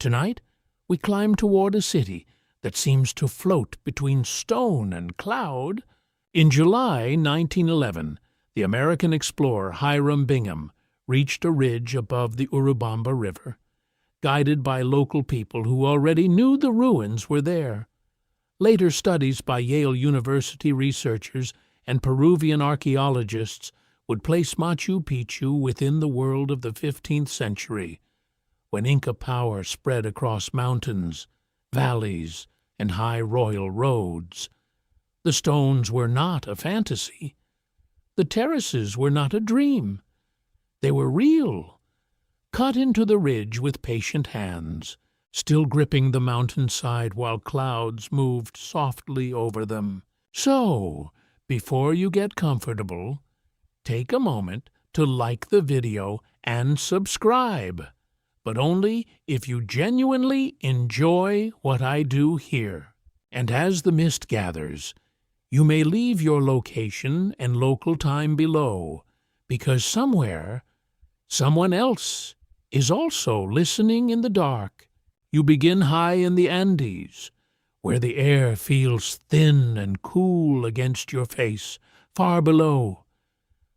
Tonight, we climb toward a city that seems to float between stone and cloud. In July 1911, the American explorer Hiram Bingham reached a ridge above the Urubamba River, guided by local people who already knew the ruins were there. Later studies by Yale University researchers and Peruvian archaeologists would place Machu Picchu within the world of the 15th century, when Inca power spread across mountains, valleys, and high royal roads. The stones were not a fantasy. The terraces were not a dream. They were real, cut into the ridge with patient hands, still gripping the mountainside while clouds moved softly over them. So, before you get comfortable, take a moment to like the video and subscribe, but only if you genuinely enjoy what I do here. And as the mist gathers, you may leave your location and local time below, because somewhere, someone else is also listening in the dark. You begin high in the Andes, where the air feels thin and cool against your face. Far below,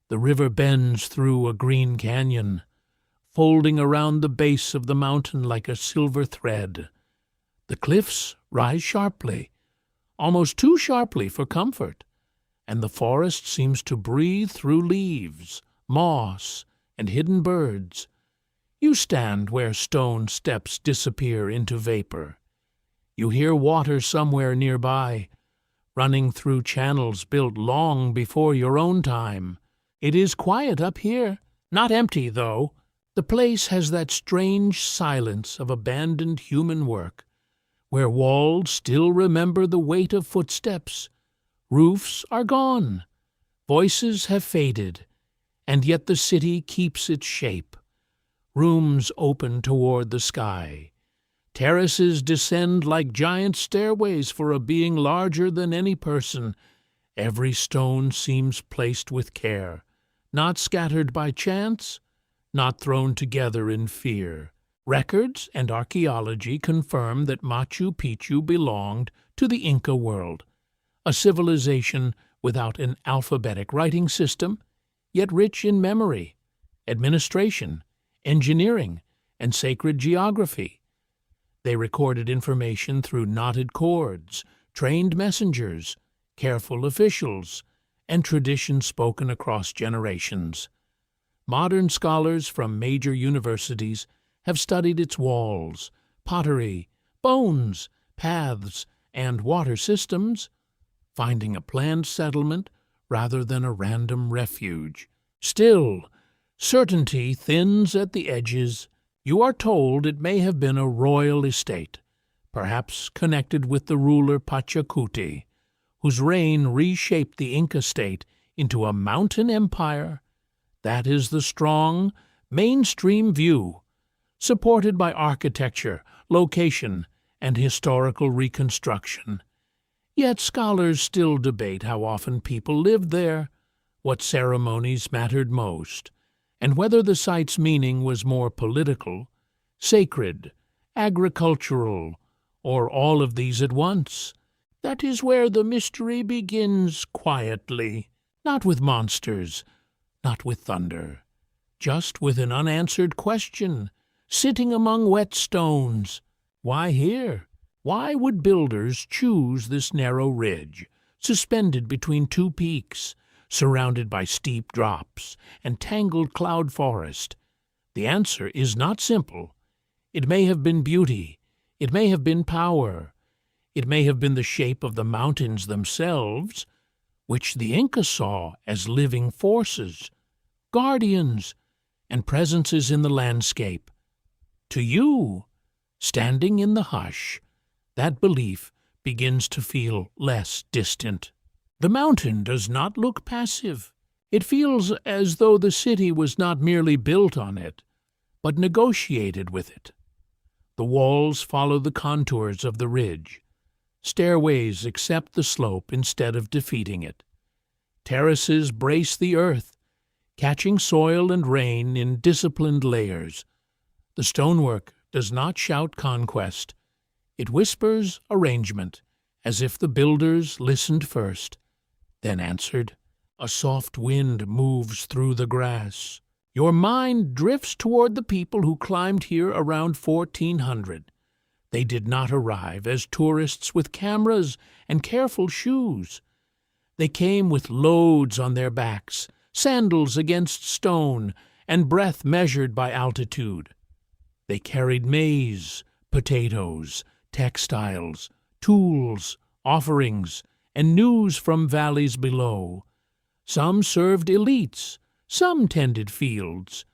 the river bends through a green canyon, folding around the base of the mountain like a silver thread. The cliffs rise sharply, almost too sharply for comfort, and the forest seems to breathe through leaves, moss, and hidden birds. You stand where stone steps disappear into vapor. You hear water somewhere nearby, running through channels built long before your own time. It is quiet up here, not empty, though. The place has that strange silence of abandoned human work, where walls still remember the weight of footsteps. Roofs are gone, voices have faded, and yet the city keeps its shape. Rooms open toward the sky. Terraces descend like giant stairways for a being larger than any person. Every stone seems placed with care, not scattered by chance, not thrown together in fear. Records and archaeology confirm that Machu Picchu belonged to the Inca world, a civilization without an alphabetic writing system, yet rich in memory, administration, engineering, and sacred geography. They recorded information through knotted cords, trained messengers, careful officials, and traditions spoken across generations. Modern scholars from major universities have studied its walls, pottery, bones, paths, and water systems, finding a planned settlement rather than a random refuge. Still, certainty thins at the edges. You are told it may have been a royal estate, perhaps connected with the ruler Pachacuti, whose reign reshaped the Inca state into a mountain empire. That is the strong, mainstream view, supported by architecture, location, and historical reconstruction. Yet scholars still debate how often people lived there, what ceremonies mattered most, and whether the site's meaning was more political, sacred, agricultural, or all of these at once. That is where the mystery begins quietly, not with monsters, not with thunder, just with an unanswered question, sitting among wet stones. Why here? Why would builders choose this narrow ridge, suspended between two peaks, surrounded by steep drops and tangled cloud forest? The answer is not simple. It may have been beauty. It may have been power. It may have been the shape of the mountains themselves, which the Inca saw as living forces, guardians, and presences in the landscape. To you, standing in the hush, that belief begins to feel less distant. The mountain does not look passive. It feels as though the city was not merely built on it, but negotiated with it. The walls follow the contours of the ridge. Stairways accept the slope instead of defeating it. Terraces brace the earth, catching soil and rain in disciplined layers. The stonework does not shout conquest. It whispers arrangement, as if the builders listened first, then answered. A soft wind moves through the grass. Your mind drifts toward the people who climbed here around 1400. They did not arrive as tourists with cameras and careful shoes. They came with loads on their backs, sandals against stone, and breath measured by altitude. They carried maize, potatoes, textiles, tools, offerings, and news from valleys below. Some served elites, some tended fields,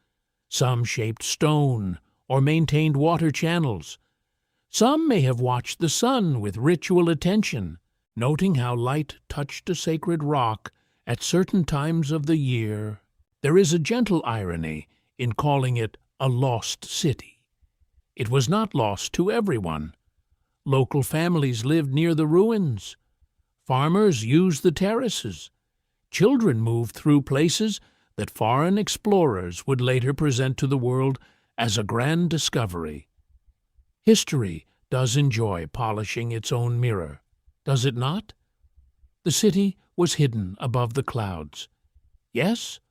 some shaped stone or maintained water channels. Some may have watched the sun with ritual attention, noting how light touched a sacred rock at certain times of the year. There is a gentle irony in calling it a lost city. It was not lost to everyone. Local families lived near the ruins. Farmers used the terraces. Children moved through places that foreign explorers would later present to the world as a grand discovery. History does enjoy polishing its own mirror, does it not? The city was hidden above the clouds. Yes,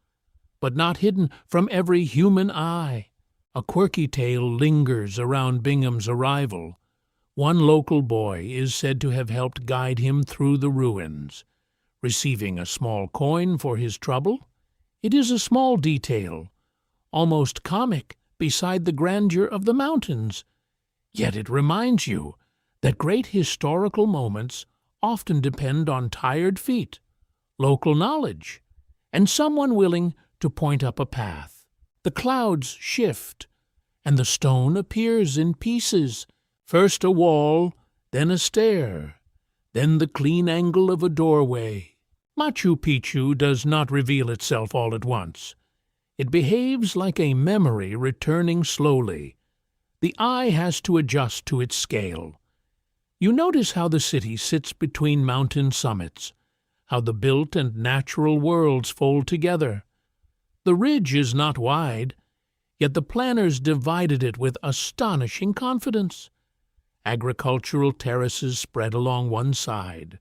but not hidden from every human eye. A quirky tale lingers around Bingham's arrival. One local boy is said to have helped guide him through the ruins, receiving a small coin for his trouble. It is a small detail, almost comic beside the grandeur of the mountains. Yet it reminds you that great historical moments often depend on tired feet, local knowledge, and someone willing to point up a path. The clouds shift, and the stone appears in pieces, first a wall, then a stair, then the clean angle of a doorway. Machu Picchu does not reveal itself all at once. It behaves like a memory returning slowly. The eye has to adjust to its scale. You notice how the city sits between mountain summits, how the built and natural worlds fold together. The ridge is not wide, yet the planners divided it with astonishing confidence. Agricultural terraces spread along one side.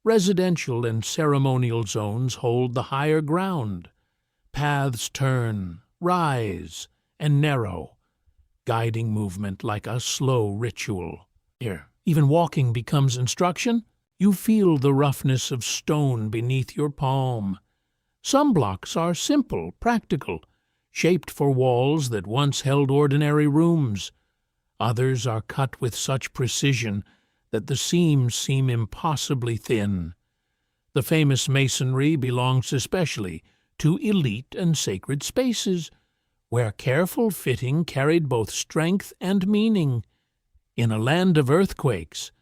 Residential and ceremonial zones hold the higher ground. Paths turn, rise, and narrow, guiding movement like a slow ritual. Here, even walking becomes instruction. You feel the roughness of stone beneath your palm. Some blocks are simple, practical, shaped for walls that once held ordinary rooms. Others are cut with such precision that the seams seem impossibly thin. The famous masonry belongs especially to elite and sacred spaces, where careful fitting carried both strength and meaning. In a land of earthquakes,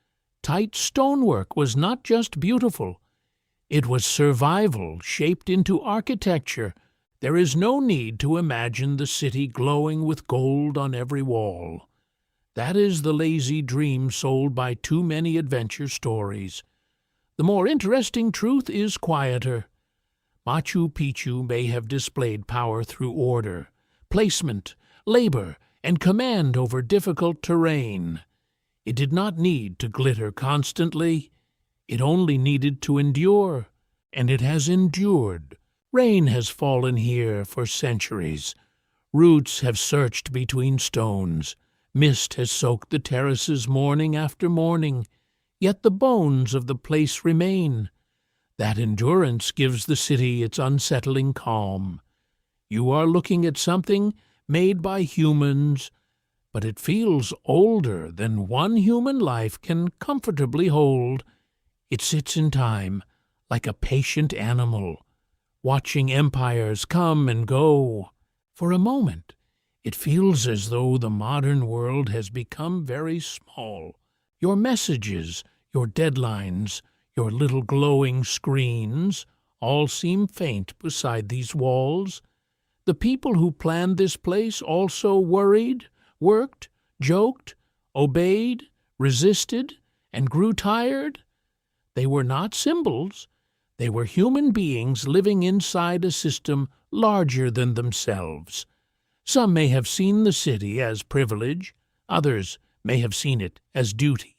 tight stonework was not just beautiful, it was survival shaped into architecture. There is no need to imagine the city glowing with gold on every wall. That is the lazy dream sold by too many adventure stories. The more interesting truth is quieter. Machu Picchu may have displayed power through order, placement, labor, and command over difficult terrain. It did not need to glitter constantly. It only needed to endure, and it has endured. Rain has fallen here for centuries. Roots have searched between stones. Mist has soaked the terraces morning after morning, yet the bones of the place remain. That endurance gives the city its unsettling calm. You are looking at something made by humans, but it feels older than one human life can comfortably hold. It sits in time, like a patient animal, watching empires come and go. For a moment, it feels as though the modern world has become very small. Your messages, your deadlines, your little glowing screens all seem faint beside these walls. The people who planned this place also worried, worked, joked, obeyed, resisted, and grew tired. They were not symbols. They were human beings living inside a system larger than themselves. Some may have seen the city as privilege, Others may have seen it as duty.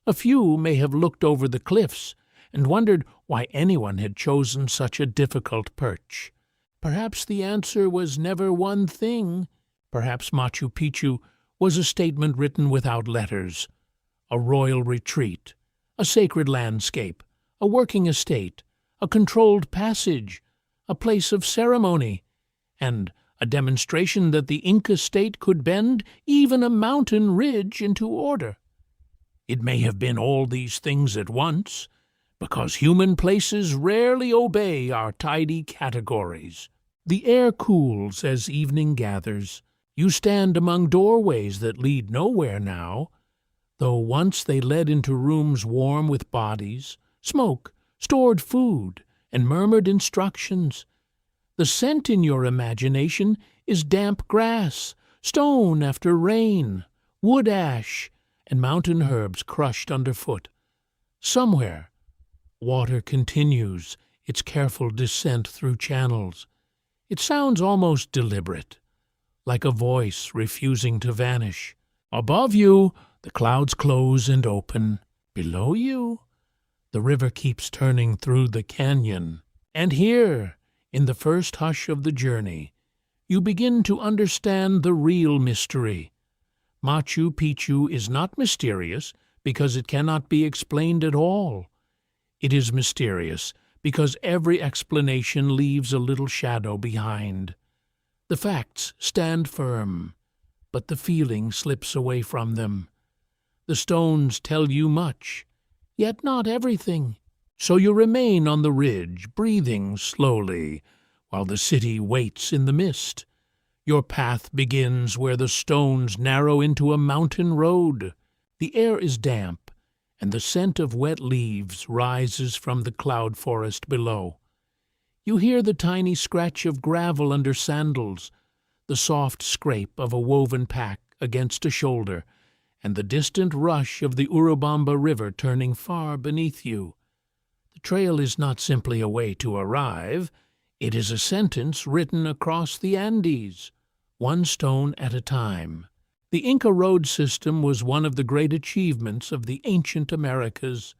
A few may have looked over the cliffs and wondered why anyone had chosen such a difficult perch. Perhaps the answer was never one thing. Perhaps Machu Picchu was a statement written without letters, a royal retreat, a sacred landscape, a working estate, a controlled passage, a place of ceremony, and a demonstration that the Inca state could bend even a mountain ridge into order. It may have been all these things at once, because human places rarely obey our tidy categories. The air cools as evening gathers. You stand among doorways that lead nowhere now, though once they led into rooms warm with bodies, smoke, stored food, and murmured instructions. The scent in your imagination is damp grass, stone after rain, wood ash, and mountain herbs crushed underfoot. Somewhere, water continues its careful descent through channels. It sounds almost deliberate, like a voice refusing to vanish. Above you, the clouds close and open. Below you, the river keeps turning through the canyon. And here, in the first hush of the journey, you begin to understand the real mystery. Machu Picchu is not mysterious because it cannot be explained at all. It is mysterious because every explanation leaves a little shadow behind. The facts stand firm, but the feeling slips away from them. The stones tell you much, yet not everything. So you remain on the ridge, breathing slowly, while the city waits in the mist. Your path begins where the stones narrow into a mountain road. The air is damp, and the scent of wet leaves rises from the cloud forest below. You hear the tiny scratch of gravel under sandals, the soft scrape of a woven pack against a shoulder, and the distant rush of the Urubamba River turning far beneath you. The trail is not simply a way to arrive. It is a sentence written across the Andes, one stone at a time. The Inca road system was one of the great achievements of the ancient Americas.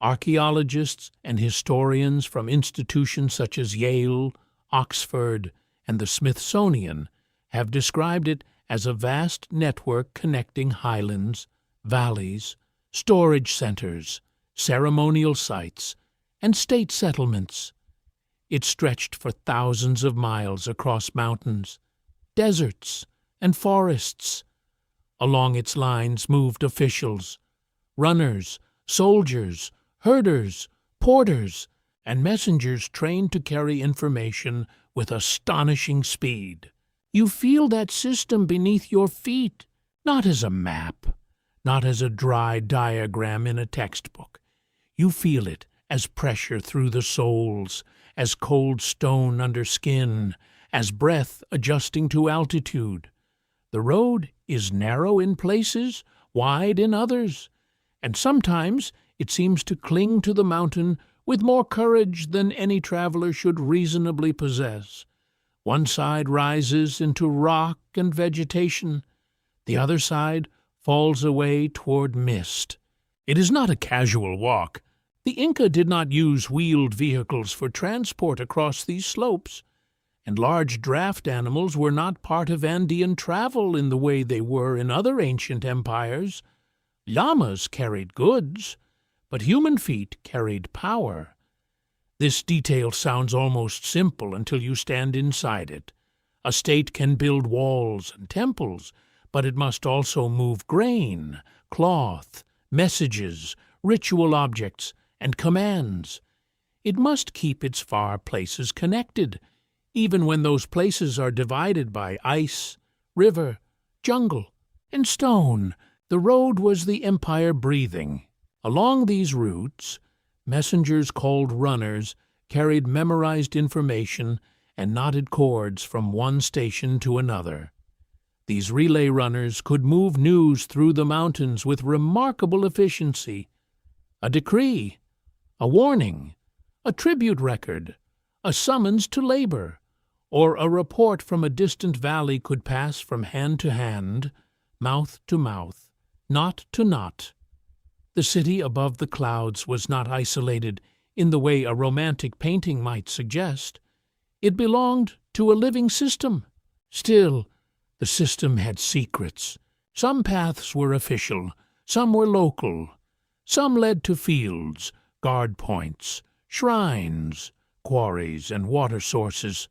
Archaeologists and historians from institutions such as Yale, Oxford, and the Smithsonian have described it as a vast network connecting highlands, valleys, storage centers, ceremonial sites, and state settlements. It stretched for thousands of miles across mountains, deserts, and forests. Along its lines moved officials, runners, soldiers, herders, porters, and messengers trained to carry information with astonishing speed. You feel that system beneath your feet, not as a map, not as a dry diagram in a textbook. You feel it as pressure through the soles, as cold stone under skin, as breath adjusting to altitude. The road is narrow in places, wide in others, and sometimes it seems to cling to the mountain with more courage than any traveler should reasonably possess. One side rises into rock and vegetation. The other side falls away toward mist. It is not a casual walk. The Inca did not use wheeled vehicles for transport across these slopes, and large draft animals were not part of Andean travel in the way they were in other ancient empires. Llamas carried goods, but human feet carried power. This detail sounds almost simple until you stand inside it. A state can build walls and temples, but it must also move grain, cloth, messages, ritual objects, and commands. It must keep its far places connected, even when those places are divided by ice, river, jungle, and stone. The road was the empire breathing. Along these routes, messengers called runners carried memorized information and knotted cords from one station to another. These relay runners could move news through the mountains with remarkable efficiency. A decree, a warning, a tribute record, a summons to labor, or a report from a distant valley could pass from hand to hand, mouth to mouth, knot to knot. The city above the clouds was not isolated in the way a romantic painting might suggest. It belonged to a living system. Still, the system had secrets. Some paths were official, some were local. Some led to fields, guard points, shrines, quarries, and water sources.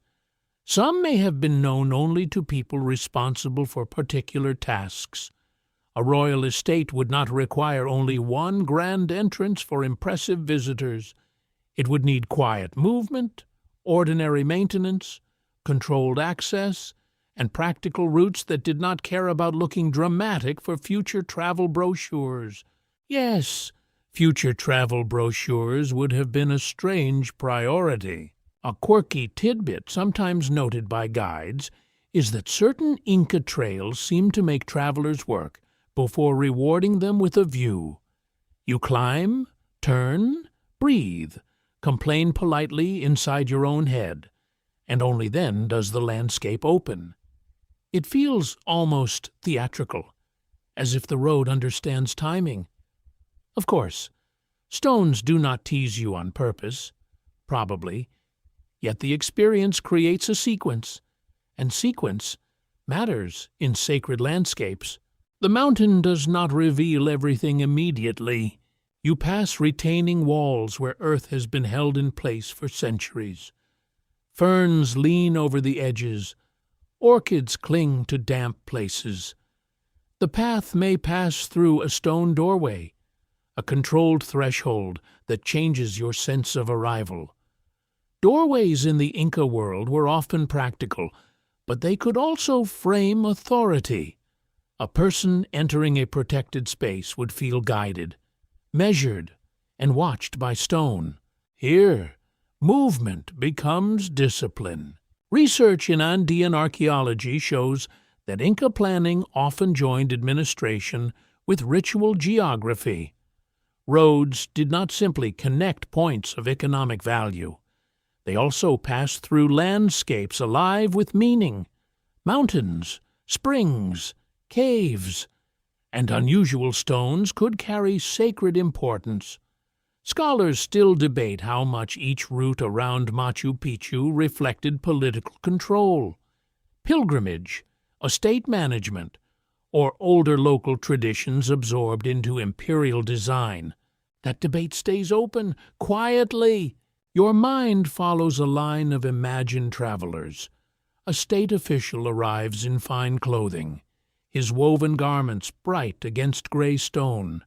Some may have been known only to people responsible for particular tasks. A royal estate would not require only one grand entrance for impressive visitors. It would need quiet movement, ordinary maintenance, controlled access, and practical routes that did not care about looking dramatic for future travel brochures. Yes, future travel brochures would have been a strange priority. A quirky tidbit sometimes noted by guides is that certain Inca trails seem to make travelers work before rewarding them with a view. You climb, turn, breathe, complain politely inside your own head, and only then does the landscape open. It feels almost theatrical, as if the road understands timing. Of course, stones do not tease you on purpose, probably, yet the experience creates a sequence, and sequence matters in sacred landscapes. The mountain does not reveal everything immediately. You pass retaining walls where earth has been held in place for centuries. Ferns lean over the edges. Orchids cling to damp places. The path may pass through a stone doorway, a controlled threshold that changes your sense of arrival. Doorways in the Inca world were often practical, but they could also frame authority. A person entering a protected space would feel guided, measured, and watched by stone. Here, movement becomes discipline. Research in Andean archaeology shows that Inca planning often joined administration with ritual geography. Roads did not simply connect points of economic value. They also passed through landscapes alive with meaning. Mountains, springs, caves, and unusual stones could carry sacred importance. Scholars still debate how much each route around Machu Picchu reflected political control, pilgrimage, estate management, or older local traditions absorbed into imperial design. That debate stays open, quietly. Your mind follows a line of imagined travelers. A state official arrives in fine clothing, his woven garments bright against gray stone.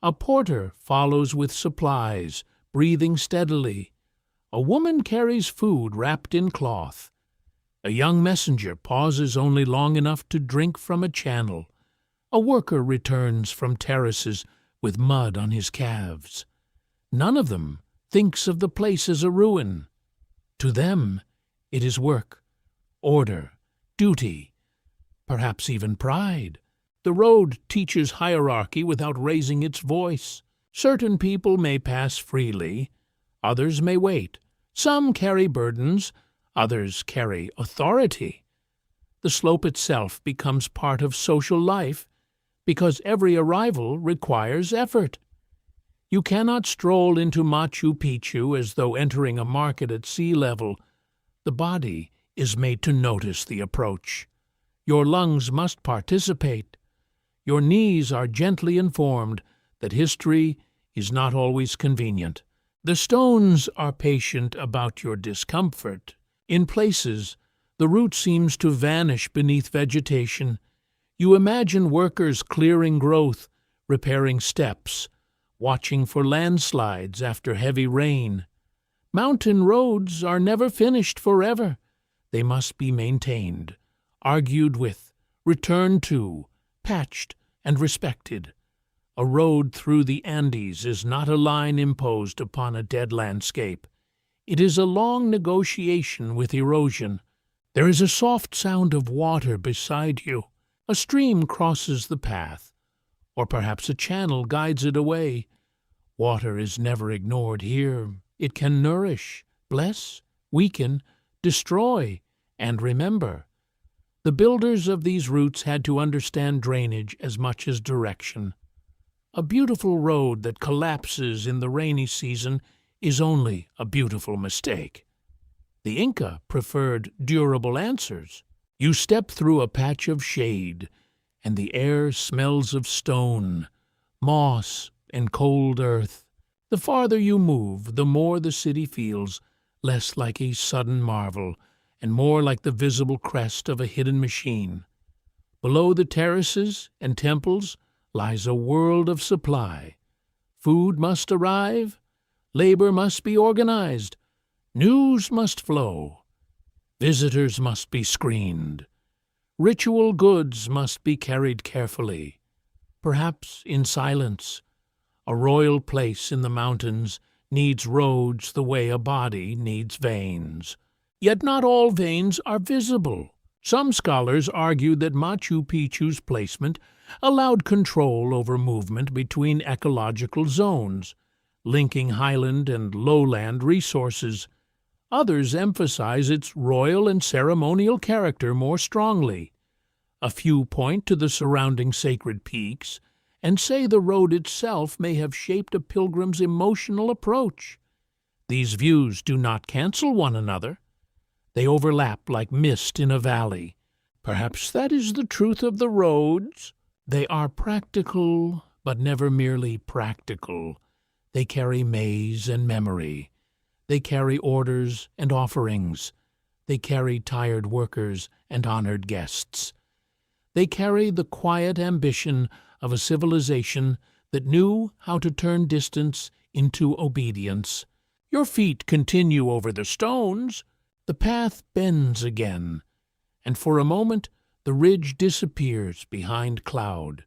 A porter follows with supplies, breathing steadily. A woman carries food wrapped in cloth. A young messenger pauses only long enough to drink from a channel. A worker returns from terraces with mud on his calves. None of them thinks of the place as a ruin. To them, it is work, order, duty, perhaps even pride. The road teaches hierarchy without raising its voice. Certain people may pass freely, others may wait. Some carry burdens, others carry authority. The slope itself becomes part of social life because every arrival requires effort. You cannot stroll into Machu Picchu as though entering a market at sea level. The body is made to notice the approach. Your lungs must participate. Your knees are gently informed that history is not always convenient. The stones are patient about your discomfort. In places, the route seems to vanish beneath vegetation. You imagine workers clearing growth, repairing steps, watching for landslides after heavy rain. Mountain roads are never finished forever. They must be maintained, argued with, returned to, patched, and respected. A road through the Andes is not a line imposed upon a dead landscape. It is a long negotiation with erosion. There is a soft sound of water beside you. A stream crosses the path, or perhaps a channel guides it away. Water is never ignored here. It can nourish, bless, weaken, destroy, and remember. The builders of these routes had to understand drainage as much as direction. A beautiful road that collapses in the rainy season is only a beautiful mistake. The Inca preferred durable answers. You step through a patch of shade, and the air smells of stone, moss, and cold earth. The farther you move, the more the city feels less like a sudden marvel and more like the visible crest of a hidden machine. Below the terraces and temples lies a world of supply. Food must arrive, labor must be organized, news must flow, visitors must be screened, ritual goods must be carried carefully, perhaps in silence. A royal place in the mountains needs roads the way a body needs veins. Yet not all veins are visible. Some scholars argue that Machu Picchu's placement allowed control over movement between ecological zones, linking highland and lowland resources. Others emphasize its royal and ceremonial character more strongly. A few point to the surrounding sacred peaks and say the road itself may have shaped a pilgrim's emotional approach. These views do not cancel one another. They overlap like mist in a valley. Perhaps that is the truth of the roads. They are practical, but never merely practical. They carry maze and memory. They carry orders and offerings. They carry tired workers and honored guests. They carry the quiet ambition of a civilization that knew how to turn distance into obedience. Your feet continue over the stones. The path bends again, and for a moment the ridge disappears behind cloud.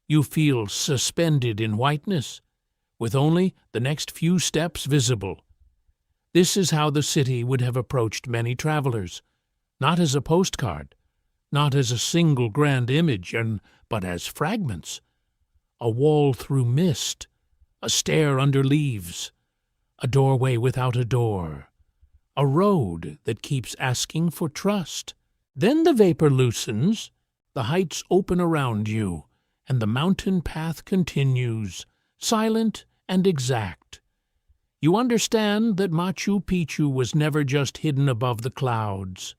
You feel suspended in whiteness, with only the next few steps visible. This is how the city would have approached many travelers, not as a postcard, not as a single grand image, but as fragments. A wall through mist, a stair under leaves, a doorway without a door, a road that keeps asking for trust. Then the vapor loosens, the heights open around you, and the mountain path continues, silent and exact. You understand that Machu Picchu was never just hidden above the clouds.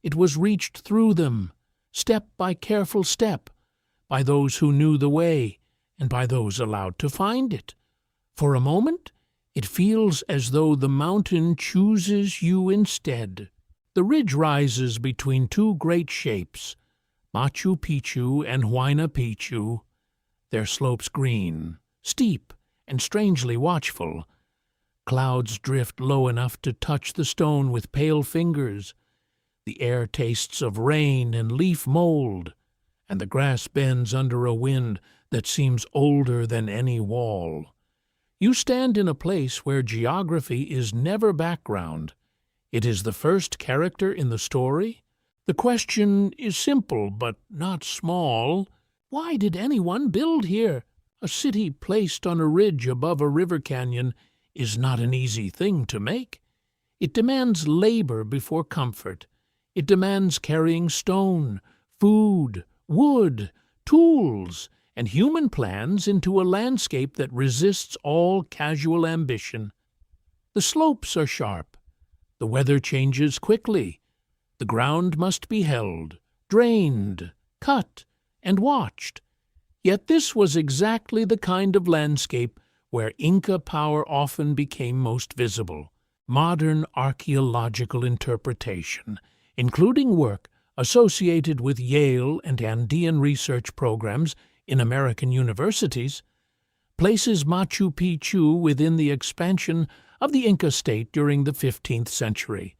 It was reached through them, step by careful step, by those who knew the way and by those allowed to find it. For a moment, it feels as though the mountain chooses you instead. The ridge rises between two great shapes, Machu Picchu and Huayna Picchu, their slopes green, steep, and strangely watchful. Clouds drift low enough to touch the stone with pale fingers. The air tastes of rain and leaf mold, and the grass bends under a wind that seems older than any wall. You stand in a place where geography is never background. It is the first character in the story. The question is simple but not small. Why did anyone build here? A city placed on a ridge above a river canyon is not an easy thing to make. It demands labor before comfort. It demands carrying stone, food, wood, tools, and human plans into a landscape that resists all casual ambition. The slopes are sharp. The weather changes quickly. The ground must be held, drained, cut, and watched. Yet this was exactly the kind of landscape where Inca power often became most visible. Modern archaeological interpretation, including work associated with Yale and Andean research programs in American universities, places Machu Picchu within the expansion of the Inca state during the 15th century.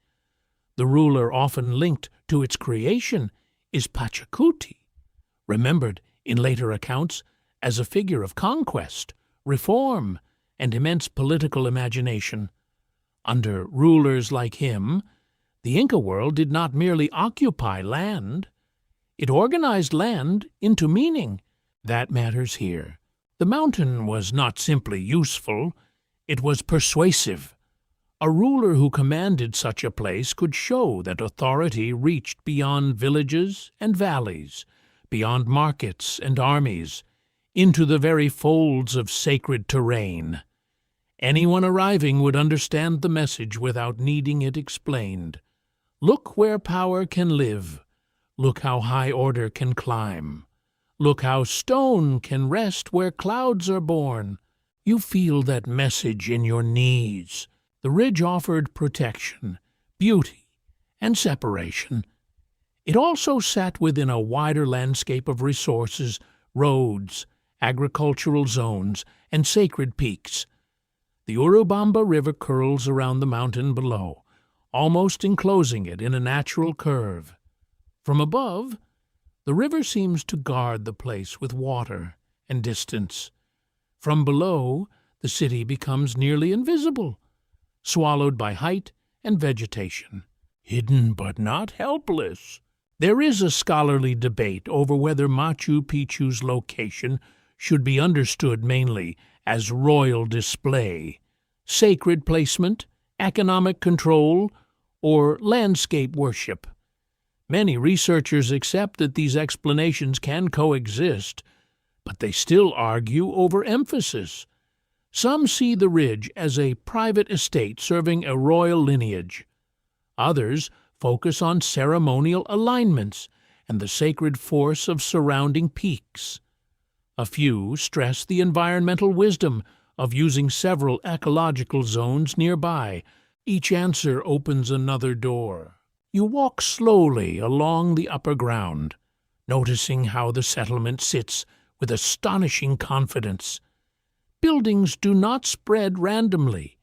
The ruler often linked to its creation is Pachacuti, remembered in later accounts as a figure of conquest, reform, and immense political imagination. Under rulers like him, the Inca world did not merely occupy land. It organized land into meaning. That matters here. The mountain was not simply useful, it was persuasive. A ruler who commanded such a place could show that authority reached beyond villages and valleys, beyond markets and armies, into the very folds of sacred terrain. Anyone arriving would understand the message without needing it explained. Look where power can live. Look how high order can climb. Look how stone can rest where clouds are born. You feel that message in your knees. The ridge offered protection, beauty, and separation. It also sat within a wider landscape of resources, roads, agricultural zones, and sacred peaks. The Urubamba River curls around the mountain below, almost enclosing it in a natural curve. From above, the river seems to guard the place with water and distance. From below, the city becomes nearly invisible, swallowed by height and vegetation. Hidden but not helpless. There is a scholarly debate over whether Machu Picchu's location should be understood mainly as royal display, sacred placement, economic control, or landscape worship. Many researchers accept that these explanations can coexist, but they still argue over emphasis. Some see the ridge as a private estate serving a royal lineage. Others focus on ceremonial alignments and the sacred force of surrounding peaks. A few stress the environmental wisdom of using several ecological zones nearby. Each answer opens another door. You walk slowly along the upper ground, noticing how the settlement sits with astonishing confidence. Buildings do not spread randomly.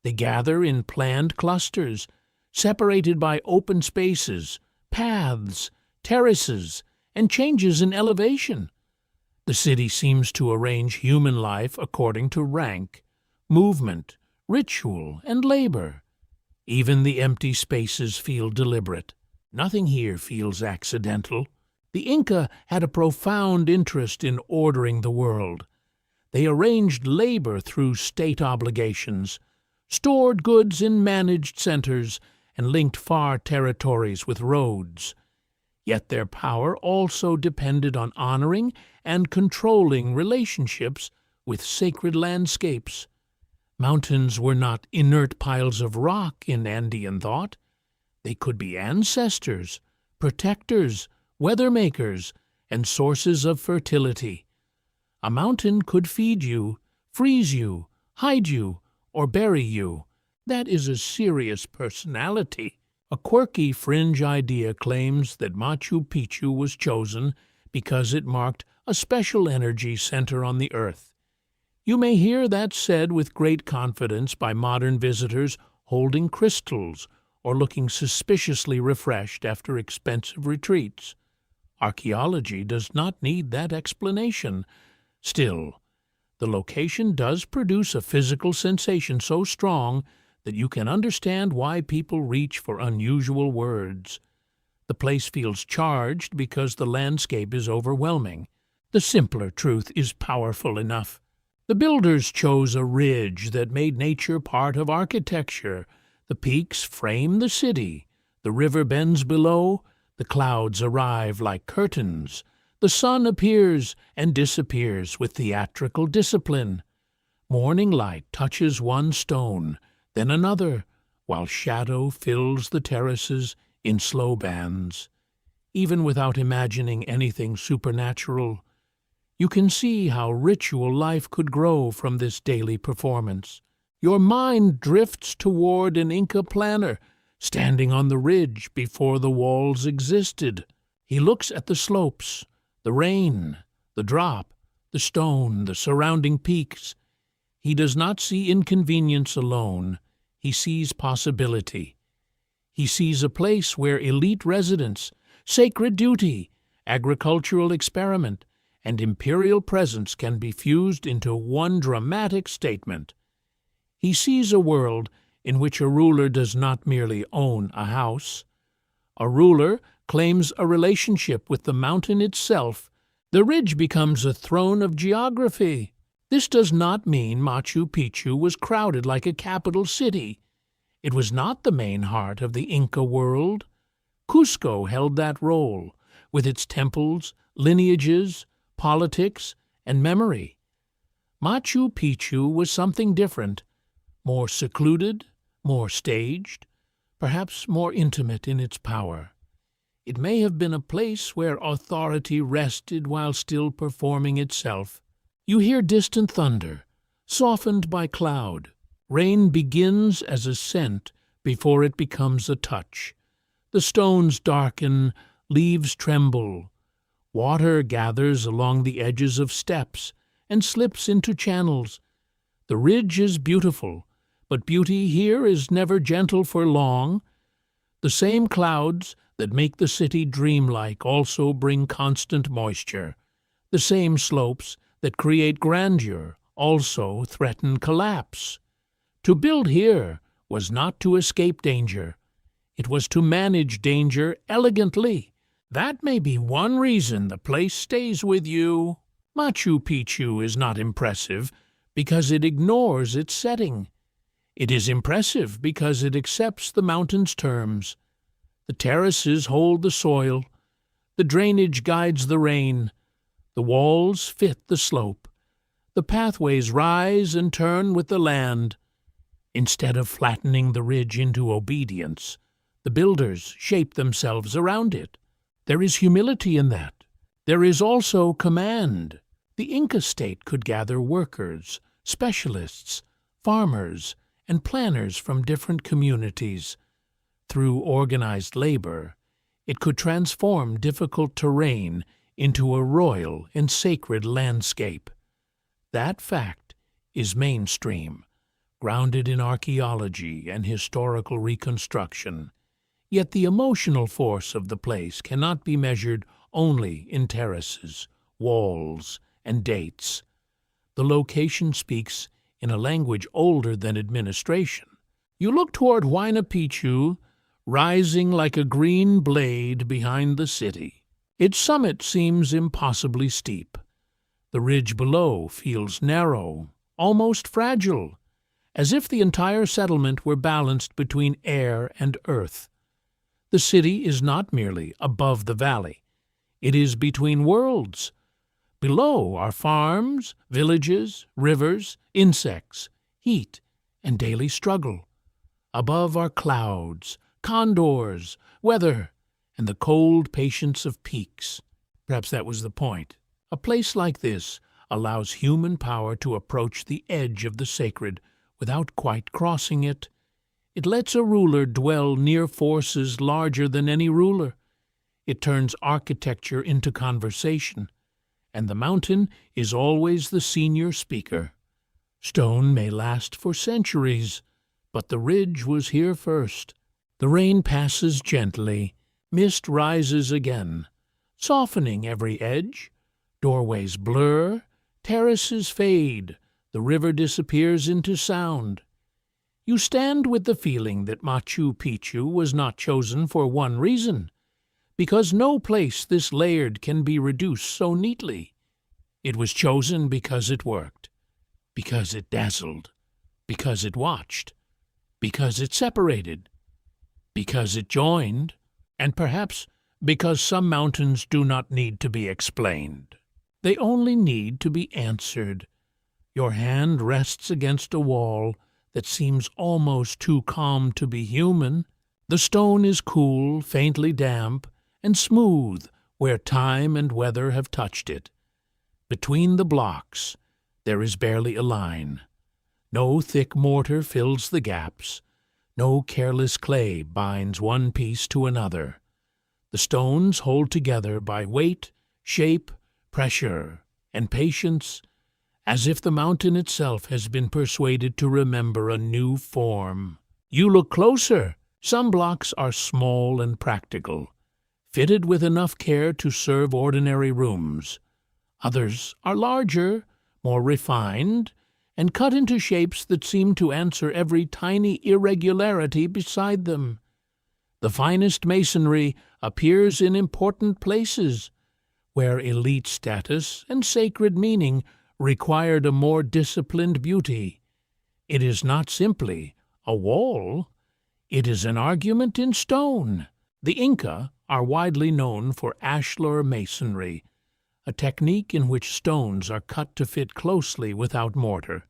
They gather in planned clusters, separated by open spaces, paths, terraces, and changes in elevation. The city seems to arrange human life according to rank, movement, ritual, and labor. Even the empty spaces feel deliberate. Nothing here feels accidental. The Inca had a profound interest in ordering the world. They arranged labor through state obligations, stored goods in managed centers, and linked far territories with roads. Yet their power also depended on honoring and controlling relationships with sacred landscapes. Mountains were not inert piles of rock in Andean thought. They could be ancestors, protectors, weather makers, and sources of fertility. A mountain could feed you, freeze you, hide you, or bury you. That is a serious personality. A quirky fringe idea claims that Machu Picchu was chosen because it marked a special energy center on the earth. You may hear that said with great confidence by modern visitors holding crystals or looking suspiciously refreshed after expensive retreats. Archaeology does not need that explanation. Still, the location does produce a physical sensation so strong that you can understand why people reach for unusual words. The place feels charged because the landscape is overwhelming. The simpler truth is powerful enough. The builders chose a ridge that made nature part of architecture. The peaks frame the city. The river bends below. The clouds arrive like curtains. The sun appears and disappears with theatrical discipline. Morning light touches one stone, then another, while shadow fills the terraces in slow bands. Even without imagining anything supernatural, you can see how ritual life could grow from this daily performance. Your mind drifts toward an Inca planner, standing on the ridge before the walls existed. He looks at the slopes, the rain, the drop, the stone, the surrounding peaks. He does not see inconvenience alone. He sees possibility. He sees a place where elite residence, sacred duty, agricultural experiment, and imperial presence can be fused into one dramatic statement. He sees a world in which a ruler does not merely own a house. A ruler claims a relationship with the mountain itself. The ridge becomes a throne of geography. This does not mean Machu Picchu was crowded like a capital city. It was not the main heart of the Inca world. Cusco held that role, with its temples, lineages, politics, and memory. Machu Picchu was something different, more secluded, more staged, perhaps more intimate in its power. It may have been a place where authority rested while still performing itself. You hear distant thunder, softened by cloud. Rain begins as a scent before it becomes a touch. The stones darken, leaves tremble. Water gathers along the edges of steps and slips into channels. The ridge is beautiful, but beauty here is never gentle for long. The same clouds that make the city dreamlike also bring constant moisture. The same slopes that create grandeur also threaten collapse. To build here was not to escape danger. It was to manage danger elegantly. That may be one reason the place stays with you. Machu Picchu is not impressive because it ignores its setting. It is impressive because it accepts the mountain's terms. The terraces hold the soil. The drainage guides the rain. The walls fit the slope. The pathways rise and turn with the land. Instead of flattening the ridge into obedience, the builders shape themselves around it. There is humility in that. There is also command. The Inca state could gather workers, specialists, farmers, and planners from different communities. Through organized labor, it could transform difficult terrain into a royal and sacred landscape. That fact is mainstream, grounded in archaeology and historical reconstruction. Yet the emotional force of the place cannot be measured only in terraces, walls, and dates. The location speaks in a language older than administration. You look toward Huayna Picchu, rising like a green blade behind the city. Its summit seems impossibly steep. The ridge below feels narrow, almost fragile, as if the entire settlement were balanced between air and earth. The city is not merely above the valley. It is between worlds. Below are farms, villages, rivers, insects, heat, and daily struggle. Above are clouds, condors, weather, and the cold patience of peaks. Perhaps that was the point. A place like this allows human power to approach the edge of the sacred without quite crossing it. It lets a ruler dwell near forces larger than any ruler. It turns architecture into conversation, and the mountain is always the senior speaker. Stone may last for centuries, but the ridge was here first. The rain passes gently, mist rises again, softening every edge. Doorways blur, terraces fade, the river disappears into sound. You stand with the feeling that Machu Picchu was not chosen for one reason, because no place this layered can be reduced so neatly. It was chosen because it worked, because it dazzled, because it watched, because it separated, because it joined, and perhaps because some mountains do not need to be explained. They only need to be answered. Your hand rests against a wall that seems almost too calm to be human. The stone is cool, faintly damp, and smooth where time and weather have touched it. Between the blocks there is barely a line. No thick mortar fills the gaps. No careless clay binds one piece to another. The stones hold together by weight, shape, pressure, and patience, as if the mountain itself has been persuaded to remember a new form. You look closer. Some blocks are small and practical, fitted with enough care to serve ordinary rooms. Others are larger, more refined, and cut into shapes that seem to answer every tiny irregularity beside them. The finest masonry appears in important places, where elite status and sacred meaning required a more disciplined beauty. It is not simply a wall. It is an argument in stone. The Inca are widely known for ashlar masonry, a technique in which stones are cut to fit closely without mortar.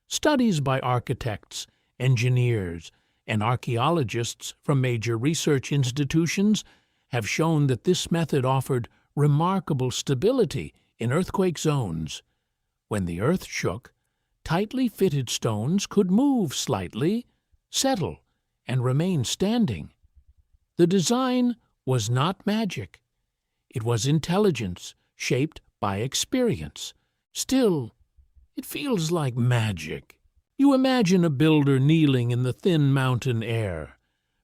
Studies by architects, engineers, and archaeologists from major research institutions have shown that this method offered remarkable stability in earthquake zones. When the earth shook, tightly fitted stones could move slightly, settle, and remain standing. The design was not magic. It was intelligence shaped by experience. Still, it feels like magic. You imagine a builder kneeling in the thin mountain air,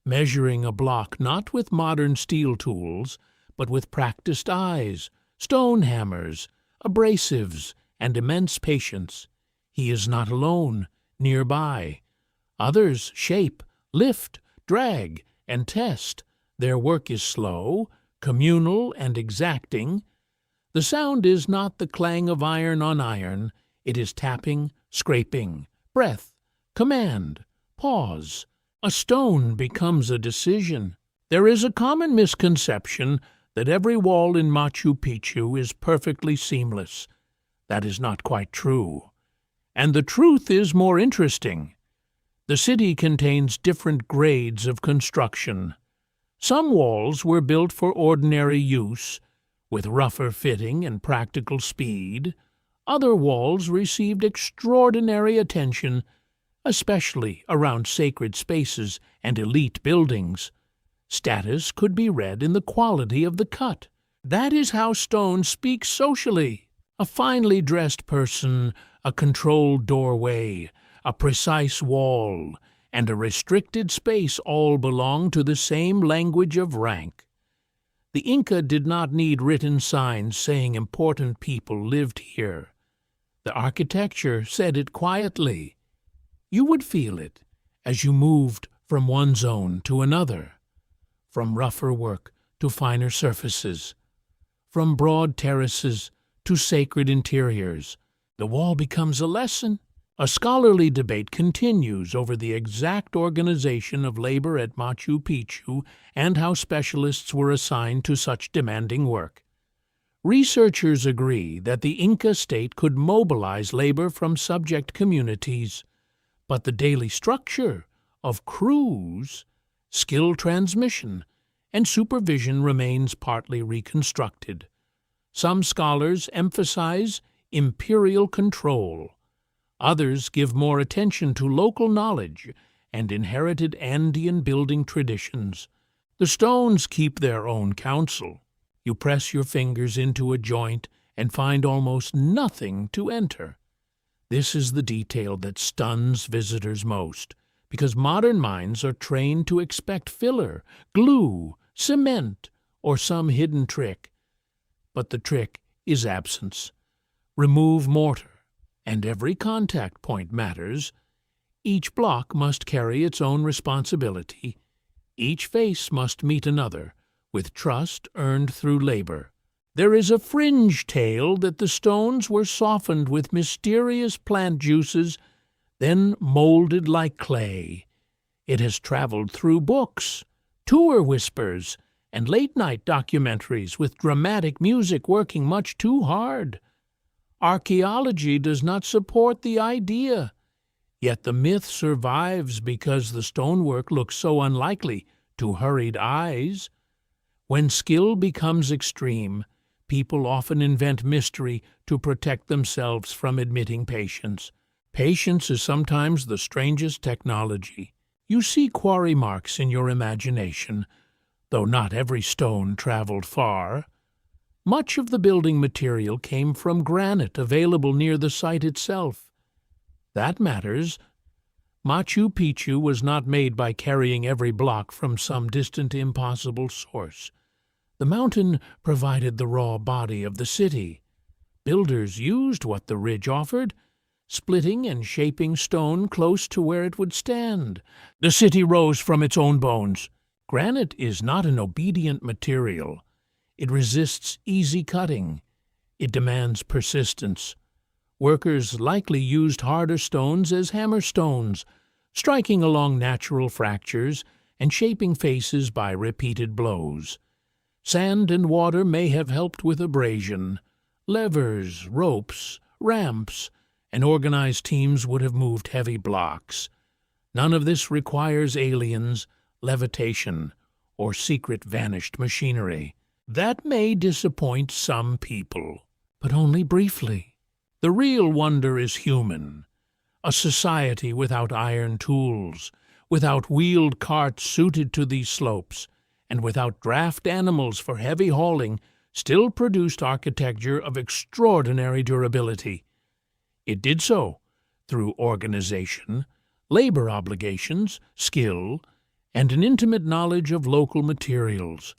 measuring a block not with modern steel tools, but with practiced eyes, stone hammers, abrasives, and immense patience. He is not alone. Nearby, others shape, lift, drag, and test. Their work is slow, communal, and exacting. The sound is not the clang of iron on iron. It is tapping, scraping, breath, command, pause. A stone becomes a decision. There is a common misconception that every wall in Machu Picchu is perfectly seamless. That is not quite true. And the truth is more interesting. The city contains different grades of construction. Some walls were built for ordinary use, with rougher fitting and practical speed. Other walls received extraordinary attention, especially around sacred spaces and elite buildings. Status could be read in the quality of the cut. That is how stone speaks socially. A finely dressed person, a controlled doorway, a precise wall, and a restricted space all belong to the same language of rank. The Inca did not need written signs saying important people lived here. The architecture said it quietly. You would feel it as you moved from one zone to another, from rougher work to finer surfaces, from broad terraces to sacred interiors. The wall becomes a lesson. A scholarly debate continues over the exact organization of labor at Machu Picchu and how specialists were assigned to such demanding work. Researchers agree that the Inca state could mobilize labor from subject communities, but the daily structure of crews, skill transmission, and supervision remains partly reconstructed. Some scholars emphasize imperial control. Others give more attention to local knowledge and inherited Andean building traditions. The stones keep their own counsel. You press your fingers into a joint and find almost nothing to enter. This is the detail that stuns visitors most, because modern minds are trained to expect filler, glue, cement, or some hidden trick. But the trick is absence. Remove mortar, and every contact point matters. Each block must carry its own responsibility. Each face must meet another, with trust earned through labor. There is a fringe tale that the stones were softened with mysterious plant juices, then molded like clay. It has traveled through books, tour whispers, and late-night documentaries with dramatic music working much too hard. Archaeology does not support the idea, yet the myth survives because the stonework looks so unlikely to hurried eyes. When skill becomes extreme, people often invent mystery to protect themselves from admitting patience. Patience is sometimes the strangest technology. You see quarry marks in your imagination, though not every stone traveled far. Much of the building material came from granite available near the site itself. That matters. Machu Picchu was not made by carrying every block from some distant impossible source. The mountain provided the raw body of the city. Builders used what the ridge offered, splitting and shaping stone close to where it would stand. The city rose from its own bones. Granite is not an obedient material. It resists easy cutting. It demands persistence. Workers likely used harder stones as hammer stones, striking along natural fractures and shaping faces by repeated blows. Sand and water may have helped with abrasion. Levers, ropes, ramps, and organized teams would have moved heavy blocks. None of this requires aliens, levitation, or secret vanished machinery. That may disappoint some people, but only briefly. The real wonder is human. A society without iron tools, without wheeled carts suited to these slopes, and without draft animals for heavy hauling, still produced architecture of extraordinary durability. It did so through organization, labor obligations, skill, and an intimate knowledge of local materials.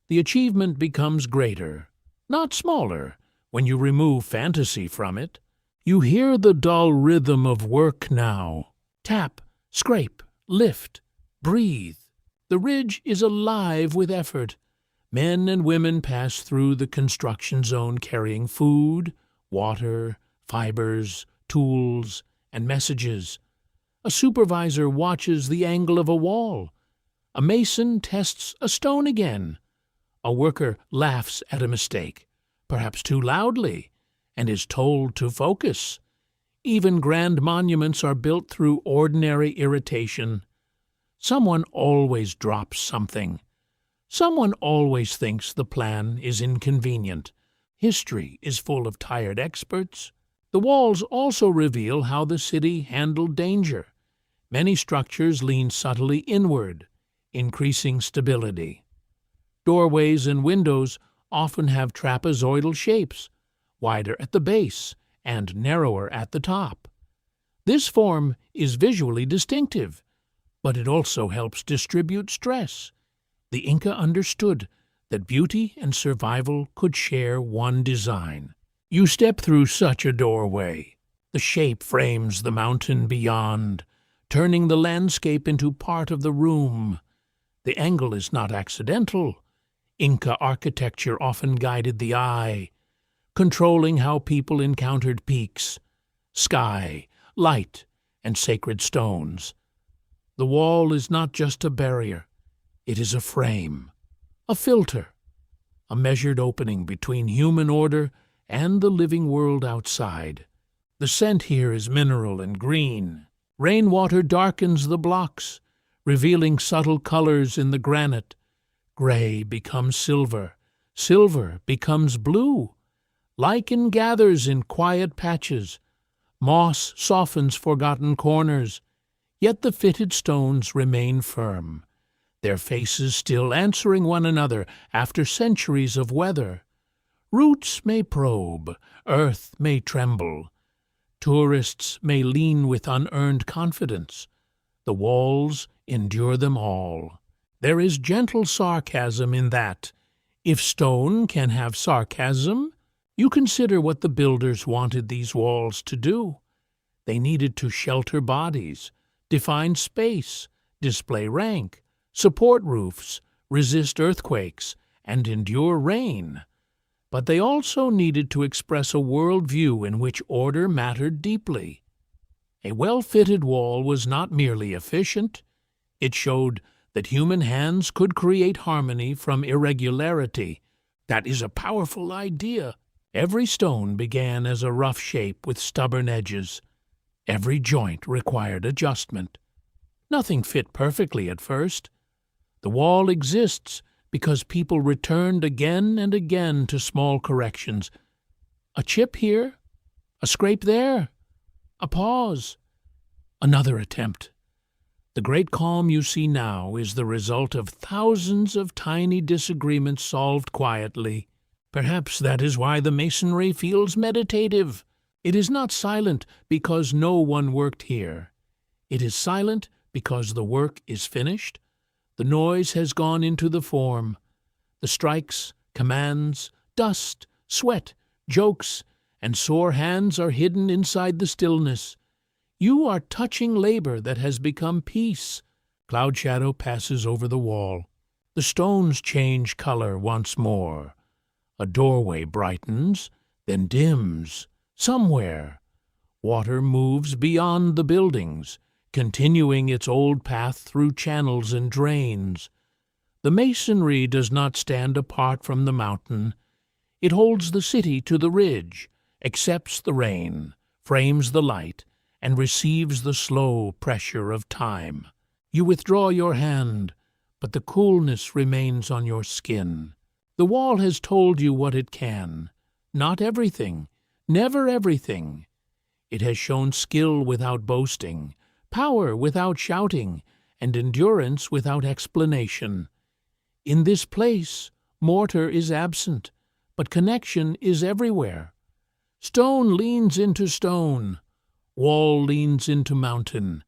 The achievement becomes greater, not smaller, when you remove fantasy from it. You hear the dull rhythm of work now. Tap, scrape, lift, breathe. The ridge is alive with effort. Men and women pass through the construction zone carrying food, water, fibers, tools, and messages. A supervisor watches the angle of a wall. A mason tests a stone again. A worker laughs at a mistake, perhaps too loudly, and is told to focus. Even grand monuments are built through ordinary irritation. Someone always drops something. Someone always thinks the plan is inconvenient. History is full of tired experts. The walls also reveal how the city handled danger. Many structures lean subtly inward, increasing stability. Doorways and windows often have trapezoidal shapes, wider at the base and narrower at the top. This form is visually distinctive, but it also helps distribute stress. The Inca understood that beauty and survival could share one design. You step through such a doorway. The shape frames the mountain beyond, turning the landscape into part of the room. The angle is not accidental. Inca architecture often guided the eye, controlling how people encountered peaks, sky, light, and sacred stones. The wall is not just a barrier. It is a frame, a filter, a measured opening between human order and the living world outside. The scent here is mineral and green. Rainwater darkens the blocks, revealing subtle colors in the granite. Gray becomes silver. Silver becomes blue. Lichen gathers in quiet patches. Moss softens forgotten corners. Yet the fitted stones remain firm, their faces still answering one another after centuries of weather. Roots may probe, earth may tremble. Tourists may lean with unearned confidence. The walls endure them all. There is gentle sarcasm in that. If stone can have sarcasm, you consider what the builders wanted these walls to do. They needed to shelter bodies, define space, display rank, support roofs, resist earthquakes, and endure rain. But they also needed to express a worldview in which order mattered deeply. A well-fitted wall was not merely efficient. It showed that human hands could create harmony from irregularity. That is a powerful idea. Every stone began as a rough shape with stubborn edges. Every joint required adjustment. Nothing fit perfectly at first. The wall exists because people returned again and again to small corrections. A chip here, a scrape there, a pause, another attempt. The great calm you see now is the result of thousands of tiny disagreements solved quietly. Perhaps that is why the masonry feels meditative. It is not silent because no one worked here. It is silent because the work is finished. The noise has gone into the form. The strikes, commands, dust, sweat, jokes, and sore hands are hidden inside the stillness. You are touching labor that has become peace. Cloud shadow passes over the wall. The stones change color once more. A doorway brightens, then dims. Somewhere, water moves beyond the buildings, continuing its old path through channels and drains. The masonry does not stand apart from the mountain. It holds the city to the ridge, accepts the rain, frames the light, and receives the slow pressure of time. You withdraw your hand, but the coolness remains on your skin. The wall has told you what it can. Not everything, never everything. It has shown skill without boasting, power without shouting, and endurance without explanation. In this place, mortar is absent, but connection is everywhere. Stone leans into stone, wall leans into mountain,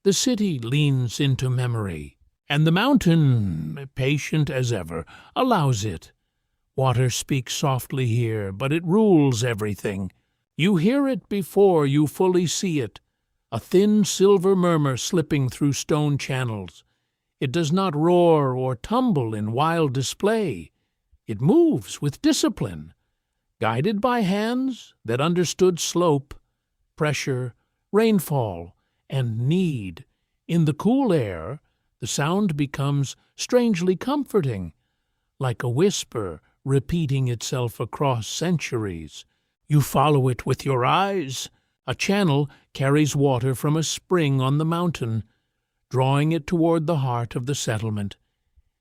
the city leans into memory, and the mountain, patient as ever, allows it. Water speaks softly here, but it rules everything. You hear it before you fully see it, a thin silver murmur slipping through stone channels. It does not roar or tumble in wild display. It moves with discipline, guided by hands that understood slope, pressure, rainfall, and need. In the cool air, the sound becomes strangely comforting, like a whisper repeating itself across centuries. You follow it with your eyes. A channel carries water from a spring on the mountain, drawing it toward the heart of the settlement.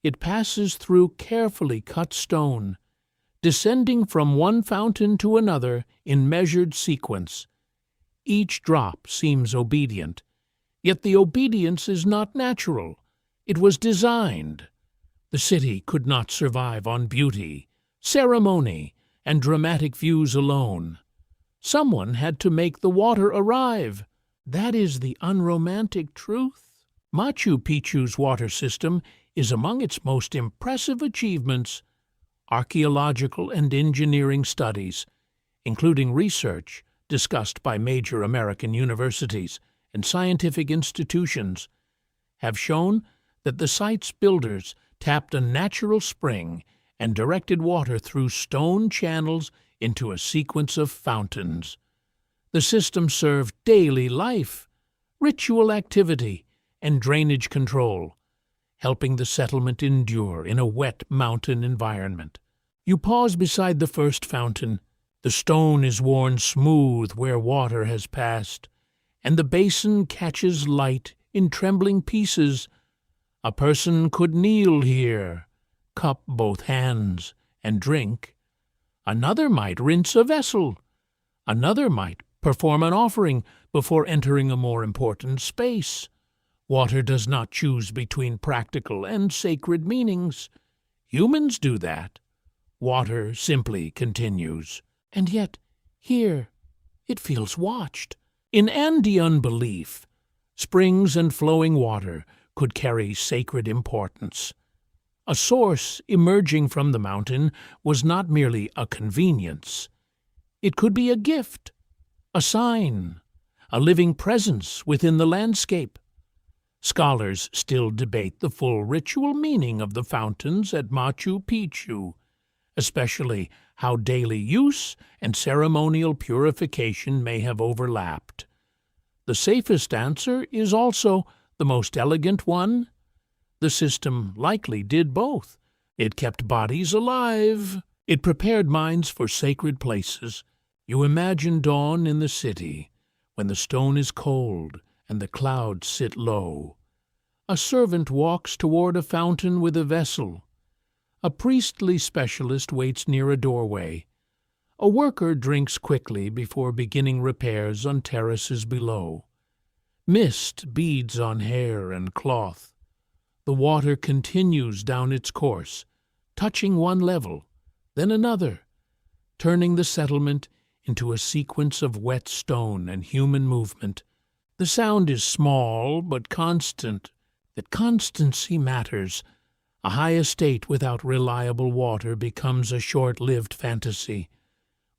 It passes through carefully cut stone, descending from one fountain to another in measured sequence. Each drop seems obedient, yet the obedience is not natural. It was designed. The city could not survive on beauty, ceremony, and dramatic views alone. Someone had to make the water arrive. That is the unromantic truth. Machu Picchu's water system is among its most impressive achievements. Archaeological and engineering studies, including research discussed by major American universities and scientific institutions, have shown that the site's builders tapped a natural spring and directed water through stone channels into a sequence of fountains. The system served daily life, ritual activity, and drainage control, helping the settlement endure in a wet mountain environment. You pause beside the first fountain. The stone is worn smooth where water has passed, and the basin catches light in trembling pieces. A person could kneel here, cup both hands, and drink. Another might rinse a vessel. Another might perform an offering before entering a more important space. Water does not choose between practical and sacred meanings. Humans do that. Water simply continues. And yet, here, it feels watched. In Andean belief, springs and flowing water could carry sacred importance. A source emerging from the mountain was not merely a convenience. It could be a gift, a sign, a living presence within the landscape. Scholars still debate the full ritual meaning of the fountains at Machu Picchu, especially how daily use and ceremonial purification may have overlapped. The safest answer is also the most elegant one. The system likely did both. It kept bodies alive. It prepared minds for sacred places. You imagine dawn in the city, when the stone is cold and the clouds sit low. A servant walks toward a fountain with a vessel. A priestly specialist waits near a doorway. A worker drinks quickly before beginning repairs on terraces below. Mist beads on hair and cloth. The water continues down its course, touching one level, then another, turning the settlement into a sequence of wet stone and human movement. The sound is small but constant. That constancy matters. A high estate without reliable water becomes a short-lived fantasy.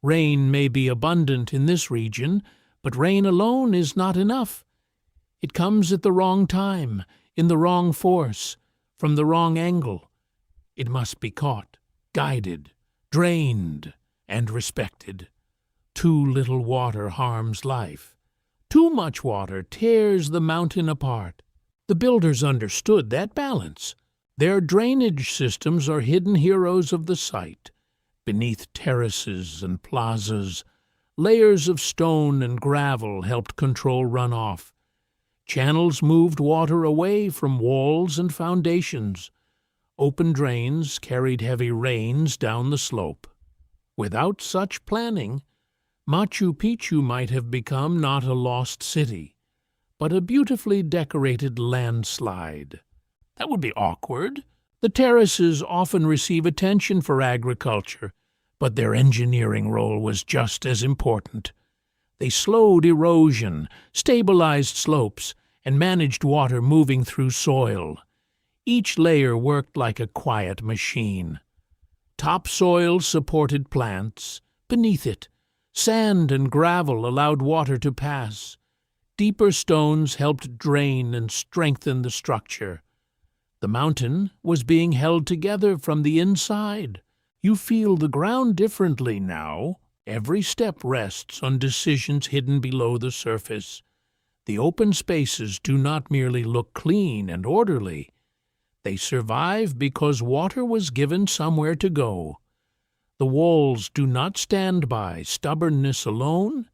Rain may be abundant in this region, but rain alone is not enough. It comes at the wrong time, in the wrong force, from the wrong angle. It must be caught, guided, drained, and respected. Too little water harms life. Too Too much water tears the mountain apart. The builders understood that balance. Their drainage systems are hidden heroes of the site. Beneath terraces and plazas, layers of stone and gravel helped control runoff. Channels moved water away from walls and foundations. Open drains carried heavy rains down the slope. Without such planning, Machu Picchu might have become not a lost city, but a beautifully decorated landslide. That would be awkward. The terraces often receive attention for agriculture, but their engineering role was just as important. They slowed erosion, stabilized slopes, and managed water moving through soil. Each layer worked like a quiet machine. Topsoil supported plants. Beneath it, sand and gravel allowed water to pass. Deeper stones helped drain and strengthen the structure. The mountain was being held together from the inside. You feel the ground differently now. Every step rests on decisions hidden below the surface. The open spaces do not merely look clean and orderly. They survive because water was given somewhere to go. The walls do not stand by stubbornness alone.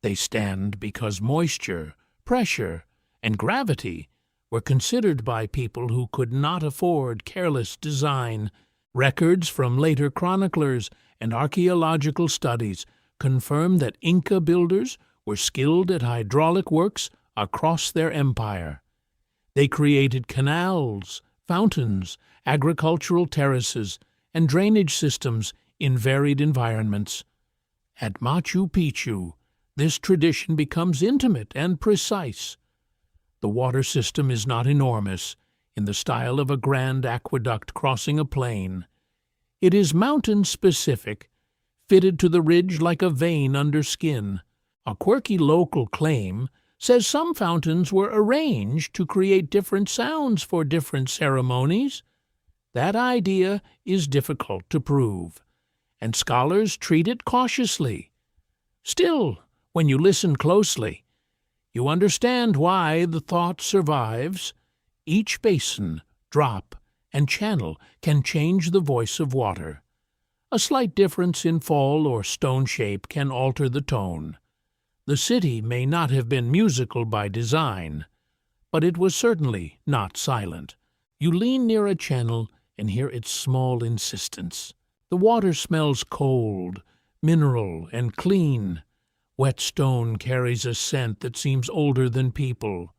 They stand because moisture, pressure, and gravity were considered by people who could not afford careless design. Records from later chroniclers and archaeological studies confirm that Inca builders were skilled at hydraulic works across their empire. They created canals, fountains, agricultural terraces, and drainage systems in varied environments. At Machu Picchu, this tradition becomes intimate and precise. The water system is not enormous, in the style of a grand aqueduct crossing a plain. It is mountain-specific, fitted to the ridge like a vein under skin. A quirky local claim says some fountains were arranged to create different sounds for different ceremonies. That idea is difficult to prove, and scholars treat it cautiously. Still, when you listen closely, you understand why the thought survives. Each basin, drop, and channel can change the voice of water. A slight difference in fall or stone shape can alter the tone. The city may not have been musical by design, but it was certainly not silent. You lean near a channel and hear its small insistence. The water smells cold, mineral, and clean. Wet stone carries a scent that seems older than people.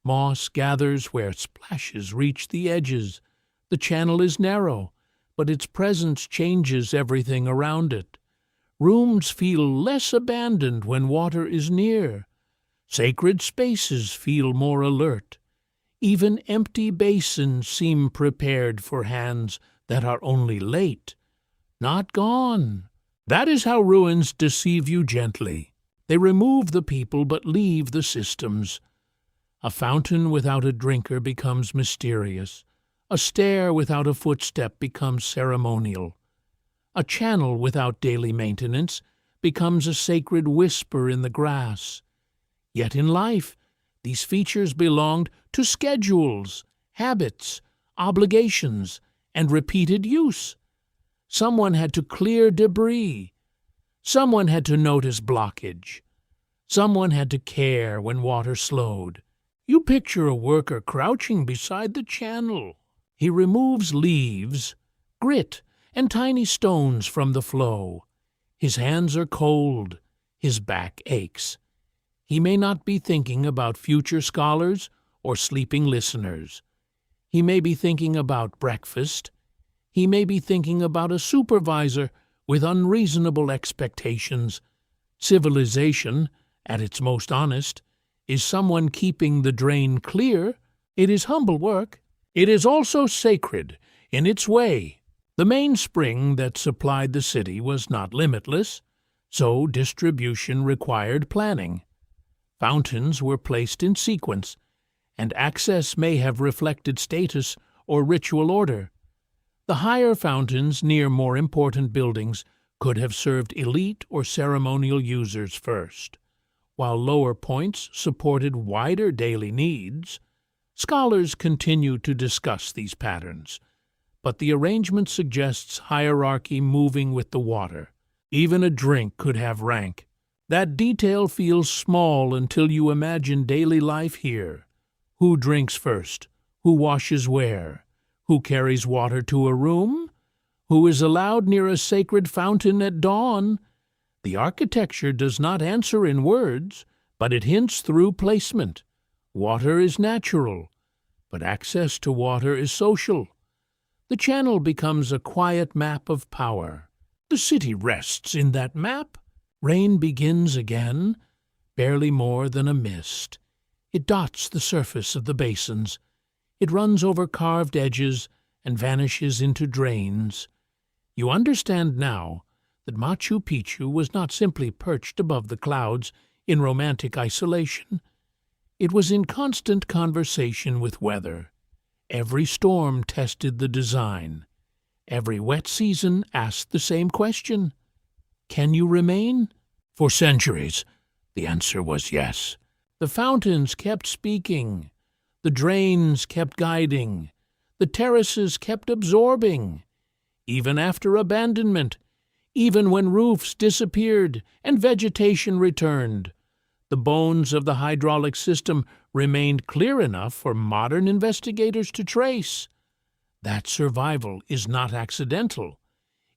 Moss gathers where splashes reach the edges. The channel is narrow, but its presence changes everything around it. Rooms feel less abandoned when water is near. Sacred spaces feel more alert. Even empty basins seem prepared for hands that are only late, not gone. That is how ruins deceive you gently. They remove the people but leave the systems. A fountain without a drinker becomes mysterious. A stair without a footstep becomes ceremonial. A channel without daily maintenance becomes a sacred whisper in the grass. Yet in life, these features belonged to schedules, habits, obligations, and repeated use. Someone had to clear debris. Someone had to notice blockage. Someone had to care when water slowed. You picture a worker crouching beside the channel. He removes leaves, grit, and tiny stones from the flow. His hands are cold. His back aches. He may not be thinking about future scholars or sleeping listeners. He may be thinking about breakfast. He may be thinking about a supervisor with unreasonable expectations. Civilization, at its most honest, is someone keeping the drain clear. It is humble work. It is also sacred in its way. The mainspring that supplied the city was not limitless, so distribution required planning. Fountains were placed in sequence, and access may have reflected status or ritual order. The higher fountains near more important buildings could have served elite or ceremonial users first. while lower points supported wider daily needs. Scholars continue to discuss these patterns, but the arrangement suggests hierarchy moving with the water. Even a drink could have rank. That detail feels small until you imagine daily life here. Who drinks first? Who washes where? Who carries water to a room? Who is allowed near a sacred fountain at dawn? The architecture does not answer in words, but it hints through placement. Water is natural, but access to water is social. The channel becomes a quiet map of power. The city rests in that map. Rain begins again, barely more than a mist. It dots the surface of the basins. It runs over carved edges and vanishes into drains. You understand now that Machu Picchu was not simply perched above the clouds in romantic isolation. It was in constant conversation with weather. Every storm tested the design. Every wet season asked the same question. Can you remain? For centuries, the answer was yes. The fountains kept speaking. The drains kept guiding. The terraces kept absorbing. Even after abandonment, even when roofs disappeared and vegetation returned, the bones of the hydraulic system remained clear enough for modern investigators to trace. That survival is not accidental.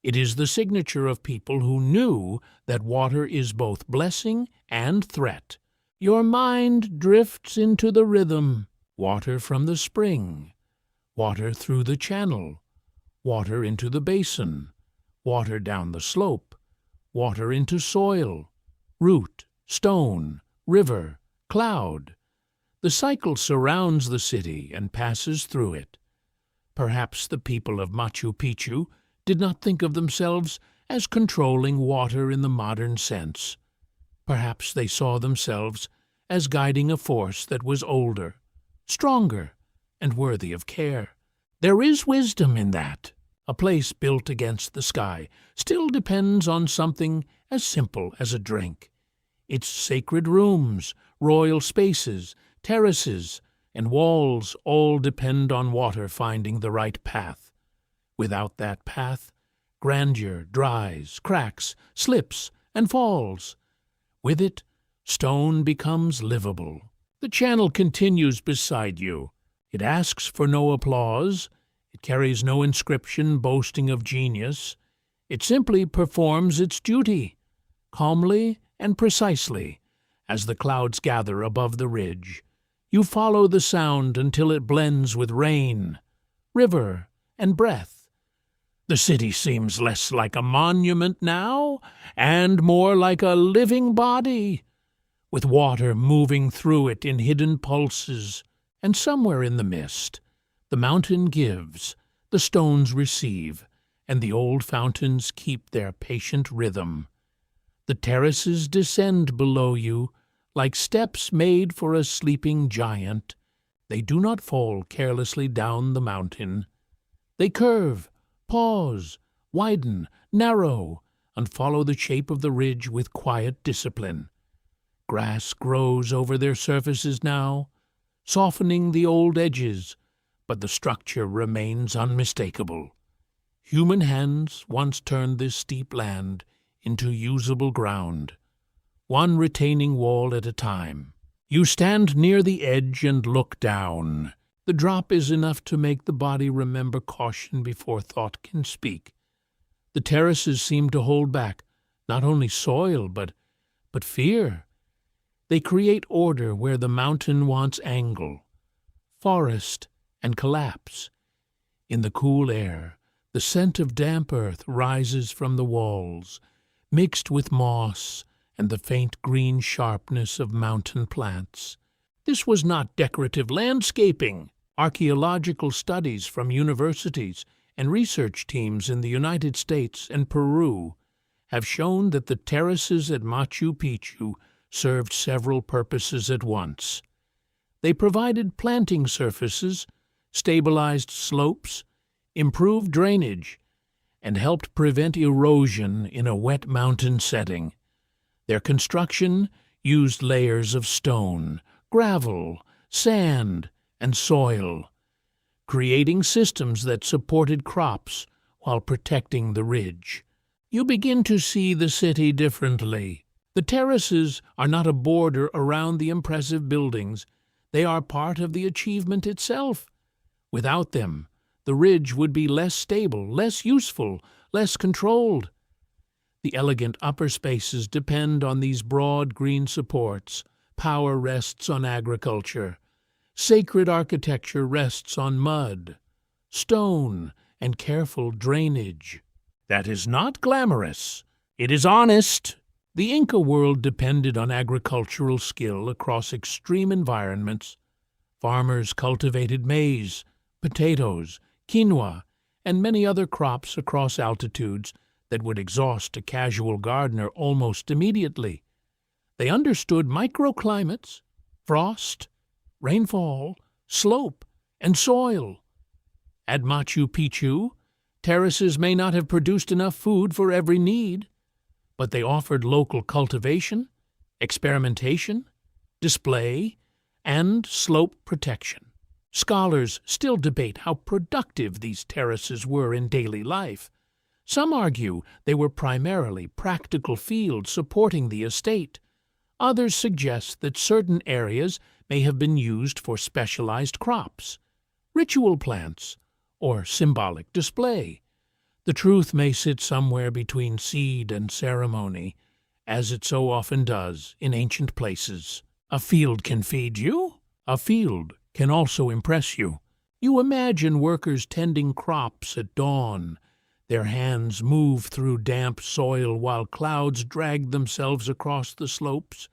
It is the signature of people who knew that water is both blessing and threat. Your mind drifts into the rhythm. Water from the spring, water through the channel, water into the basin, water down the slope, water into soil, root, stone, river, cloud. The cycle surrounds the city and passes through it. Perhaps the people of Machu Picchu did not think of themselves as controlling water in the modern sense. Perhaps they saw themselves as guiding a force that was older, stronger, and worthy of care. There is wisdom in that. A place built against the sky still depends on something as simple as a drink. Its sacred rooms, royal spaces, terraces, and walls all depend on water finding the right path. Without that path, grandeur dries, cracks, slips, and falls. With it, stone becomes livable. The channel continues beside you. It asks for no applause. It carries no inscription boasting of genius. It simply performs its duty, calmly and precisely. As the clouds gather above the ridge, you follow the sound until it blends with rain, river, and breath. The city seems less like a monument now, and more like a living body, with water moving through it in hidden pulses. And somewhere in the mist, the mountain gives, the stones receive, and the old fountains keep their patient rhythm. The terraces descend below you, like steps made for a sleeping giant. They do not fall carelessly down the mountain. They curve, pause, widen, narrow, and follow the shape of the ridge with quiet discipline. Grass grows over their surfaces now, softening the old edges, but the structure remains unmistakable. Human hands once turned this steep land into usable ground, one retaining wall at a time. You stand near the edge and look down. The drop is enough to make the body remember caution before thought can speak. The terraces seem to hold back not only soil, but fear. They create order where the mountain wants angle, forest, and collapse. In the cool air, the scent of damp earth rises from the walls, mixed with moss and the faint green sharpness of mountain plants. This was not decorative landscaping. Archaeological studies from universities and research teams in the United States and Peru have shown that the terraces at Machu Picchu served several purposes at once. They provided planting surfaces, stabilized slopes, improved drainage, and helped prevent erosion in a wet mountain setting. Their construction used layers of stone, gravel, sand, and soil, creating systems that supported crops while protecting the ridge. You begin to see the city differently. The terraces are not a border around the impressive buildings. They are part of the achievement itself. Without them, the ridge would be less stable, less useful, less controlled. The elegant upper spaces depend on these broad green supports. Power rests on agriculture. Sacred architecture rests on mud, stone, and careful drainage. That is not glamorous. It is honest. The Inca world depended on agricultural skill across extreme environments. Farmers cultivated maize, potatoes, quinoa, and many other crops across altitudes that would exhaust a casual gardener almost immediately. They understood microclimates, frost, rainfall, slope, and soil. At Machu Picchu, terraces may not have produced enough food for every need, but they offered local cultivation, experimentation, display, and slope protection. Scholars still debate how productive these terraces were in daily life. Some argue they were primarily practical fields supporting the estate. Others suggest that certain areas may have been used for specialized crops, ritual plants, or symbolic display. The truth may sit somewhere between seed and ceremony, as it so often does in ancient places. A field can feed you. A field can also impress you. You imagine workers tending crops at dawn. Their hands move through damp soil while clouds drag themselves across the slopes.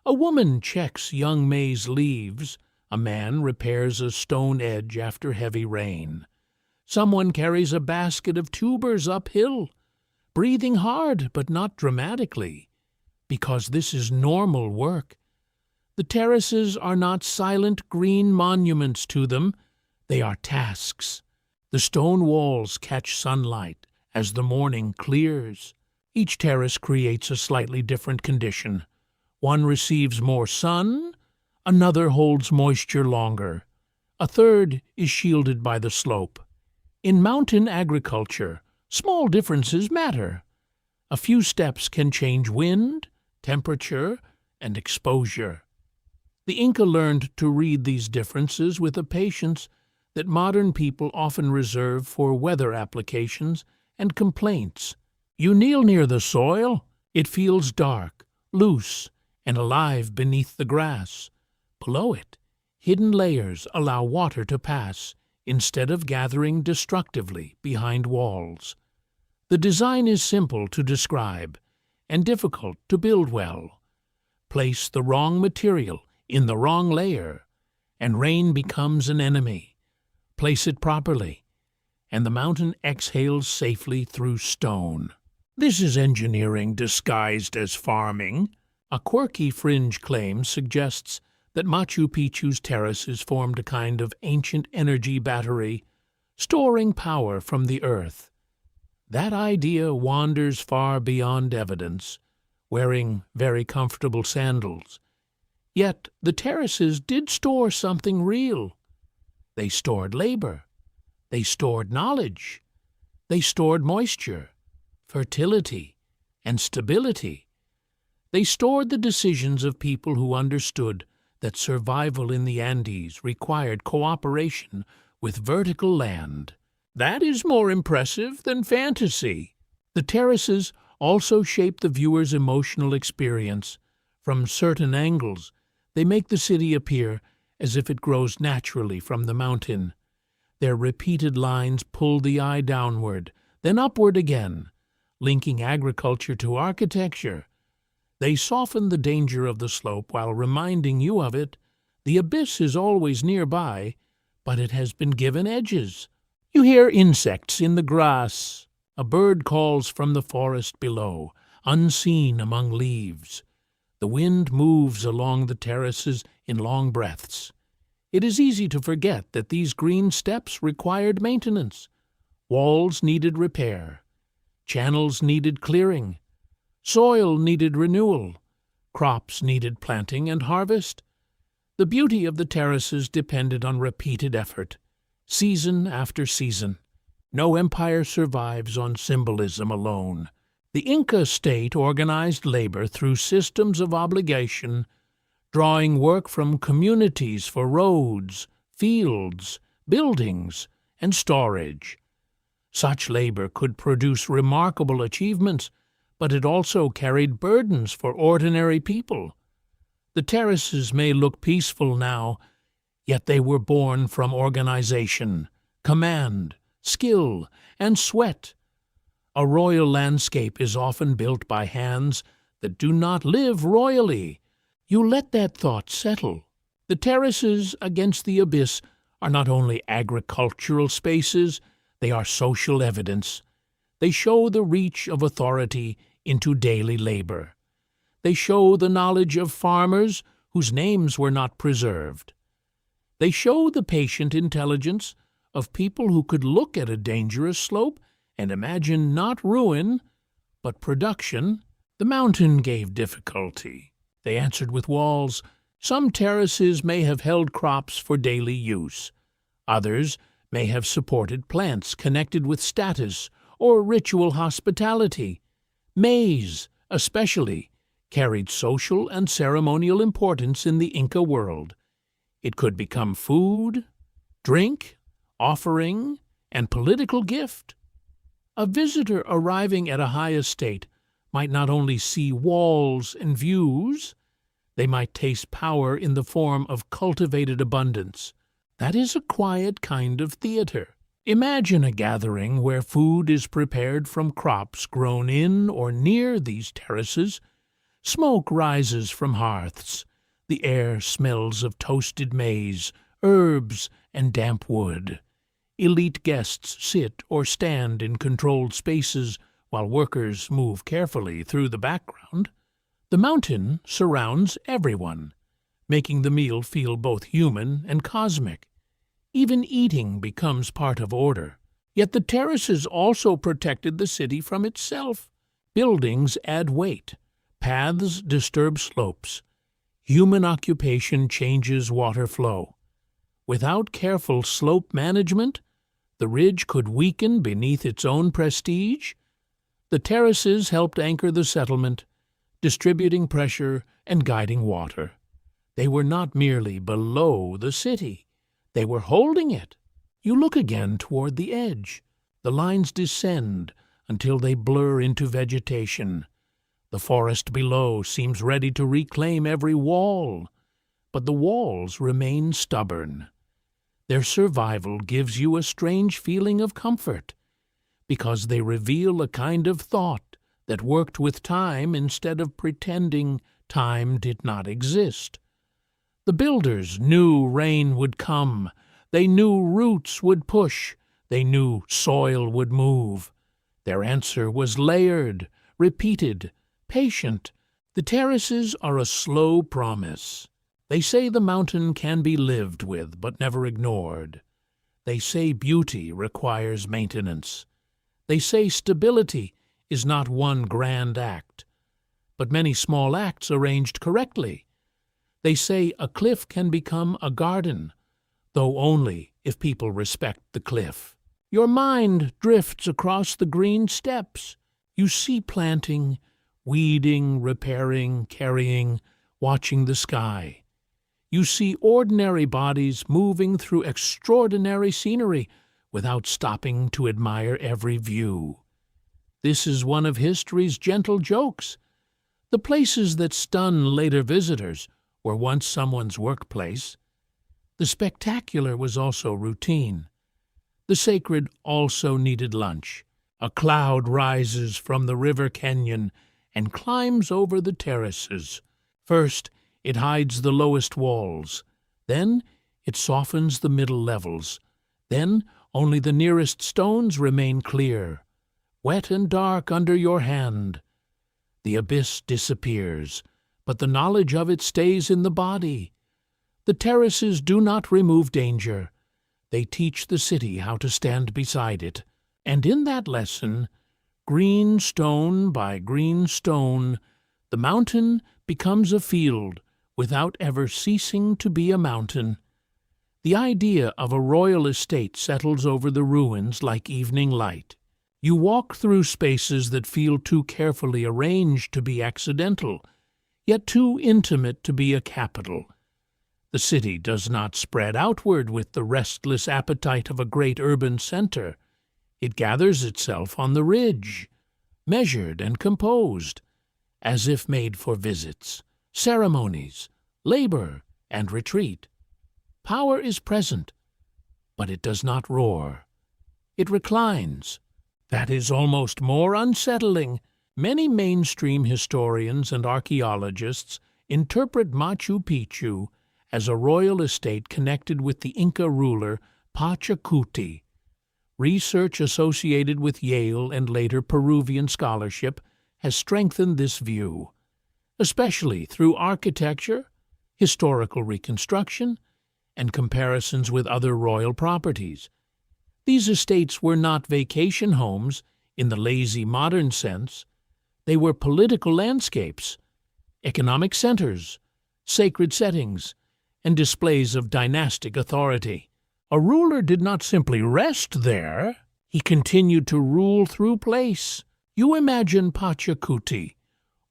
A woman checks young maize leaves. A man repairs a stone edge after heavy rain. Someone carries a basket of tubers uphill, breathing hard but not dramatically, because this is normal work. The terraces are not silent green monuments to them. They are tasks. The stone walls catch sunlight as the morning clears. Each terrace creates a slightly different condition. One receives more sun, another holds moisture longer, a third is shielded by the slope. In mountain agriculture, small differences matter. A few steps can change wind, temperature, and exposure. The Inca learned to read these differences with a patience that modern people often reserve for weather applications and complaints. You kneel near the soil, it feels dark, loose, and alive beneath the grass. Below it, hidden layers allow water to pass instead of gathering destructively behind walls. The design is simple to describe and difficult to build well. Place the wrong material in the wrong layer, and rain becomes an enemy. Place it properly, and the mountain exhales safely through stone. This is engineering disguised as farming. A quirky fringe claim suggests that Machu Picchu's terraces formed a kind of ancient energy battery, storing power from the earth. That idea wanders far beyond evidence, wearing very comfortable sandals. Yet the terraces did store something real. They stored labor. They stored knowledge. They stored moisture, fertility, and stability. They stored the decisions of people who understood that survival in the Andes required cooperation with vertical land. That is more impressive than fantasy. The terraces also shape the viewer's emotional experience. From certain angles, they make the city appear as if it grows naturally from the mountain. Their repeated lines pull the eye downward, then upward again, linking agriculture to architecture. They soften the danger of the slope while reminding you of it. The abyss is always nearby, but it has been given edges. You hear insects in the grass. A bird calls from the forest below, unseen among leaves. The wind moves along the terraces in long breaths. It is easy to forget that these green steps required maintenance. Walls needed repair. Channels needed clearing. Soil needed renewal. Crops needed planting and harvest. The beauty of the terraces depended on repeated effort, season after season. No empire survives on symbolism alone. The Inca state organized labor through systems of obligation, drawing work from communities for roads, fields, buildings, and storage. Such labor could produce remarkable achievements, but it also carried burdens for ordinary people. The terraces may look peaceful now, yet they were born from organization, command, skill, and sweat. A royal landscape is often built by hands that do not live royally. You let that thought settle. The terraces against the abyss are not only agricultural spaces, they are social evidence. They show the reach of authority into daily labor. They show the knowledge of farmers whose names were not preserved. They show the patient intelligence of people who could look at a dangerous slope and imagine not ruin, but production. The mountain gave difficulty. They answered with walls. Some terraces may have held crops for daily use. Others may have supported plants connected with status or ritual hospitality. Maize, especially, carried social and ceremonial importance in the Inca world. It could become food, drink, offering, and political gift. A visitor arriving at a high estate might not only see walls and views, they might taste power in the form of cultivated abundance. That is a quiet kind of theater. Imagine a gathering where food is prepared from crops grown in or near these terraces. Smoke rises from hearths. The air smells of toasted maize, herbs, and damp wood. Elite guests sit or stand in controlled spaces while workers move carefully through the background. The mountain surrounds everyone, making the meal feel both human and cosmic. Even eating becomes part of order. Yet the terraces also protected the city from itself. Buildings add weight. Paths disturb slopes. Human occupation changes water flow. Without careful slope management, the ridge could weaken beneath its own prestige. The terraces helped anchor the settlement, distributing pressure and guiding water. They were not merely below the city. They were holding it. You look again toward the edge. The lines descend until they blur into vegetation. The forest below seems ready to reclaim every wall, but the walls remain stubborn. Their survival gives you a strange feeling of comfort, because they reveal a kind of thought that worked with time instead of pretending time did not exist. The builders knew rain would come. They knew roots would push. They knew soil would move. Their answer was layered, repeated, patient. The terraces are a slow promise. They say the mountain can be lived with but never ignored. They say beauty requires maintenance. They say stability is not one grand act, but many small acts arranged correctly. They say a cliff can become a garden, though only if people respect the cliff. Your mind drifts across the green steps. You see planting, weeding, repairing, carrying, watching the sky. You see ordinary bodies moving through extraordinary scenery without stopping to admire every view. This is one of history's gentle jokes. The places that stun later visitors were once someone's workplace. The spectacular was also routine. The sacred also needed lunch. A cloud rises from the river canyon and climbs over the terraces. First, it hides the lowest walls. Then it softens the middle levels. Then only the nearest stones remain clear, wet and dark under your hand. The abyss disappears, but the knowledge of it stays in the body. The terraces do not remove danger. They teach the city how to stand beside it. And in that lesson, green stone by green stone, the mountain becomes a field without ever ceasing to be a mountain. The idea of a royal estate settles over the ruins like evening light. You walk through spaces that feel too carefully arranged to be accidental, yet too intimate to be a capital. The city does not spread outward with the restless appetite of a great urban center. It gathers itself on the ridge, measured and composed, as if made for visits, ceremonies, labor, and retreat. Power is present, but it does not roar. It reclines. That is almost more unsettling. Many mainstream historians and archaeologists interpret Machu Picchu as a royal estate connected with the Inca ruler Pachacuti. Research associated with Yale and later Peruvian scholarship has strengthened this view, especially through architecture, historical reconstruction, and comparisons with other royal properties. These estates were not vacation homes in the lazy modern sense. They were political landscapes, economic centers, sacred settings, and displays of dynastic authority. A ruler did not simply rest there. He continued to rule through place. You imagine Pachacuti,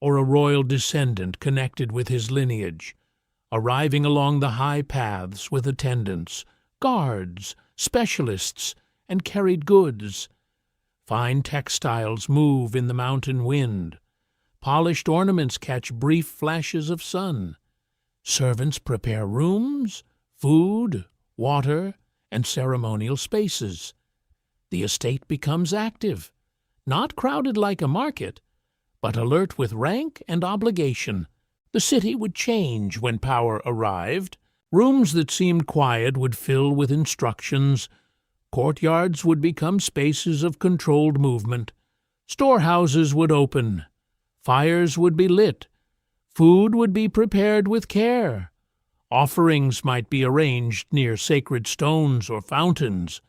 or a royal descendant connected with his lineage, arriving along the high paths with attendants, guards, specialists, and carried goods. Fine textiles move in the mountain wind. Polished ornaments catch brief flashes of sun. Servants prepare rooms, food, water, and ceremonial spaces. The estate becomes active, not crowded like a market, but alert with rank and obligation. The city would change when power arrived. Rooms that seemed quiet would fill with instructions. Courtyards would become spaces of controlled movement. Storehouses would open. Fires would be lit. Food would be prepared with care. Offerings might be arranged near sacred stones or fountains.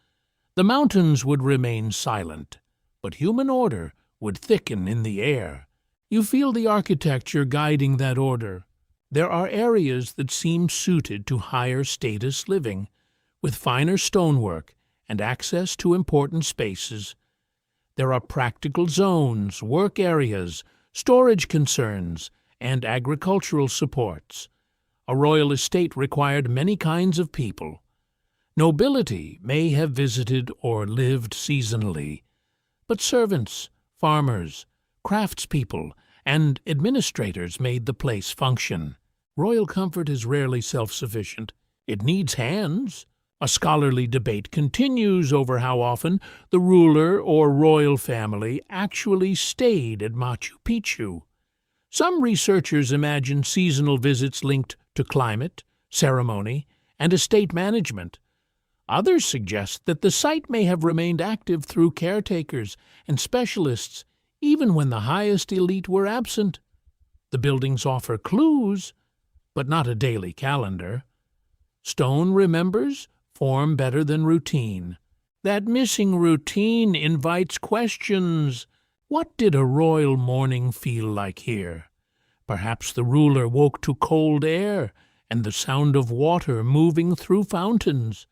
The mountains would remain silent, but human order would thicken in the air. You feel the architecture guiding that order. There are areas that seem suited to higher status living, with finer stonework and access to important spaces. There are practical zones, work areas, storage concerns, and agricultural supports. A royal estate required many kinds of people. Nobility may have visited or lived seasonally, but servants, farmers, craftspeople, and administrators made the place function. Royal comfort is rarely self-sufficient. It needs hands. A scholarly debate continues over how often the ruler or royal family actually stayed at Machu Picchu. Some researchers imagine seasonal visits linked to climate, ceremony, and estate management. Others suggest that the site may have remained active through caretakers and specialists even when the highest elite were absent. The buildings offer clues, but not a daily calendar. Stone remembers form better than routine. That missing routine invites questions. What did a royal morning feel like here? Perhaps the ruler woke to cold air and the sound of water moving through fountains.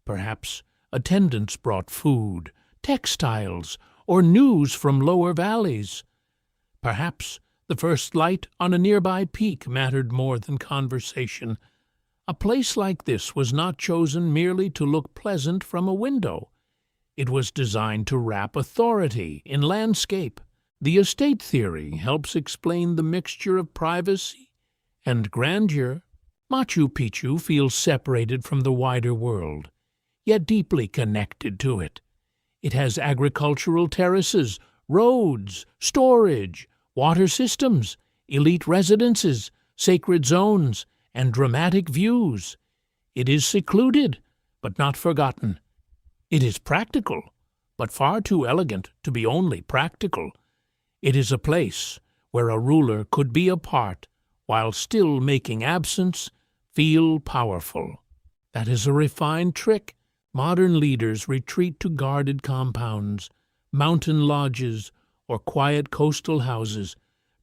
Perhaps attendants brought food, textiles, or news from lower valleys. Perhaps the first light on a nearby peak mattered more than conversation. A place like this was not chosen merely to look pleasant from a window. It was designed to wrap authority in landscape. The estate theory helps explain the mixture of privacy and grandeur. Machu Picchu feels separated from the wider world, yet deeply connected to it. It has agricultural terraces, roads, storage, water systems, elite residences, sacred zones, and dramatic views. It is secluded, but not forgotten. It is practical, but far too elegant to be only practical. It is a place where a ruler could be apart while still making absence feel powerful. That is a refined trick. Modern leaders retreat to guarded compounds, mountain lodges, or quiet coastal houses,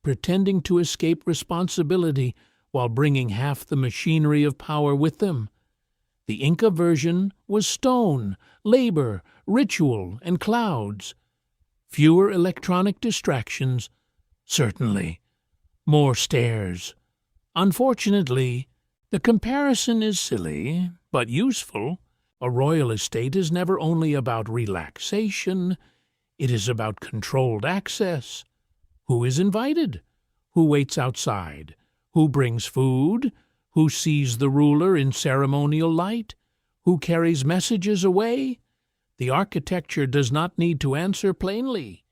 pretending to escape responsibility while bringing half the machinery of power with them. The Inca version was stone, labor, ritual, and clouds. Fewer electronic distractions, certainly. More stairs. Unfortunately, the comparison is silly, but useful. A royal estate is never only about relaxation, it is about controlled access. Who is invited? Who waits outside? Who brings food? Who sees the ruler in ceremonial light? Who carries messages away? The architecture does not need to answer plainly.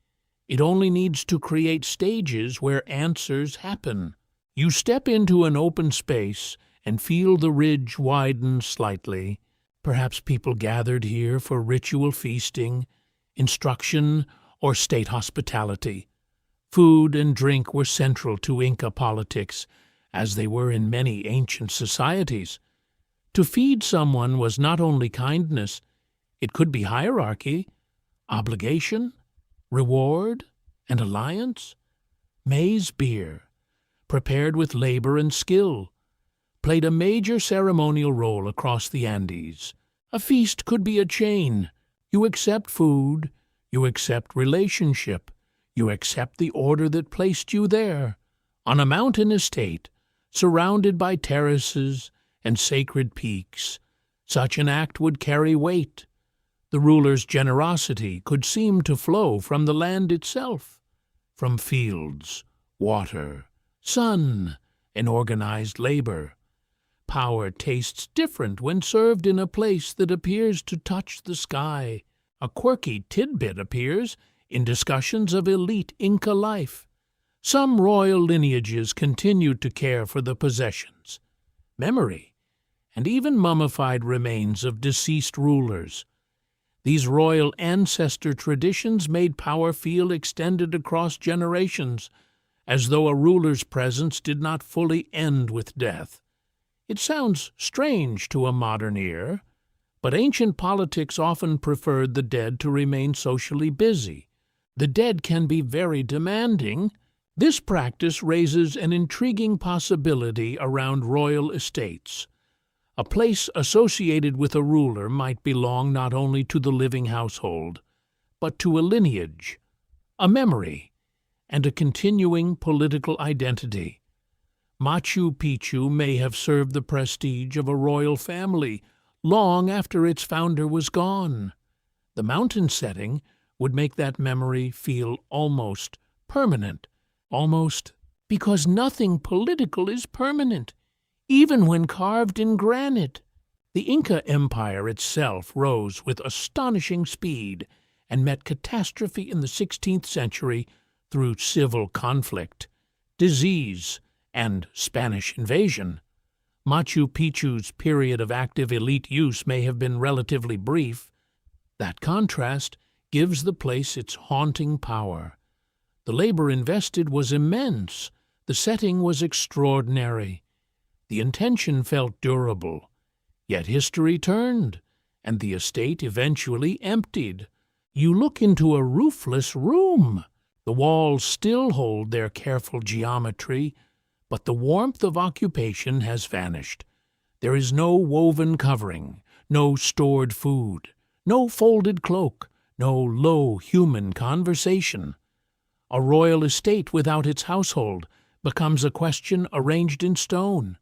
It only needs to create stages where answers happen. You step into an open space and feel the ridge widen slightly. Perhaps people gathered here for ritual feasting, instruction, or state hospitality. Food and drink were central to Inca politics, as they were in many ancient societies. To feed someone was not only kindness, it could be hierarchy, obligation, reward, and alliance. Maize beer, prepared with labor and skill, played a major ceremonial role across the Andes. A feast could be a chain. You accept food, you accept relationship, you accept the order that placed you there. On a mountain estate, surrounded by terraces and sacred peaks, such an act would carry weight. The ruler's generosity could seem to flow from the land itself, from fields, water, sun, and organized labor. Power tastes different when served in a place that appears to touch the sky. A quirky tidbit appears in discussions of elite Inca life. Some royal lineages continued to care for the possessions, memory, and even mummified remains of deceased rulers. These royal ancestor traditions made power feel extended across generations, as though a ruler's presence did not fully end with death. It sounds strange to a modern ear, but ancient politics often preferred the dead to remain socially busy. The dead can be very demanding. This practice raises an intriguing possibility around royal estates. A place associated with a ruler might belong not only to the living household, but to a lineage, a memory, and a continuing political identity. Machu Picchu may have served the prestige of a royal family long after its founder was gone. The mountain setting would make that memory feel almost permanent, almost because nothing political is permanent, even when carved in granite. The Inca Empire itself rose with astonishing speed and met catastrophe in the 16th century through civil conflict, disease, and Spanish invasion. Machu Picchu's period of active elite use may have been relatively brief. That contrast gives the place its haunting power. The labor invested was immense. The setting was extraordinary. The intention felt durable. Yet history turned, and the estate eventually emptied. You look into a roofless room. The walls still hold their careful geometry, but the warmth of occupation has vanished. There is no woven covering, no stored food, no folded cloak, no low human conversation. A royal estate without its household becomes a question arranged in stone.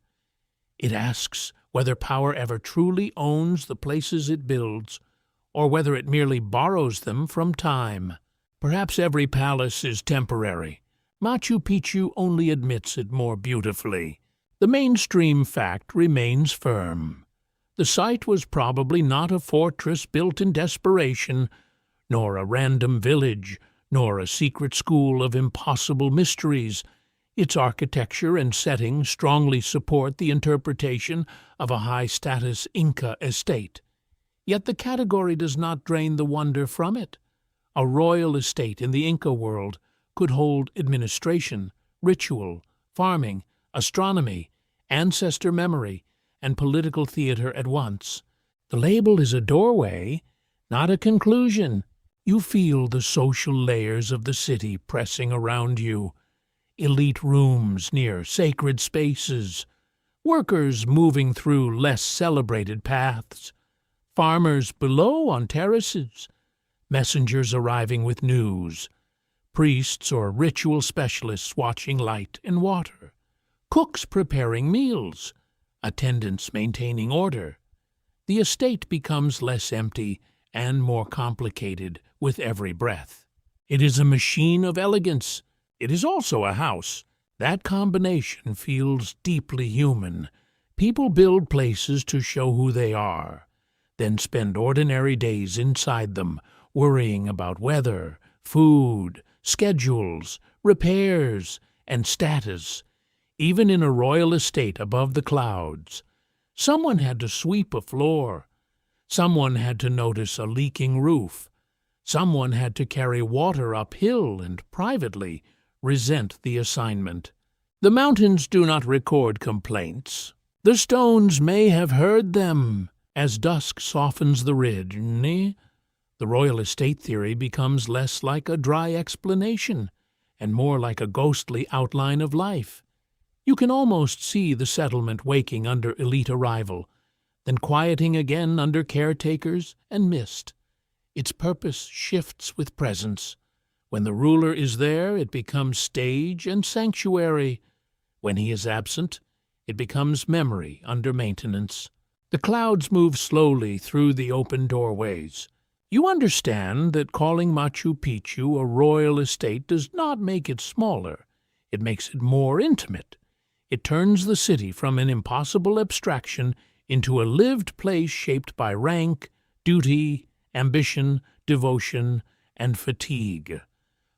It asks whether power ever truly owns the places it builds, or whether it merely borrows them from time. Perhaps every palace is temporary. Machu Picchu only admits it more beautifully. The mainstream fact remains firm. The site was probably not a fortress built in desperation, nor a random village, nor a secret school of impossible mysteries. Its architecture and setting strongly support the interpretation of a high-status Inca estate. Yet the category does not drain the wonder from it. A royal estate in the Inca world could hold administration, ritual, farming, astronomy, ancestor memory, and political theater at once. The label is a doorway, not a conclusion. You feel the social layers of the city pressing around you. elite rooms near sacred spaces, workers moving through less celebrated paths, farmers below on terraces, messengers arriving with news, priests or ritual specialists watching light and water, cooks preparing meals, attendants maintaining order. The estate becomes less empty and more complicated with every breath. It is a machine of elegance. It is also a house. That combination feels deeply human. People build places to show who they are, then spend ordinary days inside them, worrying about weather, food, schedules, repairs, and status. Even in a royal estate above the clouds, someone had to sweep a floor. Someone had to notice a leaking roof. Someone had to carry water uphill and privately resent the assignment. The mountains do not record complaints. The stones may have heard them. As dusk softens the ridge, the royal estate theory becomes less like a dry explanation and more like a ghostly outline of life. You can almost see the settlement waking under elite arrival, then quieting again under caretakers and mist. Its purpose shifts with presence. When the ruler is there, it becomes stage and sanctuary. When he is absent, it becomes memory under maintenance. The clouds move slowly through the open doorways. You understand that calling Machu Picchu a royal estate does not make it smaller. It makes it more intimate. It turns the city from an impossible abstraction into a lived place shaped by rank, duty, ambition, devotion, and fatigue.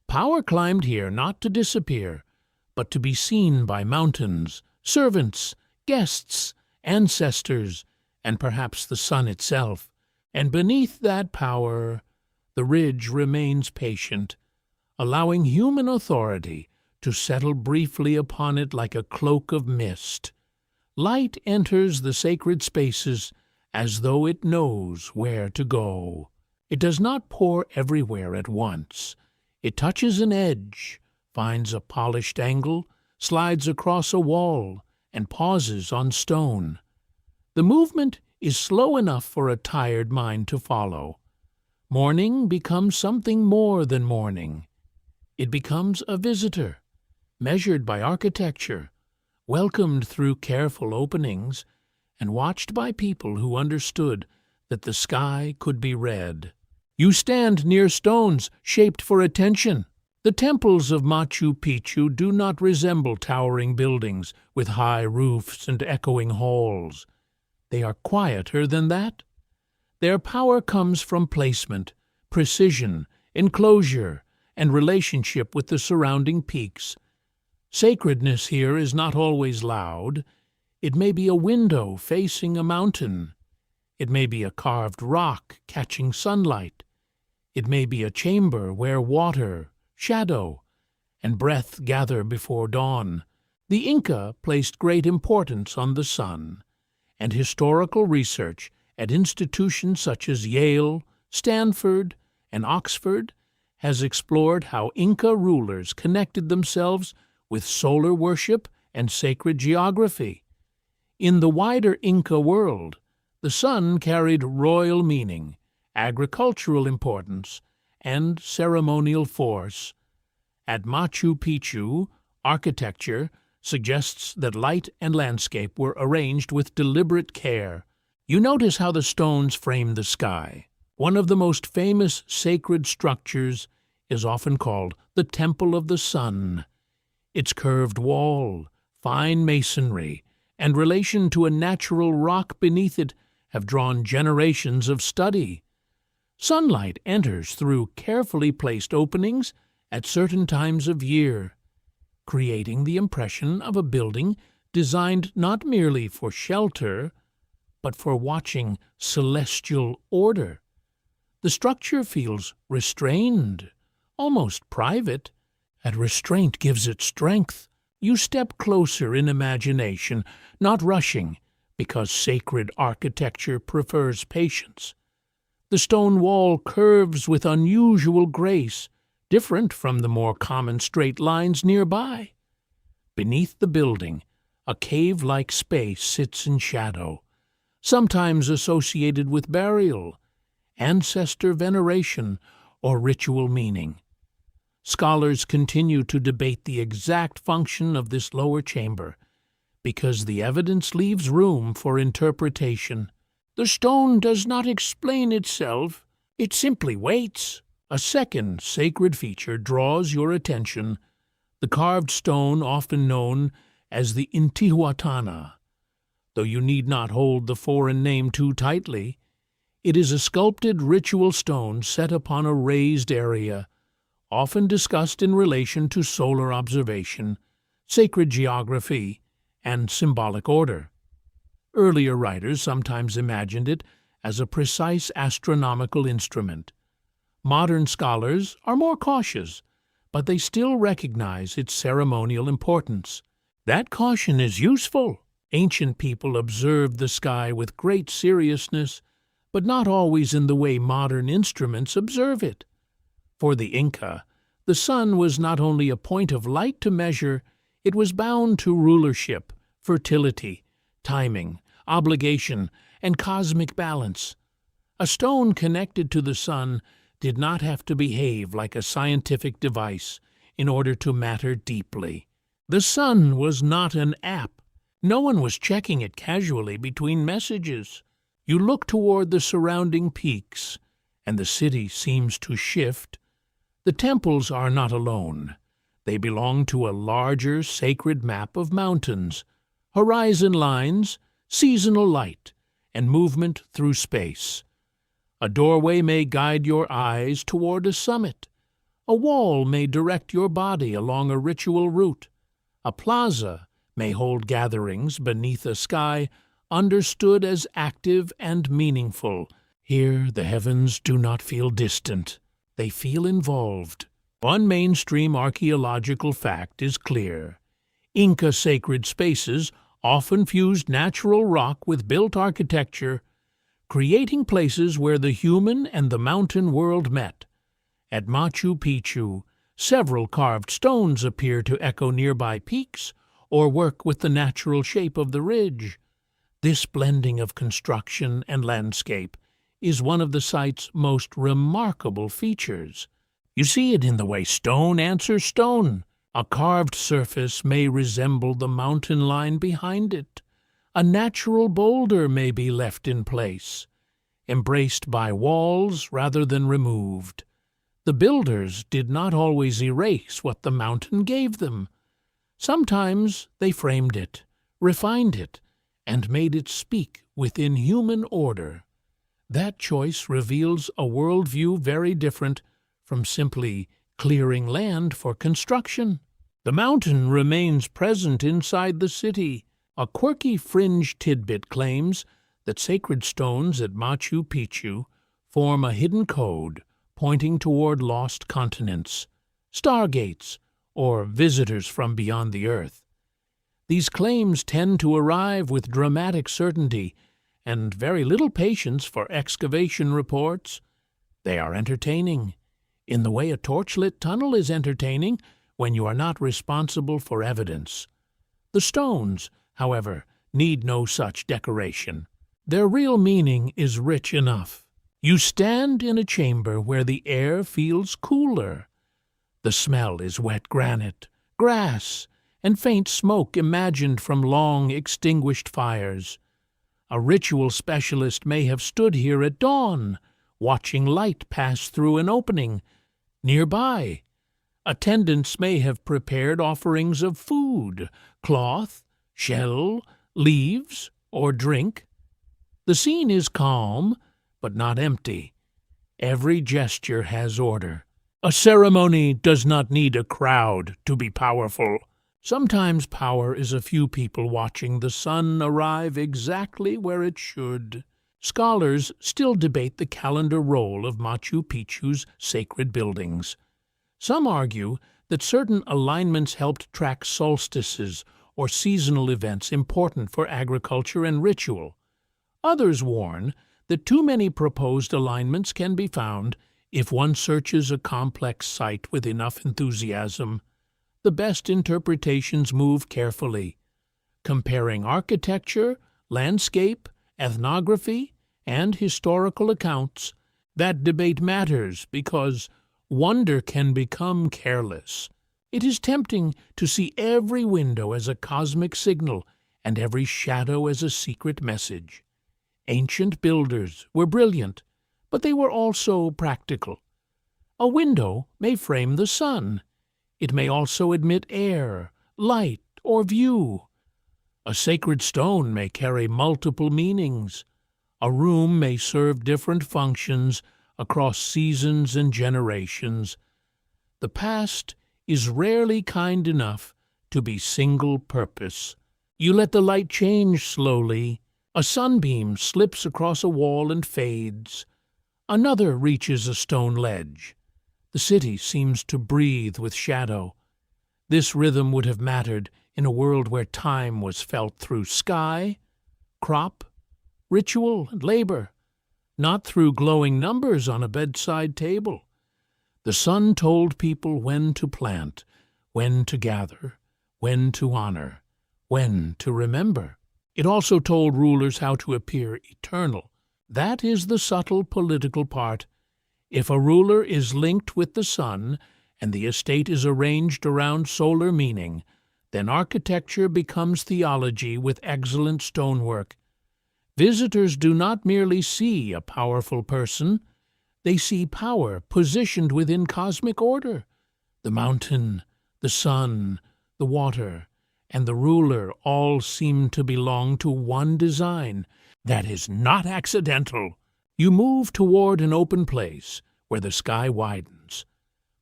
Power climbed here not to disappear, but to be seen by mountains, servants, guests, ancestors, and perhaps the sun itself. And beneath that power, the ridge remains patient, allowing human authority to settle briefly upon it like a cloak of mist. Light enters the sacred spaces as though it knows where to go. It does not pour everywhere at once. It touches an edge, finds a polished angle, slides across a wall, and pauses on stone. The movement is slow enough for a tired mind to follow. Morning becomes something more than morning. It becomes a visitor, measured by architecture, welcomed through careful openings, and watched by people who understood that the sky could be read. You stand near stones shaped for attention. The temples of Machu Picchu do not resemble towering buildings with high roofs and echoing halls. They are quieter than that. Their power comes from placement, precision, enclosure, and relationship with the surrounding peaks. Sacredness here is not always loud. It may be a window facing a mountain. It may be a carved rock catching sunlight. It may be a chamber where water, shadow, and breath gather before dawn. The Inca placed great importance on the sun, and historical research at institutions such as Yale, Stanford, and Oxford has explored how Inca rulers connected themselves with solar worship and sacred geography. In the wider Inca world, the sun carried royal meaning, agricultural importance, and ceremonial force. At Machu Picchu, architecture suggests that light and landscape were arranged with deliberate care. You notice how the stones frame the sky. One of the most famous sacred structures is often called the Temple of the Sun. Its curved wall, fine masonry, and relation to a natural rock beneath it have drawn generations of study. Sunlight enters through carefully placed openings at certain times of year, creating the impression of a building designed not merely for shelter, but for watching celestial order. The structure feels restrained, almost private. That restraint gives it strength. You step closer in imagination, not rushing, because sacred architecture prefers patience. The stone wall curves with unusual grace, different from the more common straight lines nearby. Beneath the building, a cave-like space sits in shadow, sometimes associated with burial, ancestor veneration, or ritual meaning. Scholars continue to debate the exact function of this lower chamber, because the evidence leaves room for interpretation. The stone does not explain itself, it simply waits. A second sacred feature draws your attention, the carved stone often known as the Intihuatana. Though you need not hold the foreign name too tightly, it is a sculpted ritual stone set upon a raised area, often discussed in relation to solar observation, sacred geography, and symbolic order. Earlier writers sometimes imagined it as a precise astronomical instrument. Modern scholars are more cautious, but they still recognize its ceremonial importance. That caution is useful. Ancient people observed the sky with great seriousness, but not always in the way modern instruments observe it. For the Inca, the sun was not only a point of light to measure, it was bound to rulership, fertility, timing, obligation, and cosmic balance. A stone connected to the sun did not have to behave like a scientific device in order to matter deeply. The sun was not an app. No one was checking it casually between messages. You look toward the surrounding peaks, and the city seems to shift. The temples are not alone. They belong to a larger sacred map of mountains, horizon lines, seasonal light, and movement through space. A doorway may guide your eyes toward a summit. A wall may direct your body along a ritual route. A plaza may hold gatherings beneath a sky understood as active and meaningful. Here the heavens do not feel distant. They feel involved. One mainstream archaeological fact is clear. Inca sacred spaces often fused natural rock with built architecture, creating places where the human and the mountain world met. At Machu Picchu, several carved stones appear to echo nearby peaks or work with the natural shape of the ridge. This blending of construction and landscape is one of the site's most remarkable features. You see it in the way stone answers stone. A carved surface may resemble the mountain line behind it. A natural boulder may be left in place, embraced by walls rather than removed. The builders did not always erase what the mountain gave them. Sometimes they framed it, refined it, and made it speak within human order. That choice reveals a worldview very different from simply clearing land for construction. The mountain remains present inside the city. A quirky fringe tidbit claims that sacred stones at Machu Picchu form a hidden code pointing toward lost continents, stargates, or visitors from beyond the earth. These claims tend to arrive with dramatic certainty and very little patience for excavation reports. They are entertaining, in the way a torchlit tunnel is entertaining when you are not responsible for evidence. The stones, however, need no such decoration. Their real meaning is rich enough. You stand in a chamber where the air feels cooler. The smell is wet granite, grass, and faint smoke imagined from long extinguished fires. A ritual specialist may have stood here at dawn, watching light pass through an opening. Nearby, attendants may have prepared offerings of food, cloth, shell, leaves, or drink. The scene is calm, but not empty. Every gesture has order. A ceremony does not need a crowd to be powerful. Sometimes power is a few people watching the sun arrive exactly where it should. Scholars still debate the calendar role of Machu Picchu's sacred buildings. Some argue that certain alignments helped track solstices or seasonal events important for agriculture and ritual. Others warn that too many proposed alignments can be found if one searches a complex site with enough enthusiasm. the best interpretations move carefully, comparing architecture, landscape, ethnography, and historical accounts. That debate matters because wonder can become careless. It is tempting to see every window as a cosmic signal and every shadow as a secret message. Ancient builders were brilliant, but they were also practical. A window may frame the sun. It may also admit air, light, or view. A sacred stone may carry multiple meanings. A room may serve different functions across seasons and generations. The past is rarely kind enough to be single-purpose. You let the light change slowly. A sunbeam slips across a wall and fades. Another reaches a stone ledge. The city seems to breathe with shadow. This rhythm would have mattered in a world where time was felt through sky, crop, ritual, and labor, not through glowing numbers on a bedside table. The sun told people when to plant, when to gather, when to honor, when to remember. It also told rulers how to appear eternal. That is the subtle political part. If a ruler is linked with the sun and the estate is arranged around solar meaning, then architecture becomes theology with excellent stonework. Visitors do not merely see a powerful person, they see power positioned within cosmic order. The mountain, the sun, the water, and the ruler all seem to belong to one design that is not accidental. You move toward an open place where the sky widens.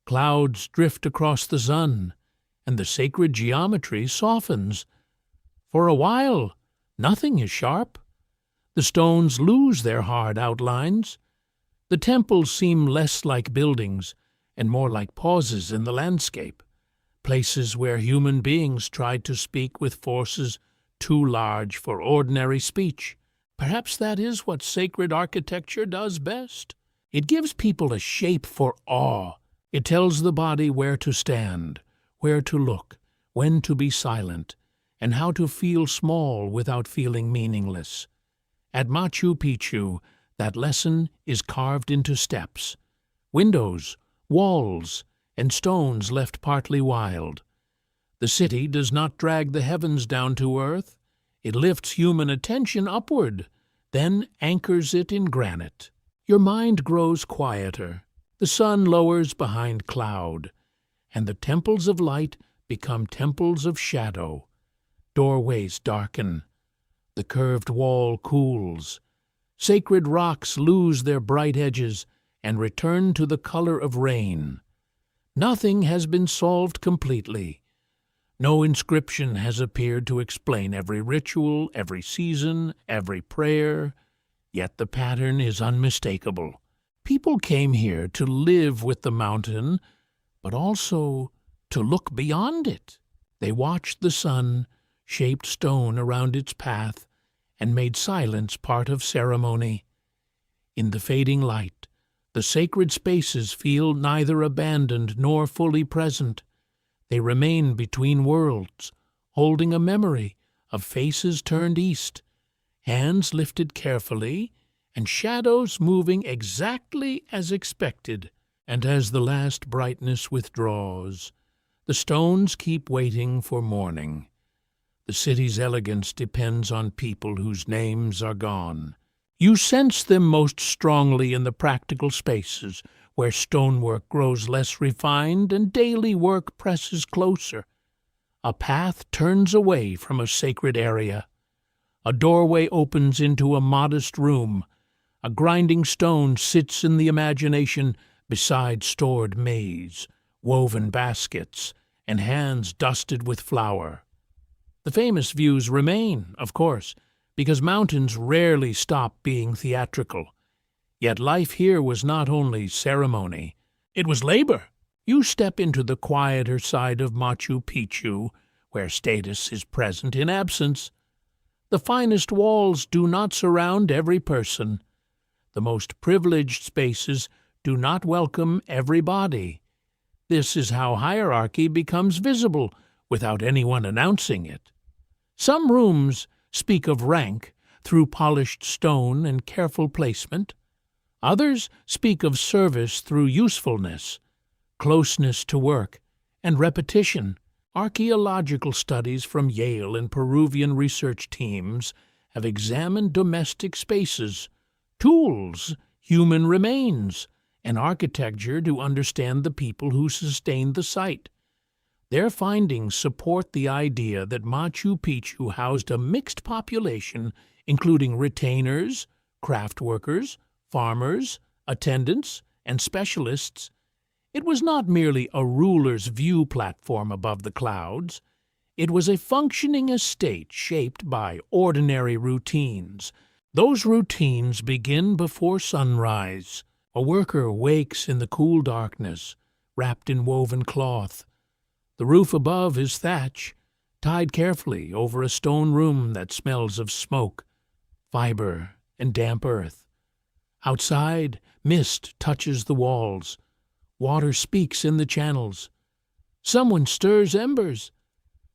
Clouds drift across the sun, and the sacred geometry softens. For a while, nothing is sharp. The stones lose their hard outlines. The temples seem less like buildings and more like pauses in the landscape, places where human beings tried to speak with forces too large for ordinary speech. Perhaps that is what sacred architecture does best. It gives people a shape for awe. It tells the body where to stand, where to look, when to be silent, and how to feel small without feeling meaningless. At Machu Picchu, that lesson is carved into steps, windows, walls, and stones left partly wild. The city does not drag the heavens down to earth. It lifts human attention upward, then anchors it in granite. Your mind grows quieter. The sun lowers behind cloud, and the temples of light become temples of shadow. Doorways darken. The curved wall cools. Sacred rocks lose their bright edges and return to the color of rain. Nothing has been solved completely. No inscription has appeared to explain every ritual, every season, every prayer, yet the pattern is unmistakable. People came here to live with the mountain, but also to look beyond it. They watched the sun, shaped stone around its path, and made silence part of ceremony. In the fading light, the sacred spaces feel neither abandoned nor fully present. They remain between worlds, holding a memory of faces turned east, hands lifted carefully, and shadows moving exactly as expected. And as the last brightness withdraws, the stones keep waiting for morning. The city's elegance depends on people whose names are gone. You sense them most strongly in the practical spaces where stonework grows less refined and daily work presses closer. A path turns away from a sacred area. A doorway opens into a modest room. A grinding stone sits in the imagination beside stored maize, woven baskets, and hands dusted with flour. The famous views remain, of course, because mountains rarely stop being theatrical. Yet life here was not only ceremony, it was labor. You step into the quieter side of Machu Picchu, where status is present in absence. The finest walls do not surround every person. The most privileged spaces do not welcome every body. This is how hierarchy becomes visible without anyone announcing it. Some rooms speak of rank through polished stone and careful placement. Others speak of service through usefulness, closeness to work, and repetition. Archaeological studies from Yale and Peruvian research teams have examined domestic spaces, tools, human remains, and architecture to understand the people who sustained the site. Their findings support the idea that Machu Picchu housed a mixed population, including retainers, craft workers, farmers, attendants, and specialists. It was not merely a ruler's view platform above the clouds. It was a functioning estate shaped by ordinary routines. Those routines begin before sunrise. A worker wakes in the cool darkness, wrapped in woven cloth. The roof above is thatch, tied carefully over a stone room that smells of smoke, fiber, and damp earth. Outside, mist touches the walls. Water speaks in the channels. Someone stirs embers.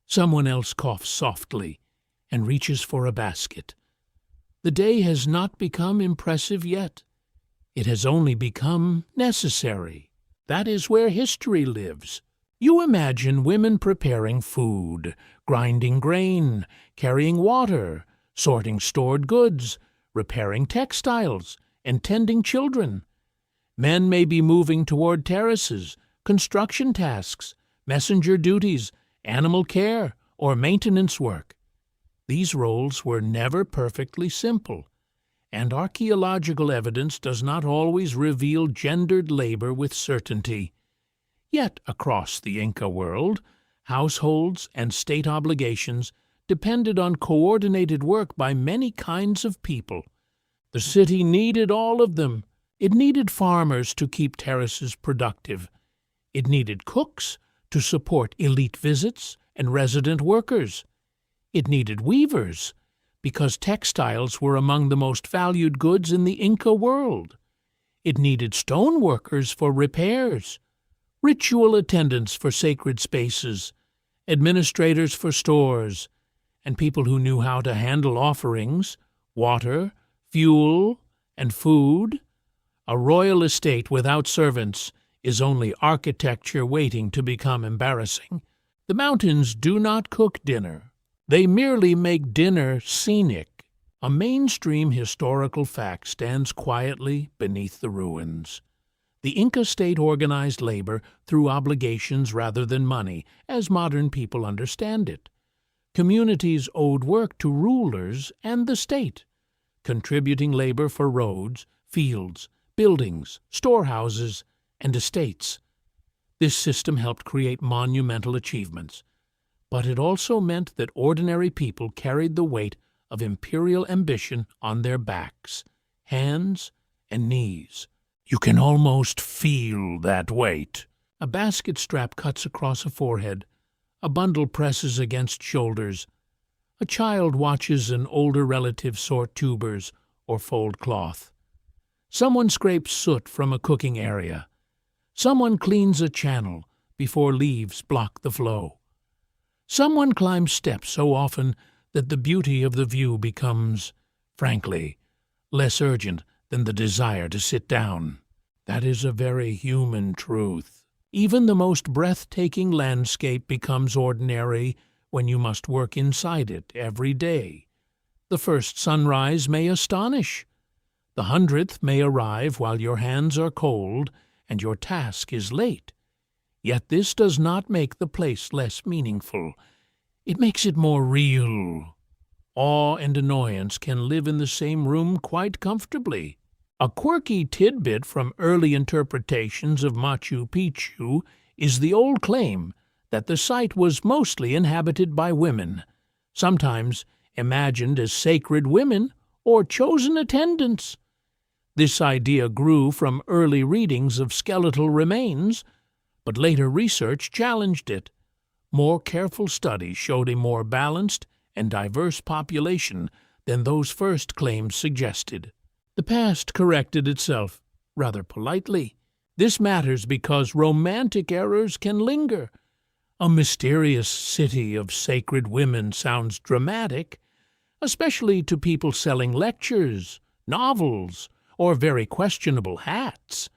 Someone else coughs softly and reaches for a basket. The day has not become impressive yet. It has only become necessary. That is where history lives. You imagine women preparing food, grinding grain, carrying water, sorting stored goods, repairing textiles, and tending children. Men may be moving toward terraces, construction tasks, messenger duties, animal care, or maintenance work. These roles were never perfectly simple, and archaeological evidence does not always reveal gendered labor with certainty. Yet, across the Inca world, households and state obligations depended on coordinated work by many kinds of people. The city needed all of them. It needed farmers to keep terraces productive. It needed cooks to support elite visits and resident workers. It needed weavers, because textiles were among the most valued goods in the Inca world. It needed stone workers for repairs, ritual attendants for sacred spaces, administrators for stores, and people who knew how to handle offerings, water, fuel, and food. A royal estate without servants is only architecture waiting to become embarrassing. The mountains do not cook dinner. They merely make dinner scenic. A mainstream historical fact stands quietly beneath the ruins. The Inca state organized labor through obligations rather than money, as modern people understand it. Communities owed work to rulers and the state, contributing labor for roads, fields, buildings, storehouses, and estates. This system helped create monumental achievements, but it also meant that ordinary people carried the weight of imperial ambition on their backs, hands, and knees. You can almost feel that weight. A basket strap cuts across a forehead. A bundle presses against shoulders. A child watches an older relative sort tubers or fold cloth. Someone scrapes soot from a cooking area. Someone cleans a channel before leaves block the flow. Someone climbs steps so often that the beauty of the view becomes, frankly, less urgent than the desire to sit down. That is a very human truth. Even the most breathtaking landscape becomes ordinary when you must work inside it every day. The first sunrise may astonish. The 100th may arrive while your hands are cold and your task is late. Yet this does not make the place less meaningful. It makes it more real. Awe and annoyance can live in the same room quite comfortably. A quirky tidbit from early interpretations of Machu Picchu is the old claim that the site was mostly inhabited by women, sometimes imagined as sacred women or chosen attendants. This idea grew from early readings of skeletal remains, but later research challenged it. More careful studies showed a more balanced and diverse population than those first claims suggested. The past corrected itself, rather politely. This matters because romantic errors can linger. A mysterious city of sacred women sounds dramatic, especially to people selling lectures, novels, or very questionable hats.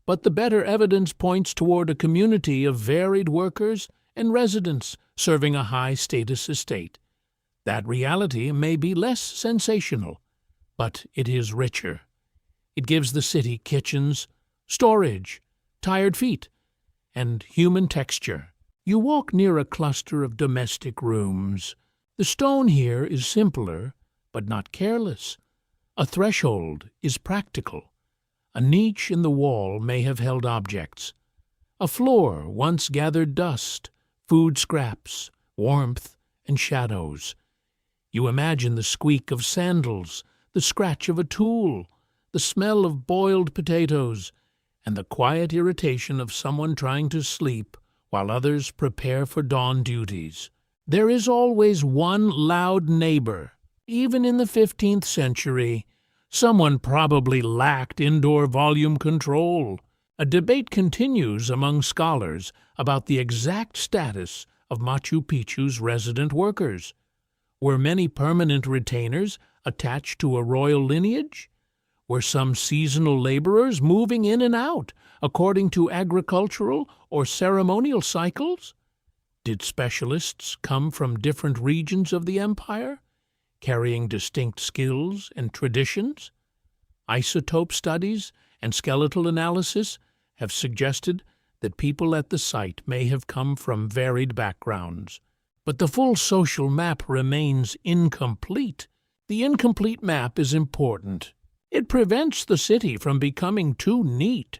But the better evidence points toward a community of varied workers and residents serving a high-status estate. That reality may be less sensational, but it is richer. It gives the city kitchens, storage, tired feet, and human texture. You walk near a cluster of domestic rooms. The stone here is simpler, but not careless. A threshold is practical. A niche in the wall may have held objects. A floor once gathered dust, food scraps, warmth, and shadows. You imagine the squeak of sandals, the scratch of a tool, the smell of boiled potatoes, and the quiet irritation of someone trying to sleep while others prepare for dawn duties. There is always one loud neighbor. Even in the 15th century, someone probably lacked indoor volume control. A debate continues among scholars about the exact status of Machu Picchu's resident workers. Were many permanent retainers attached to a royal lineage? Were some seasonal laborers moving in and out according to agricultural or ceremonial cycles? Did specialists come from different regions of the empire, carrying distinct skills and traditions? Isotope studies and skeletal analysis have suggested that people at the site may have come from varied backgrounds. But the full social map remains incomplete. The incomplete map is important. It prevents the city from becoming too neat.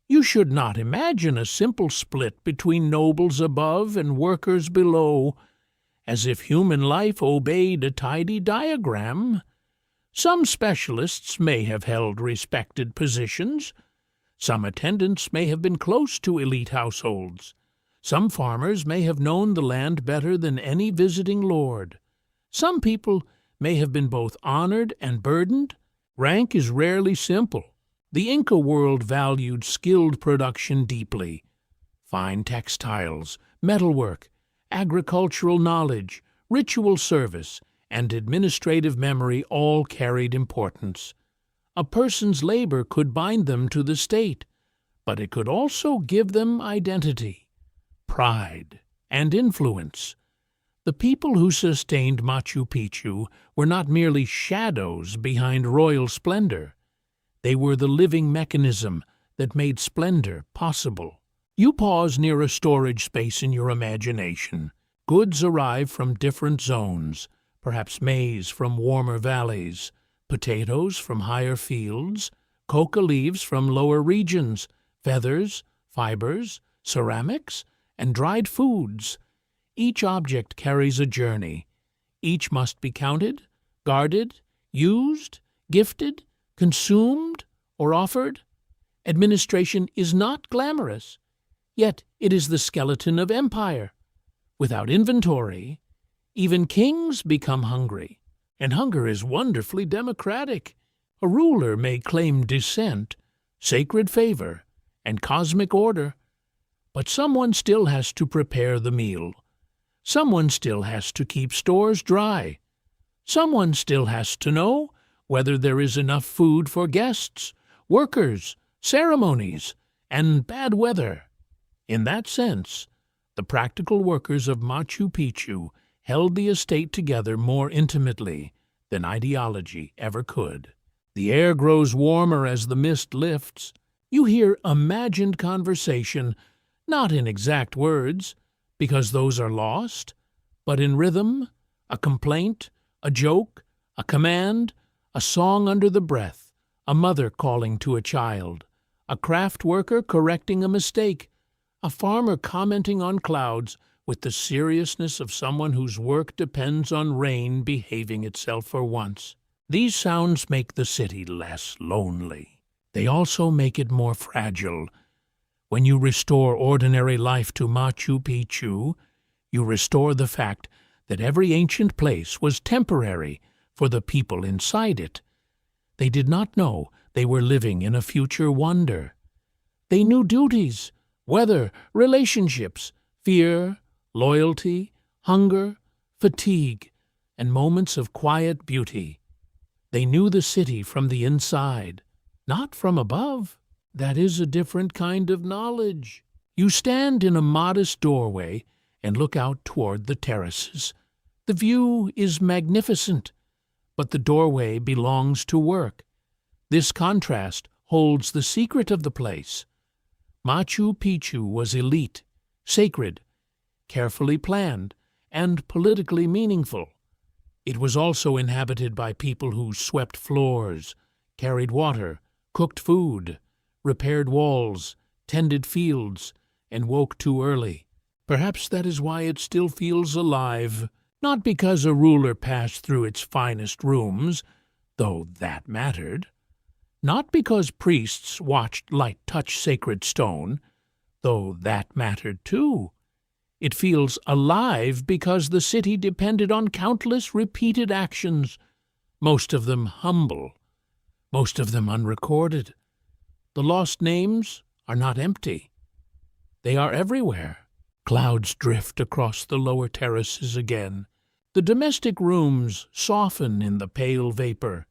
You should not imagine a simple split between nobles above and workers below, as if human life obeyed a tidy diagram. Some specialists may have held respected positions. Some attendants may have been close to elite households. Some farmers may have known the land better than any visiting lord. Some people may have been both honored and burdened. Rank is rarely simple. The Inca world valued skilled production deeply. Fine textiles, metalwork, agricultural knowledge, ritual service, and administrative memory all carried importance. A person's labor could bind them to the state, but it could also give them identity, pride, and influence. The people who sustained Machu Picchu were not merely shadows behind royal splendor. They were the living mechanism that made splendor possible. You pause near a storage space in your imagination. Goods arrive from different zones, perhaps maize from warmer valleys, potatoes from higher fields, coca leaves from lower regions, feathers, fibers, ceramics, and dried foods. Each object carries a journey. Each must be counted, guarded, used, gifted, consumed, or offered. Administration is not glamorous, yet it is the skeleton of empire. Without inventory, even kings become hungry, and hunger is wonderfully democratic. A ruler may claim descent, sacred favor, and cosmic order, but someone still has to prepare the meal. Someone still has to keep stores dry. Someone still has to know whether there is enough food for guests, workers, ceremonies, and bad weather. In that sense, the practical workers of Machu Picchu held the estate together more intimately than ideology ever could. The air grows warmer as the mist lifts. You hear imagined conversation, not in exact words, because those are lost, but in rhythm, a complaint, a joke, a command, a song under the breath, a mother calling to a child, a craft worker correcting a mistake, a farmer commenting on clouds with the seriousness of someone whose work depends on rain behaving itself for once. These sounds make the city less lonely. They also make it more fragile. When you restore ordinary life to Machu Picchu, you restore the fact that every ancient place was temporary for the people inside it. They did not know they were living in a future wonder. They knew duties, weather, relationships, fear, loyalty, hunger, fatigue, and moments of quiet beauty. They knew the city from the inside, not from above. That is a different kind of knowledge. You stand in a modest doorway and look out toward the terraces. The view is magnificent, but the doorway belongs to work. This contrast holds the secret of the place. Machu Picchu was elite, sacred, carefully planned, and politically meaningful. It was also inhabited by people who swept floors, carried water, cooked food, repaired walls, tended fields, and woke too early. Perhaps that is why it still feels alive, not because a ruler passed through its finest rooms, though that mattered, not because priests watched light touch sacred stone, though that mattered too. It feels alive because the city depended on countless repeated actions, most of them humble, most of them unrecorded. The lost names are not empty. They are everywhere. Clouds drift across the lower terraces again. The domestic rooms soften in the pale vapor.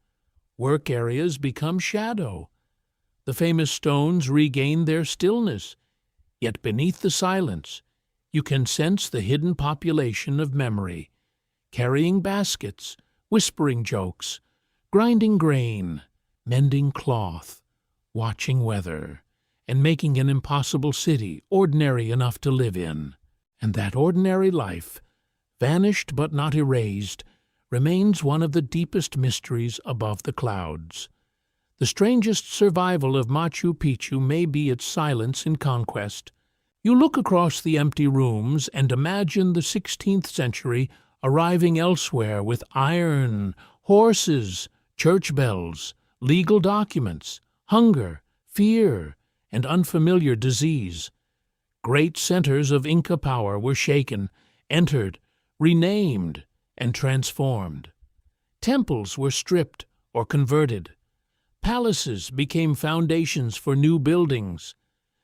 Work areas become shadow. The famous stones regain their stillness. Yet beneath the silence, you can sense the hidden population of memory, carrying baskets, whispering jokes, grinding grain, mending cloth, watching weather, and making an impossible city ordinary enough to live in. And that ordinary life, vanished but not erased, remains one of the deepest mysteries above the clouds. The strangest survival of Machu Picchu may be its silence in conquest. You look across the empty rooms and imagine the 16th century arriving elsewhere with iron, horses, church bells, legal documents, hunger, fear, and unfamiliar disease. Great centers of Inca power were shaken, entered, renamed, and transformed. Temples were stripped or converted. Palaces became foundations for new buildings.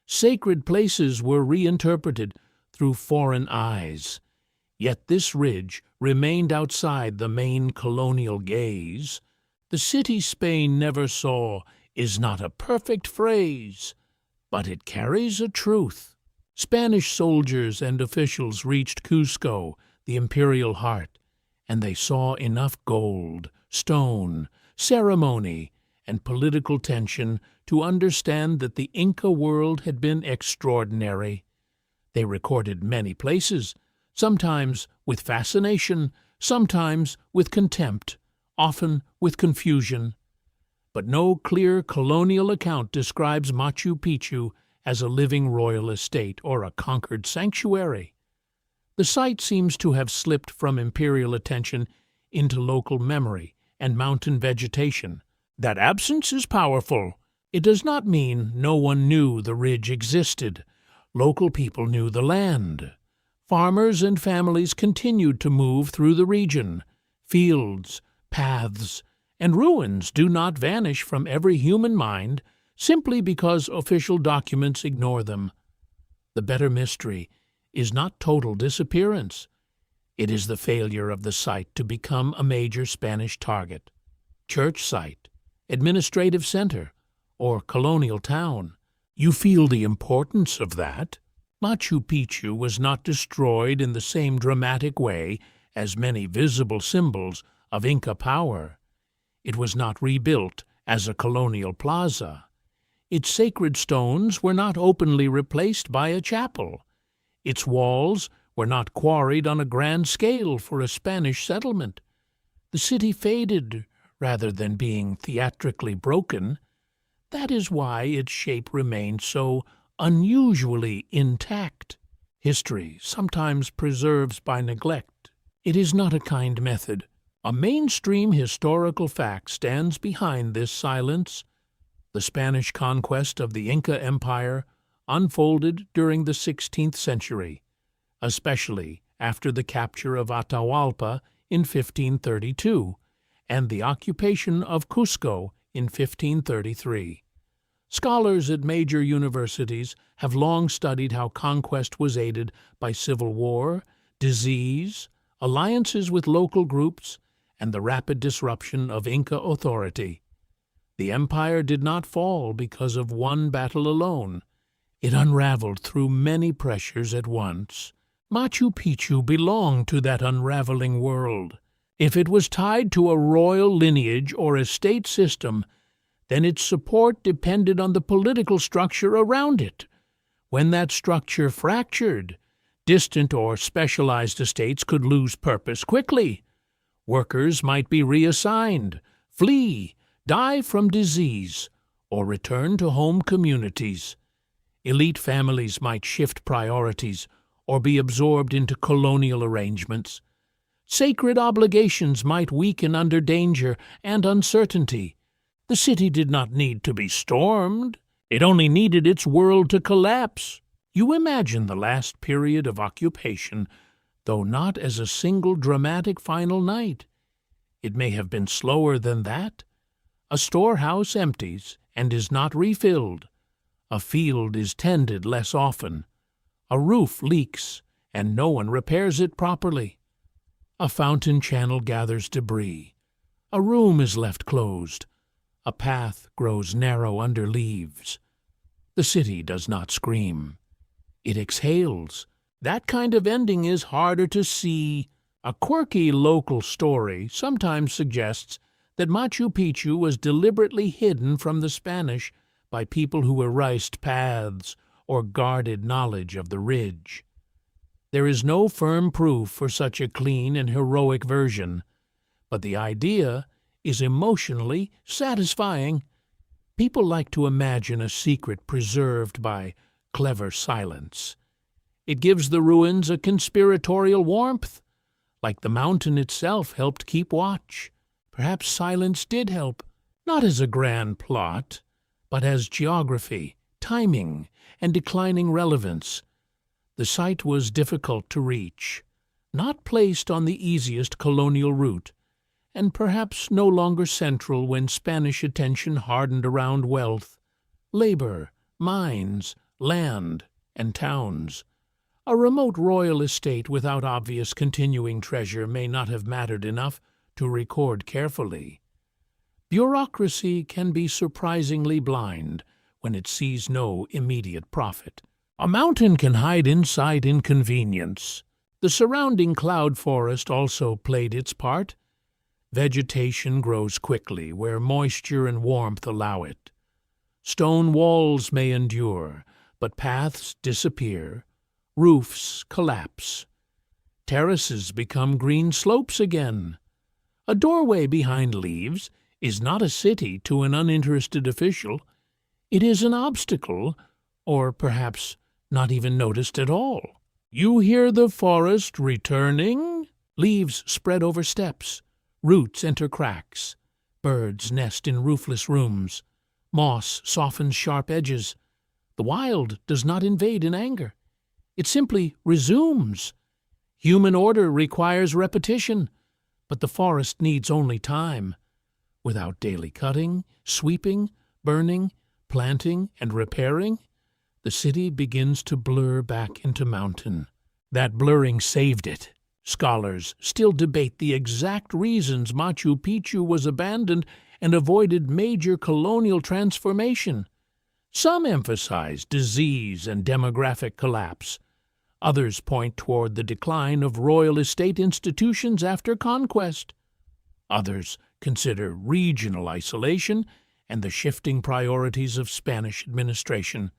Sacred places were reinterpreted through foreign eyes. Yet this ridge remained outside the main colonial gaze. The city Spain never saw is not a perfect phrase, but it carries a truth. Spanish soldiers and officials reached Cusco, the imperial heart, and they saw enough gold, stone, ceremony, and political tension to understand that the Inca world had been extraordinary. They recorded many places, sometimes with fascination, sometimes with contempt, often with confusion. But no clear colonial account describes Machu Picchu as a living royal estate or a conquered sanctuary. The site seems to have slipped from imperial attention into local memory and mountain vegetation. That absence is powerful. It does not mean no one knew the ridge existed. Local people knew the land. Farmers and families continued to move through the region. Fields, paths, and ruins do not vanish from every human mind simply because official documents ignore them. The better mystery is not total disappearance. It is the failure of the site to become a major Spanish target. Church site, administrative center, or colonial town. You feel the importance of that. Machu Picchu was not destroyed in the same dramatic way as many visible symbols of Inca power. It was not rebuilt as a colonial plaza. Its sacred stones were not openly replaced by a chapel. Its walls were not quarried on a grand scale for a Spanish settlement. The city faded rather than being theatrically broken. That is why its shape remained so unusually intact. History sometimes preserves by neglect. It is not a kind method. A mainstream historical fact stands behind this silence. The Spanish conquest of the Inca Empire unfolded during the 16th century, especially after the capture of Atahualpa in 1532 and the occupation of Cusco in 1533. Scholars at major universities have long studied how conquest was aided by civil war, disease, alliances with local groups, and the rapid disruption of Inca authority. The empire did not fall because of one battle alone. It unraveled through many pressures at once. Machu Picchu belonged to that unraveling world. If it was tied to a royal lineage or a state system, then its support depended on the political structure around it. When that structure fractured, distant or specialized estates could lose purpose quickly. Workers might be reassigned, flee, die from disease, or return to home communities. Elite families might shift priorities or be absorbed into colonial arrangements. Sacred obligations might weaken under danger and uncertainty. The city did not need to be stormed. It only needed its world to collapse. You imagine the last period of occupation, though not as a single dramatic final night. It may have been slower than that. A storehouse empties and is not refilled. A field is tended less often. A roof leaks and no one repairs it properly. A fountain channel gathers debris. A room is left closed. A path grows narrow under leaves. The city does not scream. It exhales. That kind of ending is harder to see. A quirky local story sometimes suggests that Machu Picchu was deliberately hidden from the Spanish by people who erased paths or guarded knowledge of the ridge. There is no firm proof for such a clean and heroic version, but the idea is emotionally satisfying. People like to imagine a secret preserved by clever silence. It gives the ruins a conspiratorial warmth, like the mountain itself helped keep watch. Perhaps silence did help, not as a grand plot, but as geography, timing, and declining relevance. The site was difficult to reach, not placed on the easiest colonial route, and perhaps no longer central when Spanish attention hardened around wealth, labor, mines, land, and towns. A remote royal estate without obvious continuing treasure may not have mattered enough to record carefully. Bureaucracy can be surprisingly blind when it sees no immediate profit. A mountain can hide inside inconvenience. The surrounding cloud forest also played its part. Vegetation grows quickly where moisture and warmth allow it. Stone walls may endure, but paths disappear. Roofs collapse. Terraces become green slopes again. A doorway behind leaves is not a city to an uninterested official. It is an obstacle, or perhaps not even noticed at all. You hear the forest returning? Leaves spread over steps. Roots enter cracks. Birds nest in roofless rooms. Moss softens sharp edges. The wild does not invade in anger. It simply resumes. Human order requires repetition, but the forest needs only time. Without daily cutting, sweeping, burning, planting, and repairing, the city begins to blur back into mountain. That blurring saved it. Scholars still debate the exact reasons Machu Picchu was abandoned and avoided major colonial transformation. Some emphasize disease and demographic collapse. Others point toward the decline of royal estate institutions after conquest. Others consider regional isolation and the shifting priorities of Spanish administration.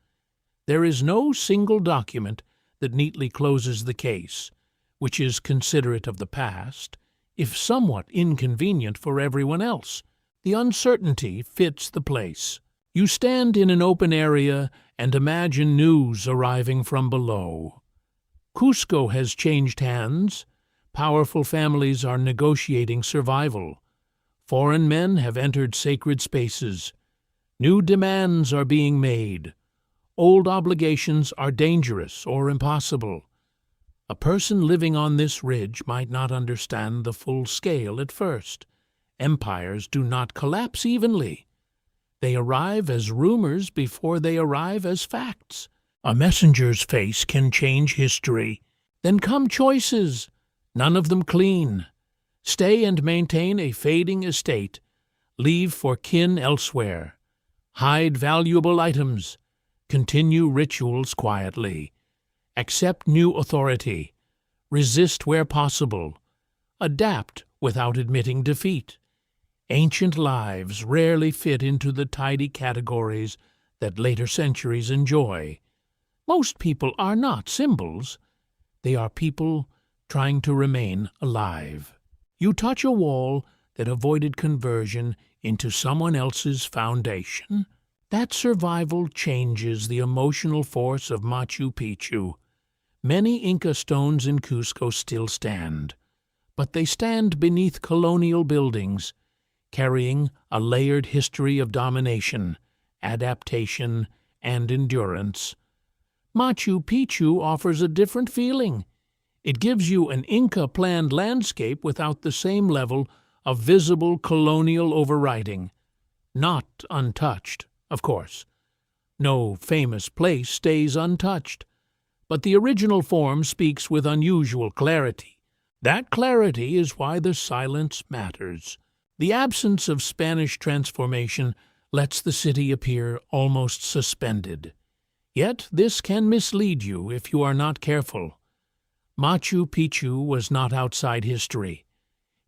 There is no single document that neatly closes the case, which is considerate of the past, if somewhat inconvenient for everyone else. The uncertainty fits the place. You stand in an open area and imagine news arriving from below. Cusco has changed hands. Powerful families are negotiating survival. Foreign men have entered sacred spaces. New demands are being made. Old obligations are dangerous or impossible. A person living on this ridge might not understand the full scale at first. Empires do not collapse evenly. They arrive as rumors before they arrive as facts. A messenger's face can change history. Then come choices, none of them clean. Stay and maintain a fading estate. Leave for kin elsewhere. Hide valuable items. Continue rituals quietly. Accept new authority. Resist where possible. Adapt without admitting defeat. Ancient lives rarely fit into the tidy categories that later centuries enjoy. Most people are not symbols. They are people trying to remain alive. You touch a wall that avoided conversion into someone else's foundation. That survival changes the emotional force of Machu Picchu. Many Inca stones in Cusco still stand, but they stand beneath colonial buildings, carrying a layered history of domination, adaptation, and endurance. Machu Picchu offers a different feeling. It gives you an Inca-planned landscape without the same level of visible colonial overriding. Not untouched, of course. No famous place stays untouched, but the original form speaks with unusual clarity. That clarity is why the silence matters. The absence of Spanish transformation lets the city appear almost suspended. Yet this can mislead you if you are not careful. Machu Picchu was not outside history.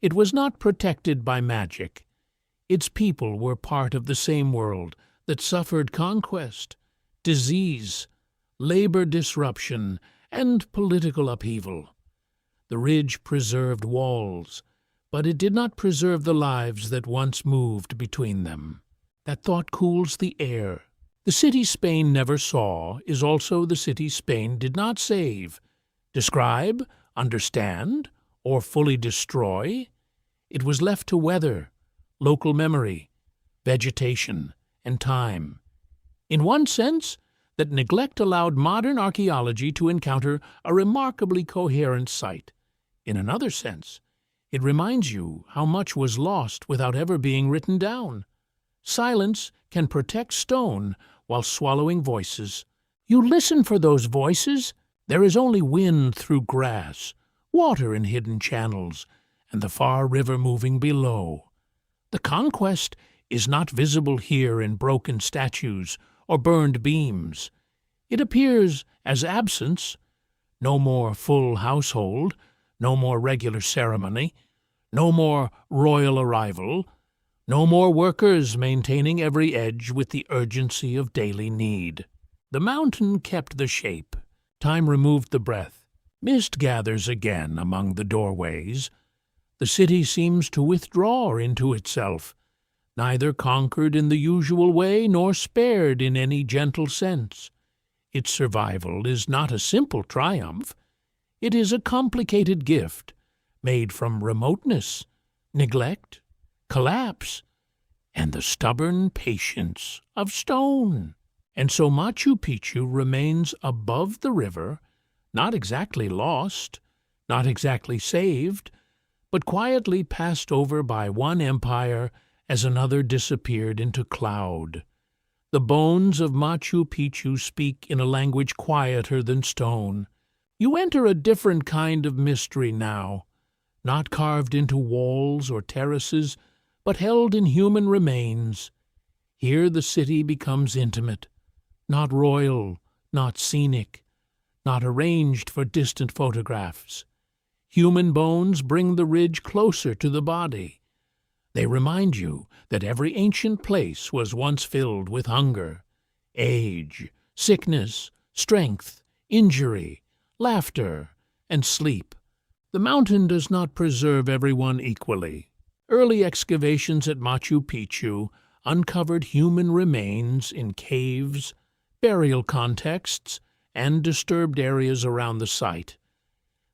It was not protected by magic. Its people were part of the same world that suffered conquest, disease, labor disruption, and political upheaval. The ridge preserved walls, but it did not preserve the lives that once moved between them. That thought cools the air. The city Spain never saw is also the city Spain did not save, describe, understand, or fully destroy. It was left to weather, local memory, vegetation, and time. In one sense, that neglect allowed modern archaeology to encounter a remarkably coherent site. In another sense, it reminds you how much was lost without ever being written down. Silence can protect stone while swallowing voices. You listen for those voices. There is only wind through grass, water in hidden channels, and the far river moving below. The conquest is not visible here in broken statues or burned beams. It appears as absence. No more full household, no more regular ceremony, no more royal arrival, no more workers maintaining every edge with the urgency of daily need. The mountain kept the shape. Time removed the breath. Mist gathers again among the doorways. The city seems to withdraw into itself, neither conquered in the usual way nor spared in any gentle sense. Its survival is not a simple triumph. It is a complicated gift, made from remoteness, neglect, collapse, and the stubborn patience of stone. And so Machu Picchu remains above the river, not exactly lost, not exactly saved, but quietly passed over by one empire as another disappeared into cloud. The bones of Machu Picchu speak in a language quieter than stone. You enter a different kind of mystery now, not carved into walls or terraces, but held in human remains. Here the city becomes intimate, not royal, not scenic, not arranged for distant photographs. Human bones bring the ridge closer to the body. They remind you that every ancient place was once filled with hunger, age, sickness, strength, injury, laughter, and sleep. The mountain does not preserve everyone equally. Early excavations at Machu Picchu uncovered human remains in caves, burial contexts, and disturbed areas around the site.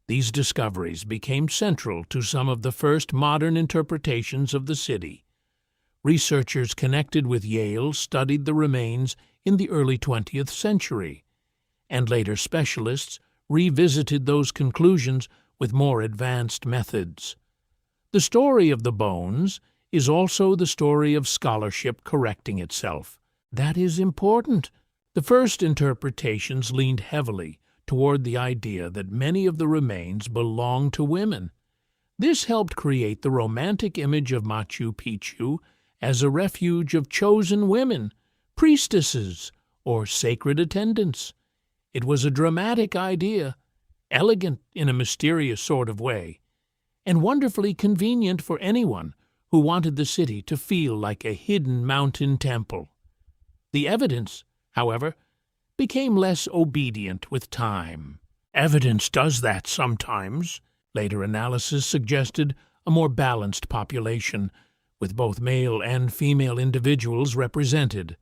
These discoveries became central to some of the first modern interpretations of the city. Researchers connected with Yale studied the remains in the early 20th century, and later specialists revisited those conclusions with more advanced methods. The story of the bones is also the story of scholarship correcting itself. That is important. The first interpretations leaned heavily toward the idea that many of the remains belonged to women. This helped create the romantic image of Machu Picchu as a refuge of chosen women, priestesses, or sacred attendants. It was a dramatic idea, elegant in a mysterious sort of way, and wonderfully convenient for anyone who wanted the city to feel like a hidden mountain temple. The evidence, however, became less obedient with time. Evidence does that sometimes. Later analysis suggested a more balanced population, with both male and female individuals represented.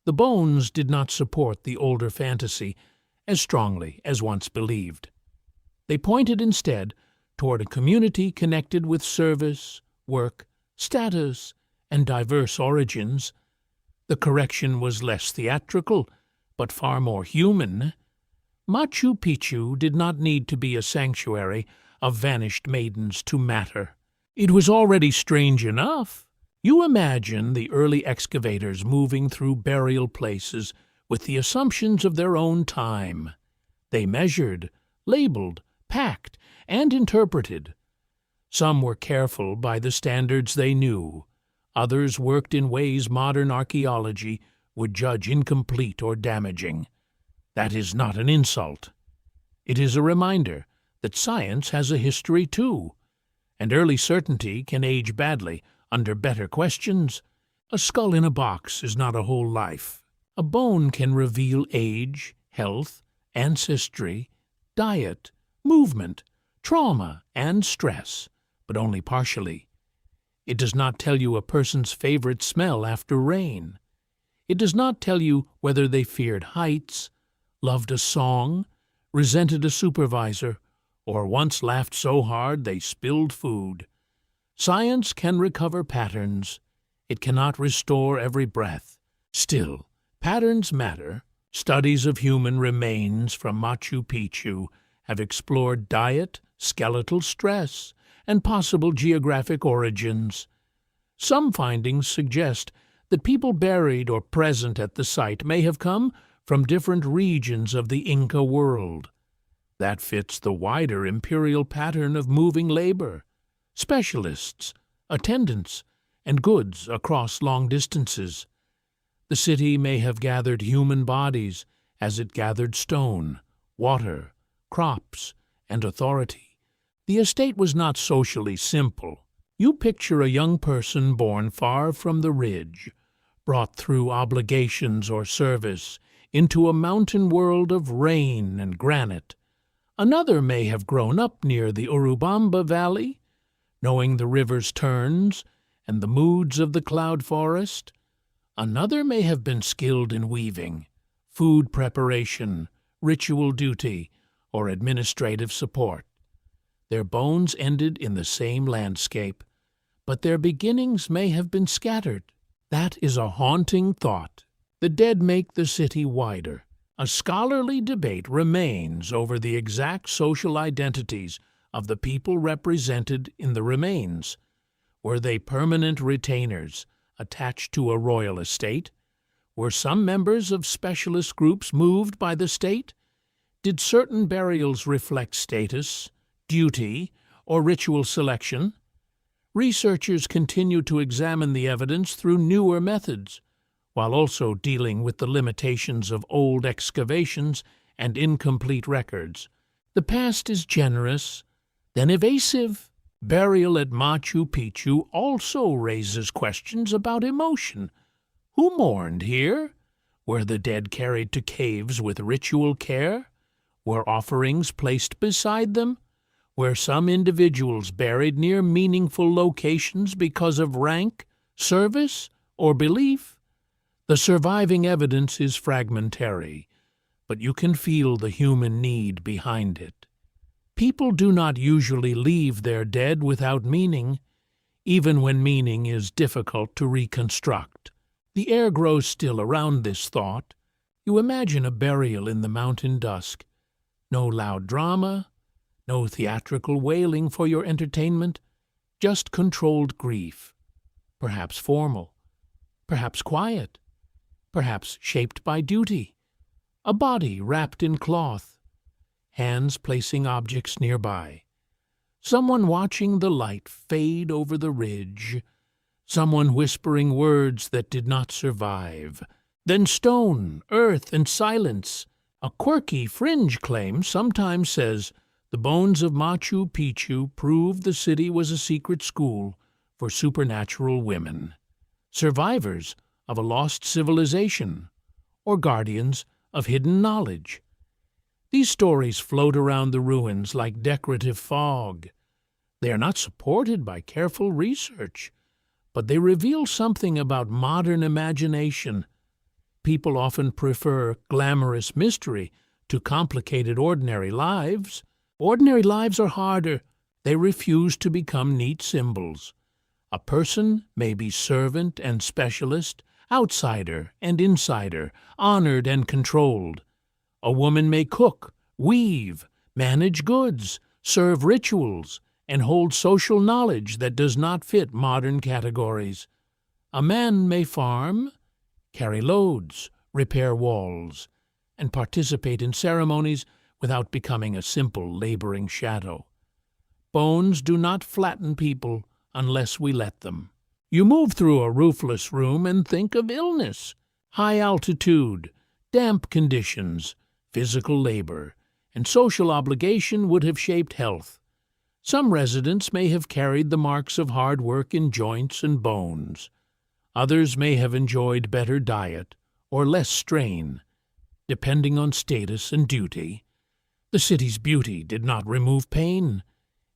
The bones did not support the older fantasy as strongly as once believed. They pointed instead toward a community connected with service, work, status, and diverse origins. The correction was less theatrical, but far more human. Machu Picchu did not need to be a sanctuary of vanished maidens to matter. It was already strange enough. You imagine the early excavators moving through burial places with the assumptions of their own time. They measured, labeled, packed, and interpreted. Some were careful by the standards they knew. Others worked in ways modern archaeology would judge incomplete or damaging. That is not an insult. It is a reminder that science has a history too, and early certainty can age badly under better questions. A skull in a box is not a whole life. A bone can reveal age, health, ancestry, diet, movement, trauma, and stress, but only partially. It does not tell you a person's favorite smell after rain. It does not tell you whether they feared heights, loved a song, resented a supervisor, or once laughed so hard they spilled food. Science can recover patterns. It cannot restore every breath. Still, patterns matter. Studies of human remains from Machu Picchu have explored diet, skeletal stress, and possible geographic origins. Some findings suggest that people buried or present at the site may have come from different regions of the Inca world. That fits the wider imperial pattern of moving labor, specialists, attendants, and goods across long distances. The city may have gathered human bodies as it gathered stone, water, crops, and authority. The estate was not socially simple. You picture a young person born far from the ridge, brought through obligations or service into a mountain world of rain and granite. Another may have grown up near the Urubamba Valley, knowing the river's turns and the moods of the cloud forest. Another may have been skilled in weaving, food preparation, ritual duty, or administrative support. Their bones ended in the same landscape, but their beginnings may have been scattered. That is a haunting thought. The dead make the city wider. A scholarly debate remains over the exact social identities of the people represented in the remains. Were they permanent retainers attached to a royal estate? Were some members of specialist groups moved by the state? Did certain burials reflect status, duty, or ritual selection? Researchers continue to examine the evidence through newer methods, while also dealing with the limitations of old excavations and incomplete records. The past is generous, then evasive. Burial at Machu Picchu also raises questions about emotion. Who mourned here? Were the dead carried to caves with ritual care? Were offerings placed beside them? Were some individuals buried near meaningful locations because of rank, service, or belief? The surviving evidence is fragmentary, but you can feel the human need behind it. People do not usually leave their dead without meaning, even when meaning is difficult to reconstruct. The air grows still around this thought. You imagine a burial in the mountain dusk. No loud drama, no theatrical wailing for your entertainment, just controlled grief. perhaps formal, perhaps quiet, perhaps shaped by duty, a body wrapped in cloth, hands placing objects nearby, someone watching the light fade over the ridge, someone whispering words that did not survive, then stone, earth, and silence. A quirky fringe claim sometimes says the bones of Machu Picchu prove the city was a secret school for supernatural women, survivors of a lost civilization, or guardians of hidden knowledge. These stories float around the ruins like decorative fog. They are not supported by careful research, but they reveal something about modern imagination. People often prefer glamorous mystery to complicated ordinary lives. Ordinary lives are harder. They refuse to become neat symbols. A person may be servant and specialist, outsider and insider, honored and controlled. A woman may cook, weave, manage goods, serve rituals, and hold social knowledge that does not fit modern categories. A man may farm, carry loads, repair walls, and participate in ceremonies without becoming a simple laboring shadow. Bones do not flatten people unless we let them. You move through a roofless room and think of illness, high altitude, damp conditions, physical labor, and social obligation would have shaped health. Some residents may have carried the marks of hard work in joints and bones. Others may have enjoyed better diet or less strain, depending on status and duty. The city's beauty did not remove pain.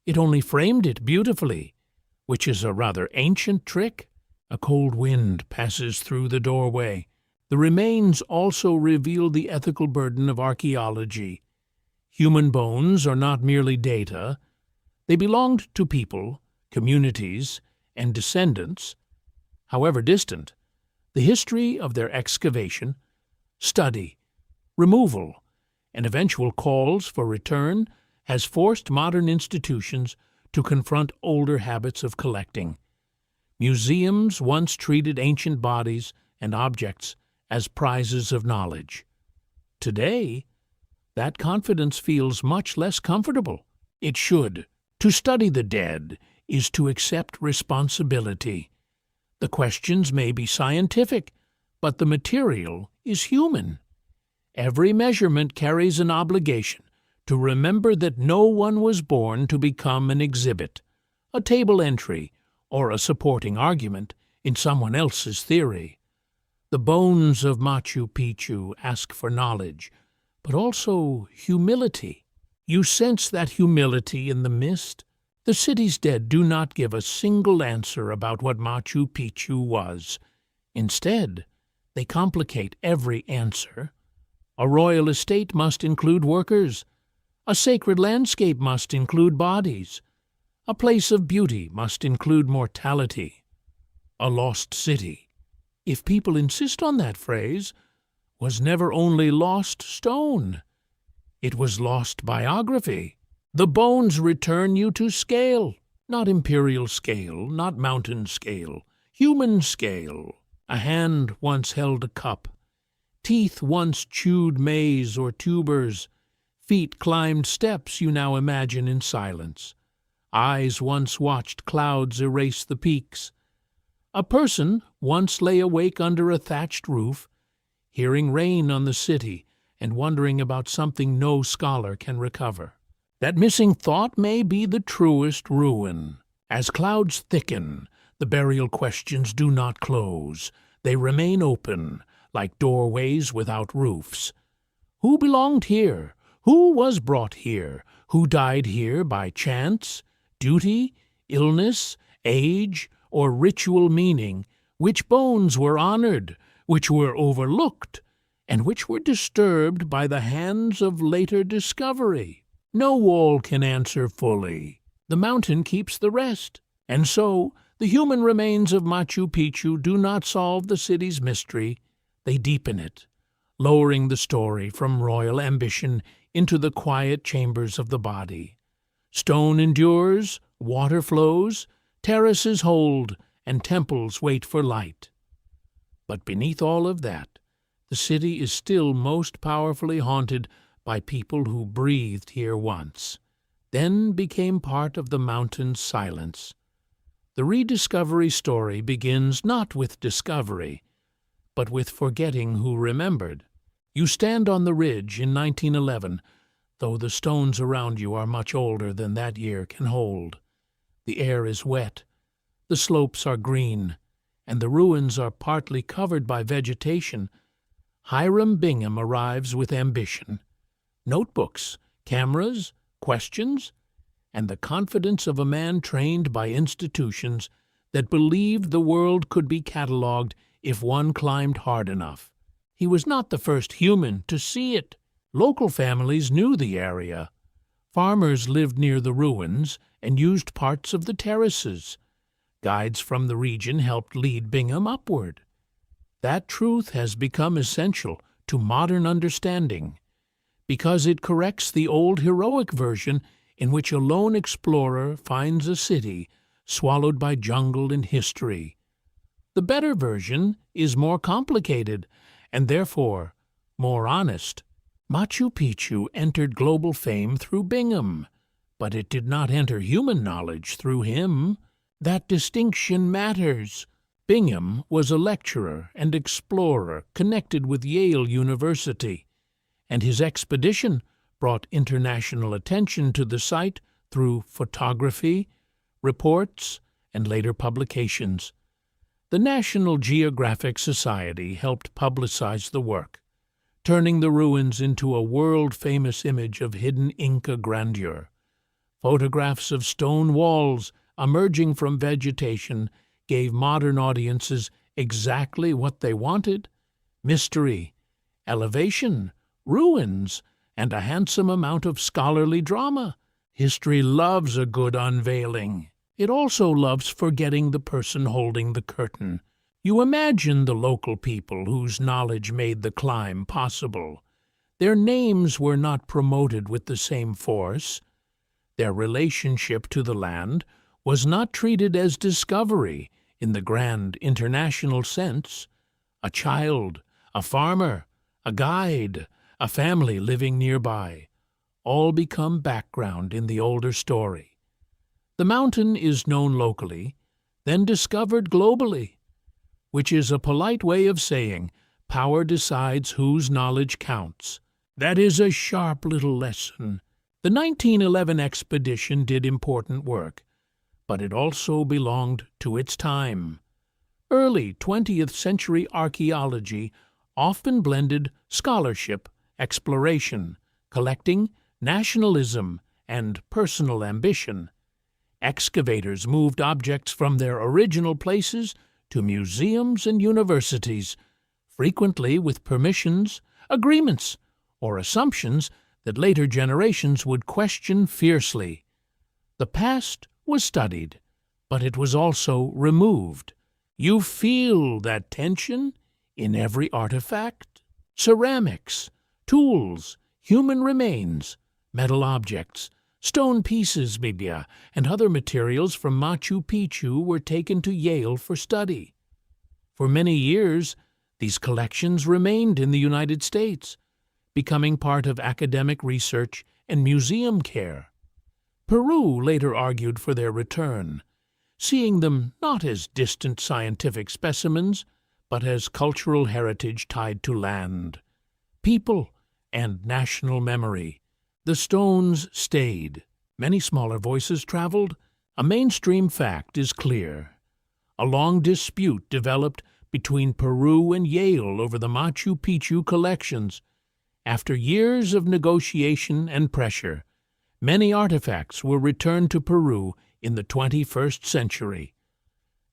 It only framed it beautifully, which is a rather ancient trick. A cold wind passes through the doorway. The remains also reveal the ethical burden of archaeology. Human bones are not merely data. They belonged to people, communities, and descendants. However distant, the history of their excavation, study, removal, and eventual calls for return has forced modern institutions to confront older habits of collecting. Museums once treated ancient bodies and objects as prizes of knowledge. Today, that confidence feels much less comfortable. It should. To study the dead is to accept responsibility. The questions may be scientific, but the material is human. Every measurement carries an obligation to remember that no one was born to become an exhibit, a table entry, or a supporting argument in someone else's theory. The bones of Machu Picchu ask for knowledge, but also humility. You sense that humility in the mist. The city's dead do not give a single answer about what Machu Picchu was. Instead, they complicate every answer. A royal estate must include workers. A sacred landscape must include bodies. A place of beauty must include mortality. A lost city, if people insist on that phrase, was never only lost stone. It was lost biography. The bones return you to scale, not imperial scale, not mountain scale, human scale. A hand once held a cup. Teeth once chewed maize or tubers. Feet climbed steps you now imagine in silence. Eyes once watched clouds erase the peaks. A person once lay awake under a thatched roof, hearing rain on the city and wondering about something no scholar can recover. That missing thought may be the truest ruin. As clouds thicken, the burial questions do not close. They remain open, like doorways without roofs. Who belonged here? Who was brought here? Who died here by chance, duty, illness, age, or ritual meaning? Which bones were honored? Which were overlooked? And which were disturbed by the hands of later discovery? No wall can answer fully. The mountain keeps the rest. And so, the human remains of Machu Picchu do not solve the city's mystery. They deepen it, lowering the story from royal ambition into the quiet chambers of the body. Stone endures, water flows, terraces hold, and temples wait for light. But beneath all of that, the city is still most powerfully haunted by people who breathed here once, then became part of the mountain's silence. The rediscovery story begins not with discovery, but with forgetting who remembered. You stand on the ridge in 1911, though the stones around you are much older than that year can hold. The air is wet, the slopes are green, and the ruins are partly covered by vegetation. Hiram Bingham arrives with ambition, notebooks, cameras, questions, and the confidence of a man trained by institutions that believed the world could be catalogued if one climbed hard enough. He was not the first human to see it. Local families knew the area. Farmers lived near the ruins and used parts of the terraces. Guides from the region helped lead Bingham upward. That truth has become essential to modern understanding, because it corrects the old heroic version in which a lone explorer finds a city swallowed by jungle and history. The better version is more complicated and therefore more honest. Machu Picchu entered global fame through Bingham, but it did not enter human knowledge through him. That distinction matters. Bingham was a lecturer and explorer connected with Yale University, and his expedition brought international attention to the site through photography, reports, and later publications. The National Geographic Society helped publicize the work, turning the ruins into a world-famous image of hidden Inca grandeur. Photographs of stone walls emerging from vegetation gave modern audiences exactly what they wanted: mystery, elevation, ruins, and a handsome amount of scholarly drama. History loves a good unveiling. It also loves forgetting the person holding the curtain. You imagine the local people whose knowledge made the climb possible. Their names were not promoted with the same force. Their relationship to the land was not treated as discovery in the grand international sense. A child, a farmer, a guide, a family living nearby, all become background in the older story. The mountain is known locally, then discovered globally, which is a polite way of saying power decides whose knowledge counts. That is a sharp little lesson. The 1911 expedition did important work, but it also belonged to its time. Early 20th century archaeology often blended scholarship, exploration, collecting, nationalism, and personal ambition. Excavators moved objects from their original places to museums and universities, frequently with permissions, agreements, or assumptions that later generations would question fiercely. The past was studied, but it was also removed. You feel that tension in every artifact. Ceramics, tools, human remains, metal objects, stone pieces, maybe, and other materials from Machu Picchu were taken to Yale for study. For many years, these collections remained in the United States, becoming part of academic research and museum care. Peru later argued for their return, seeing them not as distant scientific specimens, but as cultural heritage tied to land, people, and national memory. The stones stayed. Many smaller voices traveled. A mainstream fact is clear. A long dispute developed between Peru and Yale over the Machu Picchu collections. After years of negotiation and pressure, many artifacts were returned to Peru in the 21st century.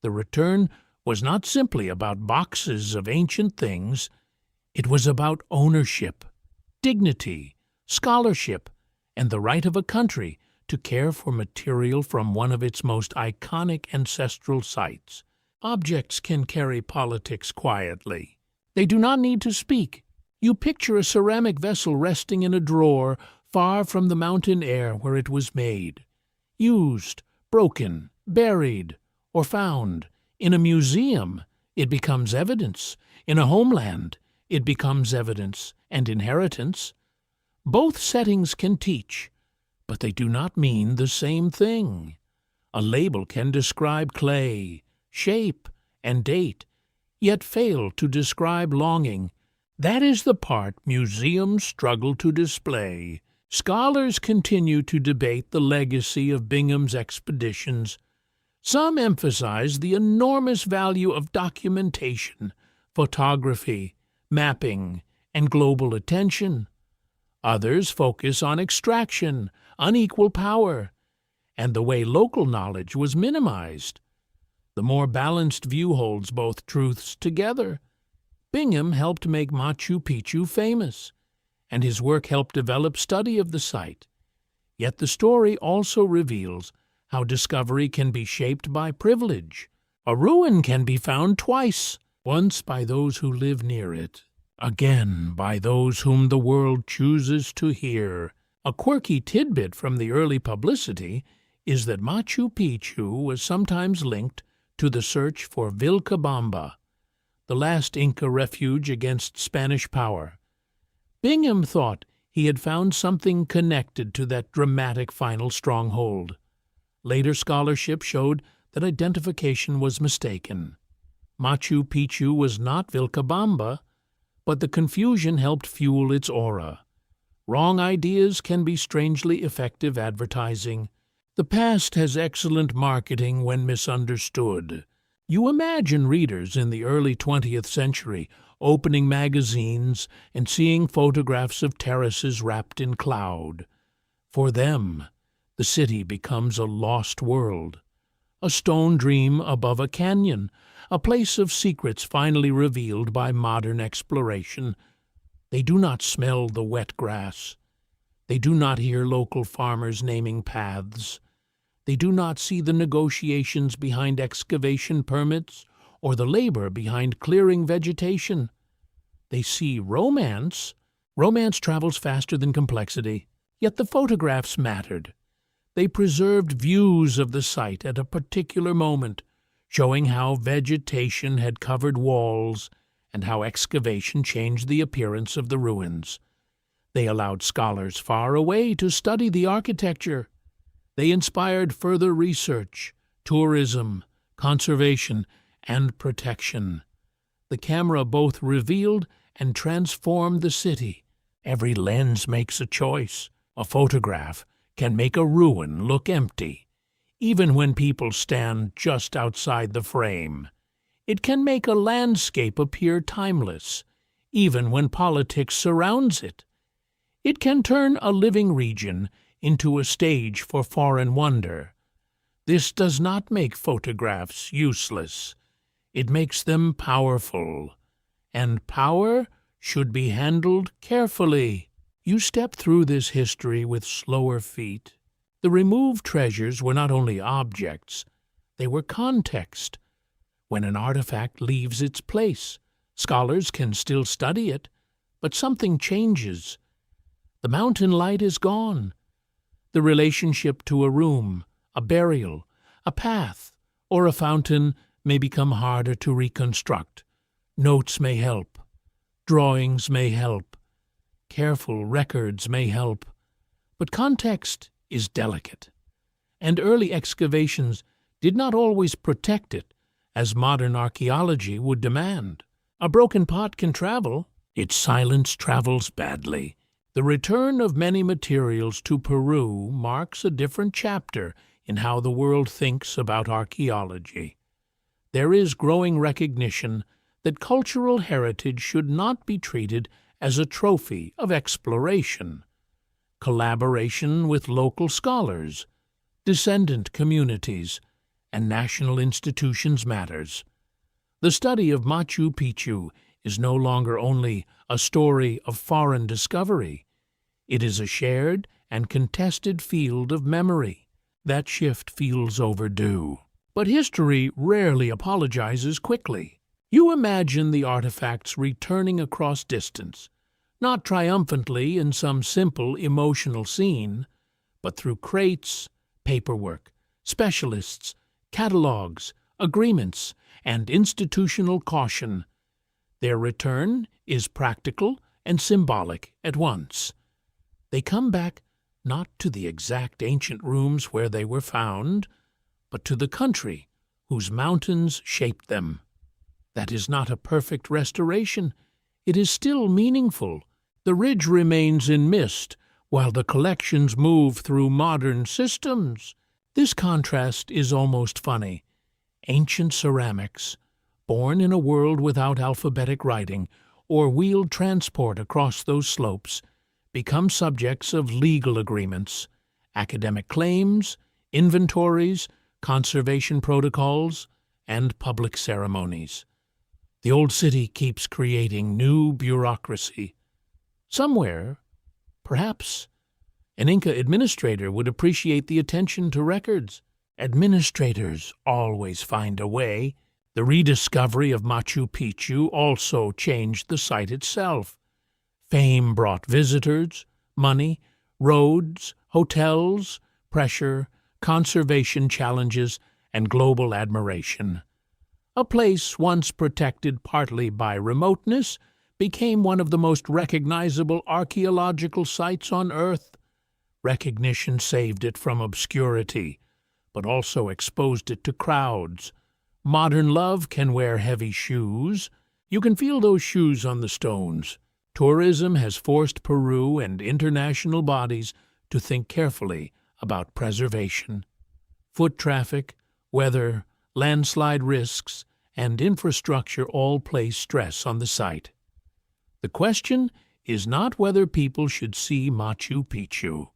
The return was not simply about boxes of ancient things. It was about ownership, dignity, scholarship, and the right of a country to care for material from one of its most iconic ancestral sites. Objects can carry politics quietly. They do not need to speak. You picture a ceramic vessel resting in a drawer far from the mountain air where it was made. Used, broken, buried, or found, In a museum, it becomes evidence. In a homeland, it becomes evidence and inheritance. Both settings can teach, but they do not mean the same thing. A label can describe clay, shape, and date, yet fail to describe longing. That is the part museums struggle to display. Scholars continue to debate the legacy of Bingham's expeditions. Some emphasize the enormous value of documentation, photography, mapping, and global attention. Others focus on extraction, unequal power, and the way local knowledge was minimized. The more balanced view holds both truths together. Bingham helped make Machu Picchu famous, and his work helped develop study of the site. Yet the story also reveals how discovery can be shaped by privilege. A ruin can be found twice, once by those who live near it, again by those whom the world chooses to hear. A quirky tidbit from the early publicity is that Machu Picchu was sometimes linked to the search for Vilcabamba, the last Inca refuge against Spanish power. Bingham thought he had found something connected to that dramatic final stronghold. Later scholarship showed that identification was mistaken. Machu Picchu was not Vilcabamba, but the confusion helped fuel its aura. Wrong ideas can be strangely effective advertising. The past has excellent marketing when misunderstood. You imagine readers in the early 20th century opening magazines and seeing photographs of terraces wrapped in cloud. For them, the city becomes a lost world, a stone dream above a canyon, a place of secrets finally revealed by modern exploration. They do not smell the wet grass. They do not hear local farmers naming paths. They do not see the negotiations behind excavation permits or the labor behind clearing vegetation. They see romance. Romance travels faster than complexity, yet the photographs mattered. They preserved views of the site at a particular moment, showing how vegetation had covered walls and how excavation changed the appearance of the ruins. They allowed scholars far away to study the architecture. They inspired further research, tourism, conservation, and protection. The camera both revealed and transformed the city. Every lens makes a choice. A photograph can make a ruin look empty, even when people stand just outside the frame. It can make a landscape appear timeless, even when politics surrounds it. It can turn a living region into a stage for foreign wonder. This does not make photographs useless. It makes them powerful, and power should be handled carefully. You step through this history with slower feet. The removed treasures were not only objects, they were context. When an artifact leaves its place, scholars can still study it, but something changes. The mountain light is gone. The relationship to a room, a burial, a path, or a fountain may become harder to reconstruct. Notes may help. Drawings may help. Careful records may help. But context is delicate, and early excavations did not always protect it as modern archaeology would demand. A broken pot can travel. Its silence travels badly. The return of many materials to Peru marks a different chapter in how the world thinks about archaeology. There is growing recognition that cultural heritage should not be treated as a trophy of exploration. Collaboration with local scholars, descendant communities, and national institutions matters. The study of Machu Picchu is no longer only a story of foreign discovery. It is a shared and contested field of memory. That shift feels overdue. But history rarely apologizes quickly. You imagine the artifacts returning across distance, not triumphantly in some simple emotional scene, but through crates, paperwork, specialists, catalogs, agreements, and institutional caution. Their return is practical and symbolic at once. They come back not to the exact ancient rooms where they were found, but to the country whose mountains shaped them. That is not a perfect restoration. It is still meaningful. The ridge remains in mist, while the collections move through modern systems. This contrast is almost funny. Ancient ceramics, born in a world without alphabetic writing or wheeled transport across those slopes, become subjects of legal agreements, academic claims, inventories, conservation protocols, and public ceremonies. The old city keeps creating new bureaucracy. Somewhere, perhaps, an Inca administrator would appreciate the attention to records. Administrators always find a way. The rediscovery of Machu Picchu also changed the site itself. Fame brought visitors, money, roads, hotels, pressure, conservation challenges, and global admiration. A place once protected partly by remoteness became one of the most recognizable archaeological sites on Earth. Recognition saved it from obscurity, but also exposed it to crowds. Modern love can wear heavy shoes. You can feel those shoes on the stones. Tourism has forced Peru and international bodies to think carefully about preservation. Foot traffic, weather, landslide risks, and infrastructure all place stress on the site. The question is not whether people should see Machu Picchu.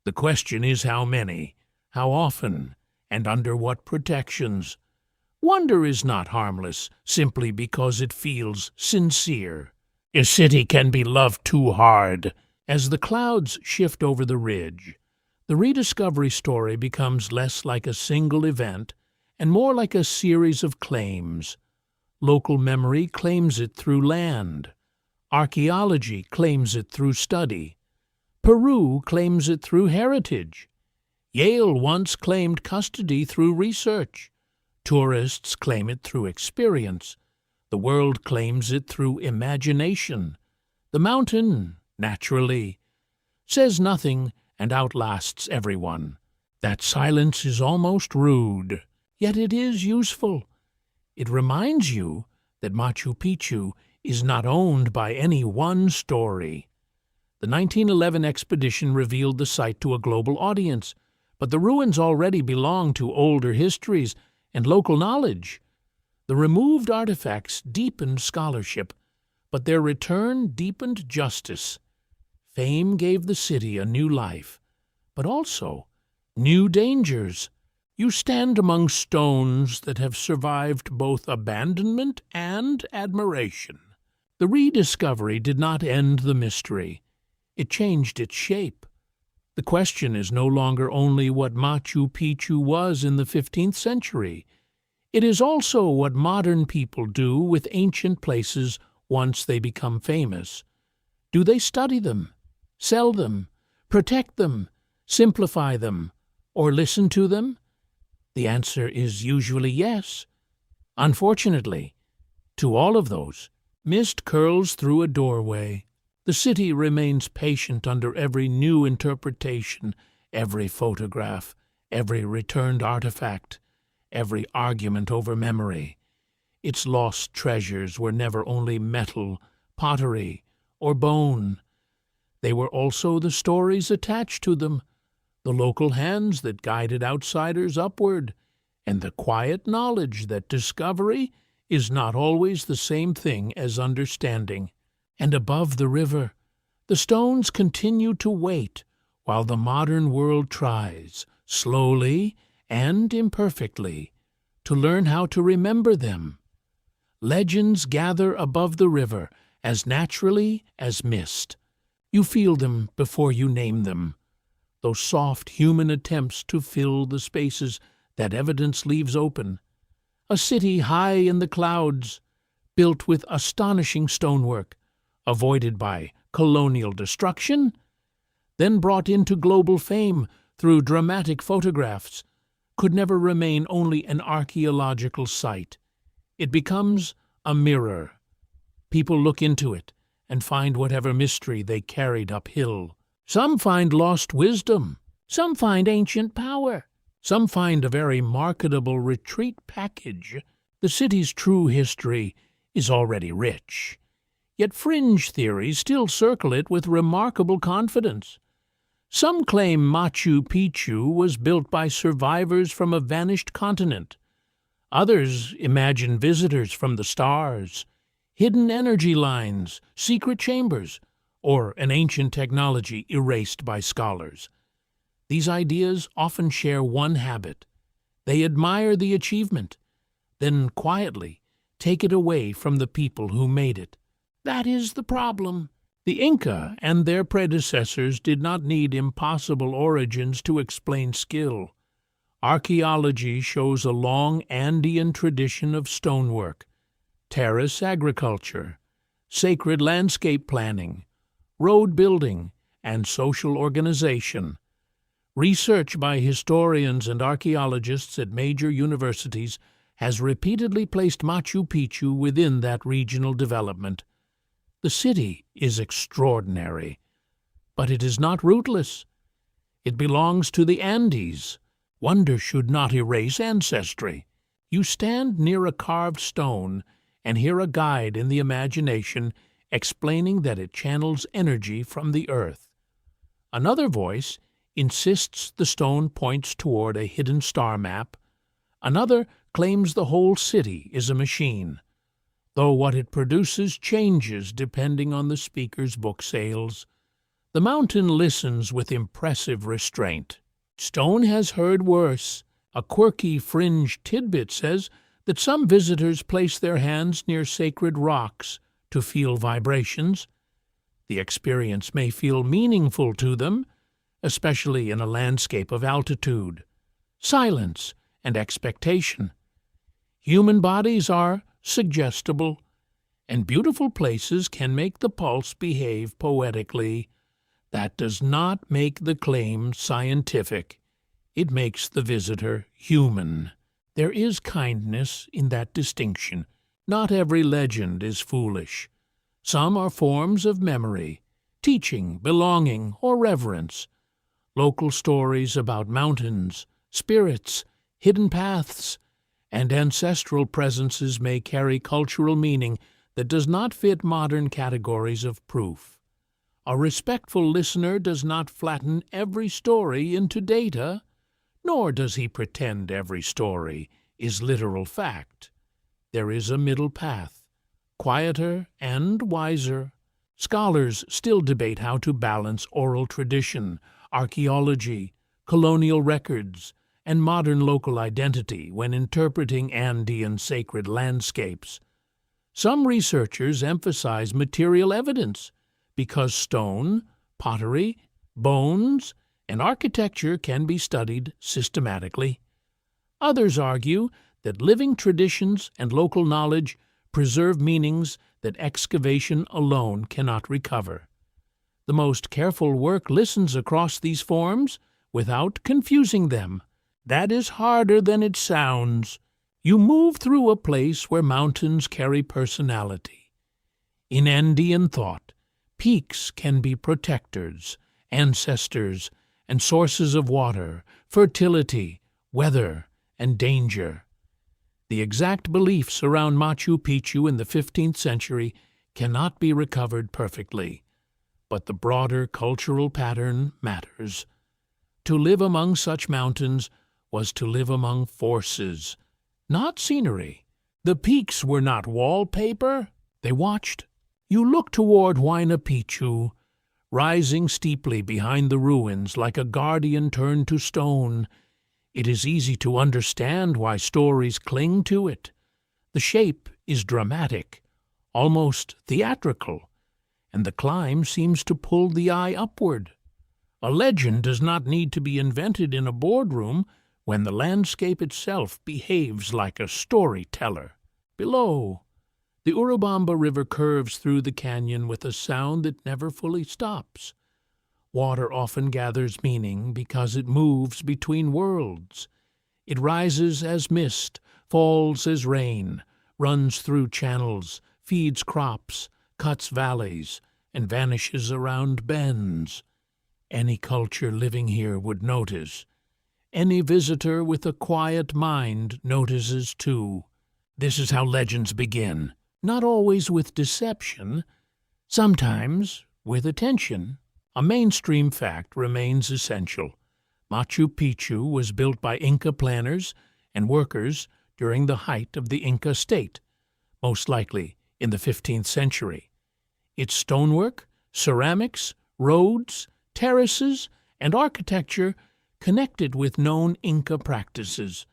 The question is how many, how often, and under what protections. Wonder is not harmless simply because it feels sincere. A city can be loved too hard. As the clouds shift over the ridge, the rediscovery story becomes less like a single event and more like a series of claims. Local memory claims it through land. Archaeology claims it through study. Peru claims it through heritage. Yale once claimed custody through research. Tourists claim it through experience. The world claims it through imagination. The mountain, naturally, says nothing and outlasts everyone. That silence is almost rude, yet it is useful. It reminds you that Machu Picchu is not owned by any one story. The 1911 expedition revealed the site to a global audience, but the ruins already belong to older histories and local knowledge. The removed artifacts deepened scholarship, but their return deepened justice. Fame gave the city a new life, but also new dangers. You stand among stones that have survived both abandonment and admiration. The rediscovery did not end the mystery. It changed its shape. The question is no longer only what Machu Picchu was in the 15th century. It is also what modern people do with ancient places once they become famous. Do they study them, sell them, protect them, simplify them, or listen to them? The answer is usually yes. Unfortunately, to all of those, mist curls through a doorway. The city remains patient under every new interpretation, every photograph, every returned artifact, every argument over memory. Its lost treasures were never only metal, pottery, or bone. They were also the stories attached to them, the local hands that guided outsiders upward, and the quiet knowledge that discovery is not always the same thing as understanding. And above the river, the stones continue to wait while the modern world tries, slowly and imperfectly, to learn how to remember them. Legends gather above the river as naturally as mist. You feel them before you name them. Those soft human attempts to fill the spaces that evidence leaves open. A city high in the clouds, built with astonishing stonework, avoided by colonial destruction, then brought into global fame through dramatic photographs, could never remain only an archaeological site. It becomes a mirror. People look into it and find whatever mystery they carried uphill. Some find lost wisdom. Some find ancient power. Some find a very marketable retreat package. The city's true history is already rich. Yet fringe theories still circle it with remarkable confidence. Some claim Machu Picchu was built by survivors from a vanished continent. Others imagine visitors from the stars, hidden energy lines, secret chambers, or an ancient technology erased by scholars. These ideas often share one habit. They admire the achievement, then quietly take it away from the people who made it. That is the problem. The Inca and their predecessors did not need impossible origins to explain skill. Archaeology shows a long Andean tradition of stonework, terrace agriculture, sacred landscape planning, road building, and social organization. Research by historians and archaeologists at major universities has repeatedly placed Machu Picchu within that regional development. The city is extraordinary, but it is not rootless. It belongs to the Andes. Wonder should not erase ancestry. You stand near a carved stone and hear a guide in the imagination explaining that it channels energy from the earth. Another voice insists the stone points toward a hidden star map. Another claims the whole city is a machine, though what it produces changes depending on the speaker's book sales. The mountain listens with impressive restraint. Stone has heard worse. A quirky fringe tidbit says that some visitors place their hands near sacred rocks to feel vibrations. The experience may feel meaningful to them, especially in a landscape of altitude, silence, and expectation. Human bodies are suggestible, and beautiful places can make the pulse behave poetically. That does not make the claim scientific. It makes the visitor human. There is kindness in that distinction. Not every legend is foolish. Some are forms of memory, teaching, belonging, or reverence. Local stories about mountains, spirits, hidden paths, and ancestral presences may carry cultural meaning that does not fit modern categories of proof. A respectful listener does not flatten every story into data, nor does he pretend every story is literal fact. There is a middle path, quieter and wiser. Scholars still debate how to balance oral tradition, archaeology, colonial records, and modern local identity when interpreting Andean sacred landscapes. Some researchers emphasize material evidence because stone, pottery, bones, and architecture can be studied systematically. Others argue that living traditions and local knowledge preserve meanings that excavation alone cannot recover. The most careful work listens across these forms without confusing them. That is harder than it sounds. You move through a place where mountains carry personality. In Andean thought, peaks can be protectors, ancestors, and sources of water, fertility, weather, and danger. The exact beliefs around Machu Picchu in the 15th century cannot be recovered perfectly, but the broader cultural pattern matters. To live among such mountains was to live among forces, not scenery. The peaks were not wallpaper. They watched. You look toward Huayna Picchu, rising steeply behind the ruins like a guardian turned to stone. It is easy to understand why stories cling to it. The shape is dramatic, almost theatrical, and the climb seems to pull the eye upward. A legend does not need to be invented in a boardroom when the landscape itself behaves like a storyteller. Below, the Urubamba River curves through the canyon with a sound that never fully stops. Water often gathers meaning because it moves between worlds. It rises as mist, falls as rain, runs through channels, feeds crops, cuts valleys, and vanishes around bends. Any culture living here would notice. Any visitor with a quiet mind notices too. This is how legends begin, not always with deception, sometimes with attention. A mainstream fact remains essential. Machu Picchu was built by Inca planners and workers during the height of the Inca state, most likely in the 15th century. Its stonework, ceramics, roads, terraces, and architecture connected with known Inca practices.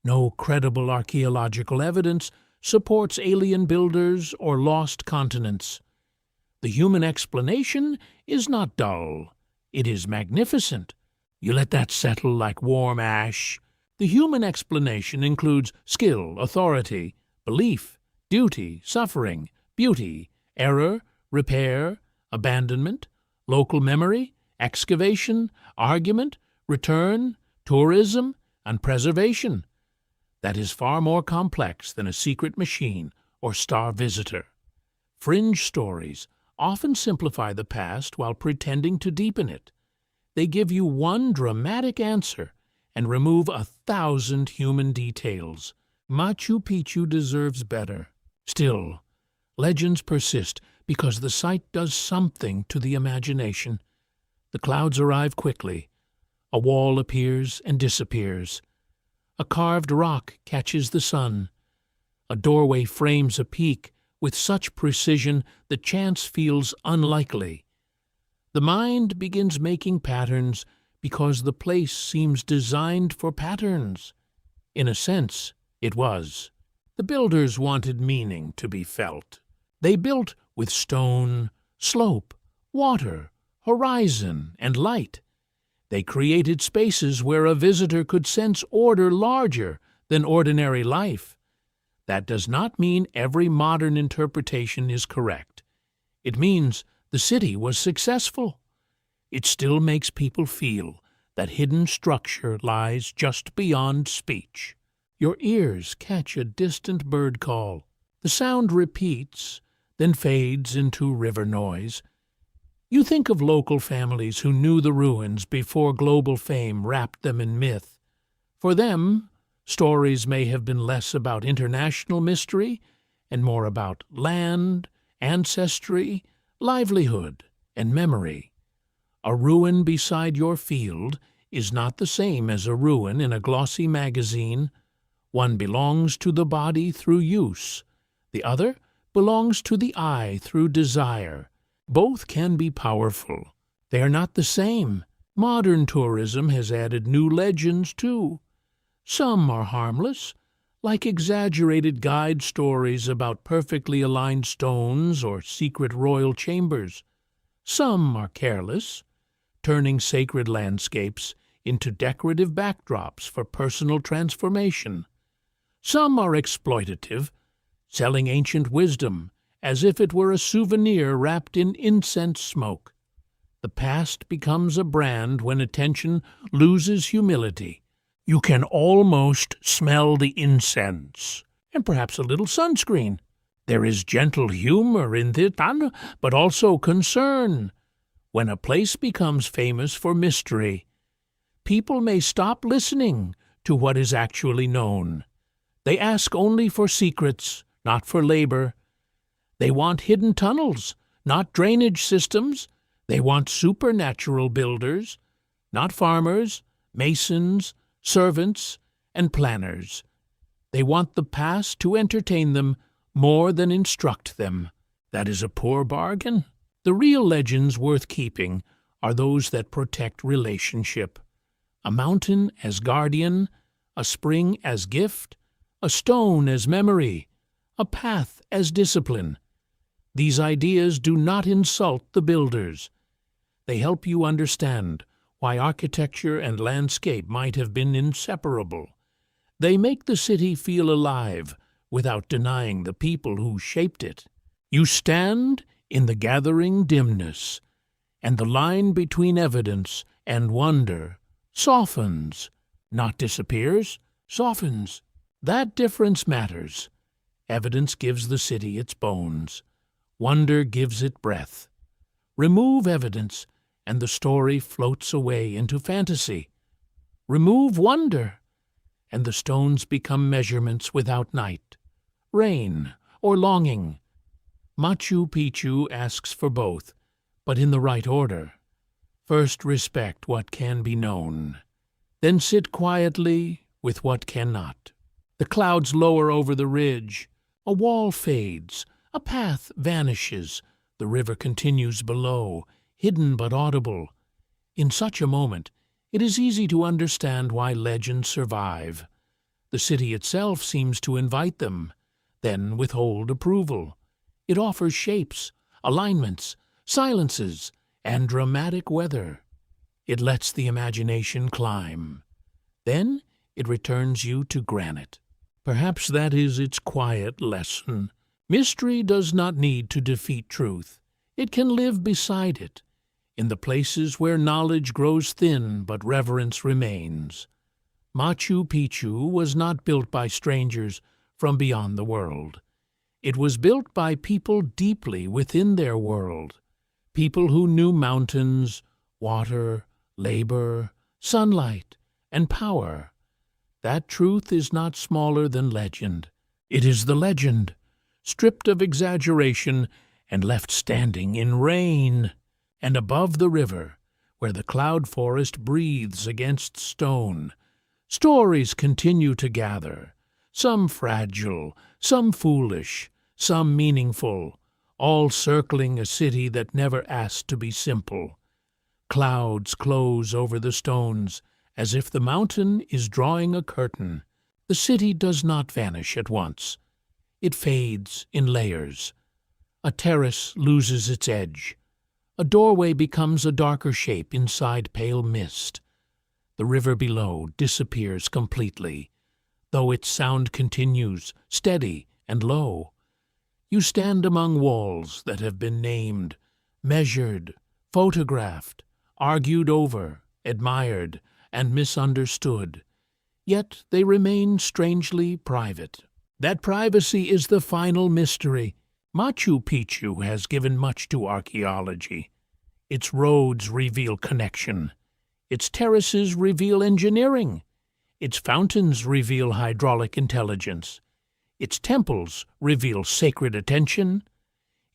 No credible archaeological evidence supports alien builders or lost continents. The human explanation is not dull. It is magnificent. You let that settle like warm ash. The human explanation includes skill, authority, belief, duty, suffering, beauty, error, repair, abandonment, local memory, excavation, argument, return, tourism, and preservation. That is far more complex than a secret machine or star visitor. Fringe stories often simplify the past while pretending to deepen it. They give you one dramatic answer and remove 1,000 human details. Machu Picchu deserves better. Still, legends persist because the site does something to the imagination. The clouds arrive quickly. A wall appears and disappears. A carved rock catches the sun. A doorway frames a peak with such precision that chance feels unlikely. The mind begins making patterns because the place seems designed for patterns. In a sense, it was. The builders wanted meaning to be felt. They built with stone, slope, water, horizon, and light. They created spaces where a visitor could sense order larger than ordinary life. That does not mean every modern interpretation is correct. It means the city was successful. It still makes people feel that hidden structure lies just beyond speech. Your ears catch a distant bird call. The sound repeats, then fades into river noise. You think of local families who knew the ruins before global fame wrapped them in myth. For them, stories may have been less about international mystery and more about land, ancestry, livelihood, and memory. A ruin beside your field is not the same as a ruin in a glossy magazine. One belongs to the body through use. The other belongs to the eye through desire. Both can be powerful. They are not the same. Modern tourism has added new legends, too. Some are harmless, like exaggerated guide stories about perfectly aligned stones or secret royal chambers. Some are careless, turning sacred landscapes into decorative backdrops for personal transformation. Some are exploitative, selling ancient wisdom as if it were a souvenir wrapped in incense smoke. The past becomes a brand when attention loses humility. You can almost smell the incense, and perhaps a little sunscreen. There is gentle humor in it, but also concern. When a place becomes famous for mystery, people may stop listening to what is actually known. They ask only for secrets, not for labor. They want hidden tunnels, not drainage systems. They want supernatural builders, not farmers, masons, servants, and planners. They want the past to entertain them more than instruct them. That is a poor bargain. The real legends worth keeping are those that protect relationship. A mountain as guardian, a spring as gift, a stone as memory, a path as discipline. These ideas do not insult the builders. They help you understand why architecture and landscape might have been inseparable. They make the city feel alive without denying the people who shaped it. You stand in the gathering dimness, and the line between evidence and wonder softens, not disappears, softens. That difference matters. Evidence gives the city its bones. Wonder gives it breath. Remove evidence, and the story floats away into fantasy. Remove wonder, and the stones become measurements without night, rain, or longing. Machu Picchu asks for both, but in the right order. First respect what can be known. Then sit quietly with what cannot. The clouds lower over the ridge. A wall fades. A path vanishes. The river continues below, hidden but audible. In such a moment, it is easy to understand why legends survive. The city itself seems to invite them, then withhold approval. It offers shapes, alignments, silences, and dramatic weather. It lets the imagination climb. Then it returns you to granite. Perhaps that is its quiet lesson. Mystery does not need to defeat truth. It can live beside it, in the places where knowledge grows thin but reverence remains. Machu Picchu was not built by strangers from beyond the world. It was built by people deeply within their world, people who knew mountains, water, labor, sunlight, and power. That truth is not smaller than legend. It is the legend, stripped of exaggeration and left standing in rain. And above the river, where the cloud forest breathes against stone, stories continue to gather, some fragile, some foolish, some meaningful, all circling a city that never asked to be simple. Clouds close over the stones, as if the mountain is drawing a curtain. The city does not vanish at once. It fades in layers. A terrace loses its edge. A doorway becomes a darker shape inside pale mist. The river below disappears completely, though its sound continues, steady and low. You stand among walls that have been named, measured, photographed, argued over, admired, and misunderstood. Yet they remain strangely private. That privacy is the final mystery. Machu Picchu has given much to archaeology. Its roads reveal connection. Its terraces reveal engineering. Its fountains reveal hydraulic intelligence. Its temples reveal sacred attention.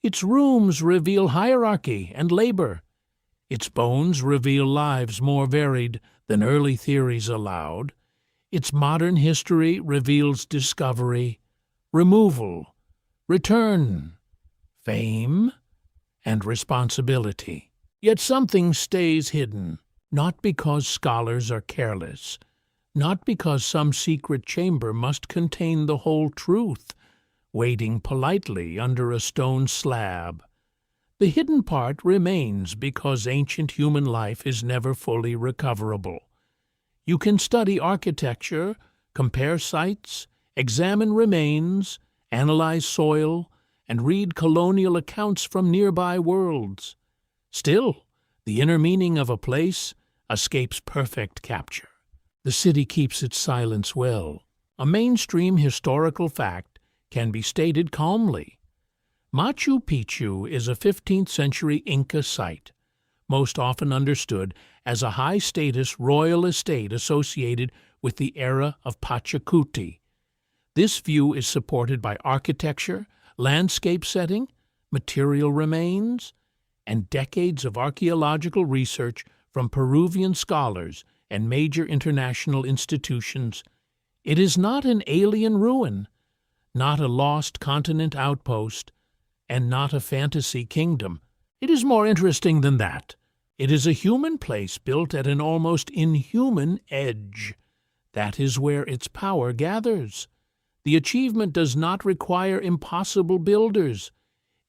Its rooms reveal hierarchy and labor. Its bones reveal lives more varied than early theories allowed. Its modern history reveals discovery, removal, return, fame, and responsibility. Yet something stays hidden, not because scholars are careless, not because some secret chamber must contain the whole truth, waiting politely under a stone slab. The hidden part remains because ancient human life is never fully recoverable. You can study architecture, compare sites, examine remains, analyze soil, and read colonial accounts from nearby worlds. Still, the inner meaning of a place escapes perfect capture. The city keeps its silence well. A mainstream historical fact can be stated calmly. Machu Picchu is a 15th-century Inca site, most often understood as a high-status royal estate associated with the era of Pachacuti. This view is supported by architecture, landscape setting, material remains, and decades of archaeological research from Peruvian scholars and major international institutions. It is not an alien ruin, not a lost continent outpost, and not a fantasy kingdom. It is more interesting than that. It is a human place built at an almost inhuman edge. That is where its power gathers. The achievement does not require impossible builders.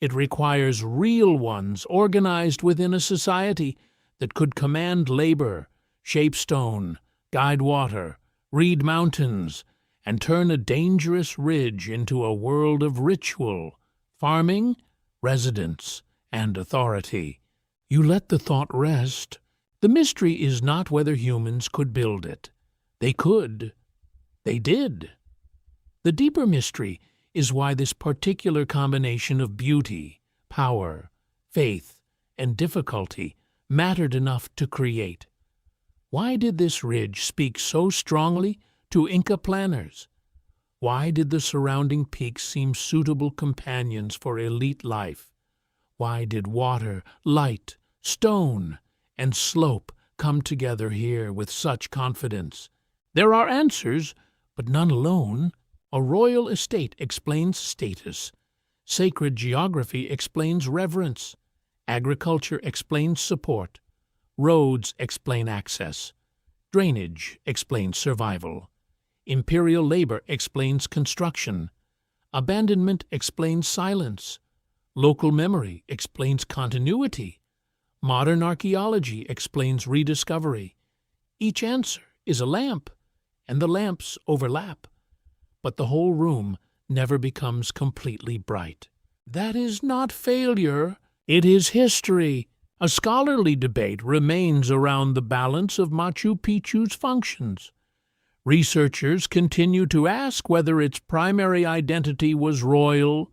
It requires real ones organized within a society that could command labor, shape stone, guide water, read mountains, and turn a dangerous ridge into a world of ritual, farming, residence, and authority. You let the thought rest. The mystery is not whether humans could build it. They could. They did. The deeper mystery is why this particular combination of beauty, power, faith, and difficulty mattered enough to create. Why did this ridge speak so strongly to Inca planners? Why did the surrounding peaks seem suitable companions for elite life? Why did water, light, stone, and slope come together here with such confidence? There are answers, but none alone. A royal estate explains status. Sacred geography explains reverence. Agriculture explains support. Roads explain access. Drainage explains survival. Imperial labor explains construction. Abandonment explains silence. Local memory explains continuity. Modern archaeology explains rediscovery. Each answer is a lamp, and the lamps overlap, but the whole room never becomes completely bright. That is not failure, it is history. A scholarly debate remains around the balance of Machu Picchu's functions. Researchers continue to ask whether its primary identity was royal,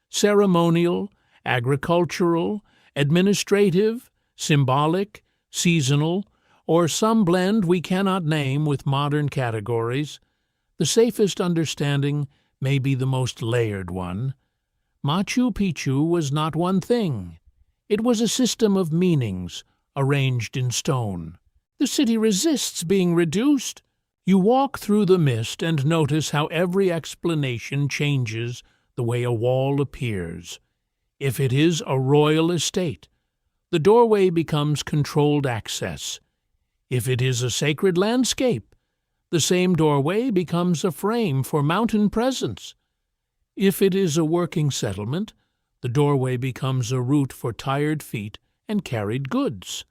ceremonial, agricultural, administrative, symbolic, seasonal, or some blend we cannot name with modern categories. The safest understanding may be the most layered one. Machu Picchu was not one thing. It was a system of meanings arranged in stone. The city resists being reduced. You walk through the mist and notice how every explanation changes the way a wall appears. If it is a royal estate, the doorway becomes controlled access. If it is a sacred landscape, the same doorway becomes a frame for mountain presence. If it is a working settlement, the doorway becomes a route for tired feet and carried goods.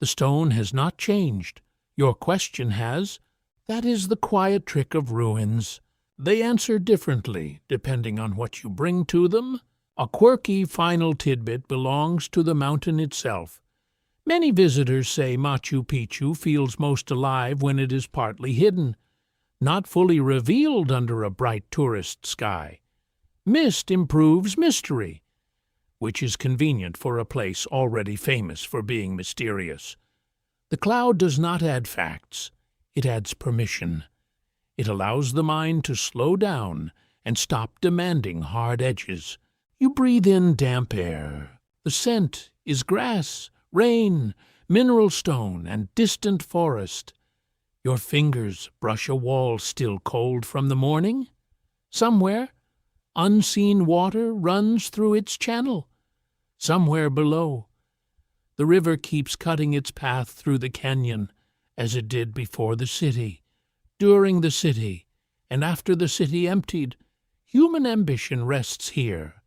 The stone has not changed. Your question has. That is the quiet trick of ruins. They answer differently depending on what you bring to them. A quirky final tidbit belongs to the mountain itself. Many visitors say Machu Picchu feels most alive when it is partly hidden, not fully revealed under a bright tourist sky. Mist improves mystery, which is convenient for a place already famous for being mysterious. The cloud does not add facts, it adds permission. It allows the mind to slow down and stop demanding hard edges. You breathe in damp air. The scent is grass, rain, mineral stone, and distant forest. Your fingers brush a wall still cold from the morning. Somewhere, unseen water runs through its channel. Somewhere below, the river keeps cutting its path through the canyon, as it did before the city, during the city, and after the city emptied. Human ambition rests here,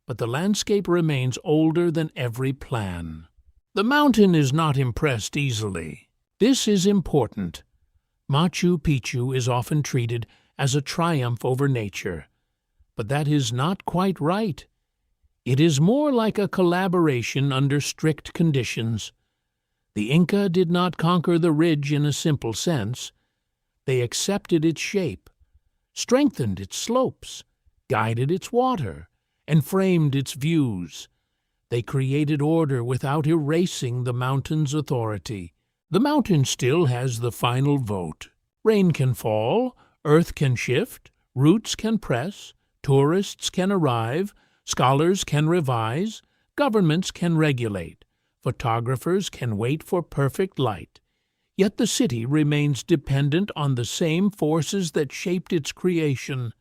but the landscape remains older than every plan. The mountain is not impressed easily. This is important. Machu Picchu is often treated as a triumph over nature, but that is not quite right. It is more like a collaboration under strict conditions. The Inca did not conquer the ridge in a simple sense. They accepted its shape, strengthened its slopes, guided its water, and framed its views. They created order without erasing the mountain's authority. The mountain still has the final vote. Rain can fall, earth can shift, roots can press, tourists can arrive, scholars can revise, governments can regulate, photographers can wait for perfect light. Yet the city remains dependent on the same forces that shaped its creation.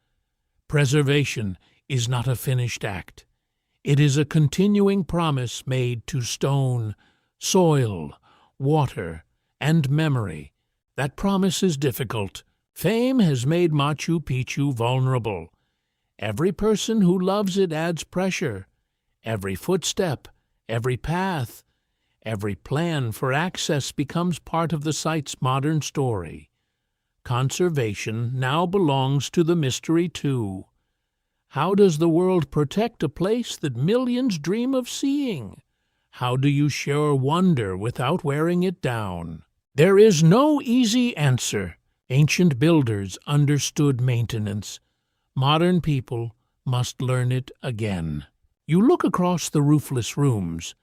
Preservation is not a finished act. It is a continuing promise made to stone, soil, water, and memory. That promise is difficult. Fame has made Machu Picchu vulnerable. Every person who loves it adds pressure. Every footstep, every path, every plan for access becomes part of the site's modern story. Conservation now belongs to the mystery, too. How does the world protect a place that millions dream of seeing? How do you share wonder without wearing it down? There is no easy answer. Ancient builders understood maintenance. Modern people must learn it again. You look across the roofless rooms,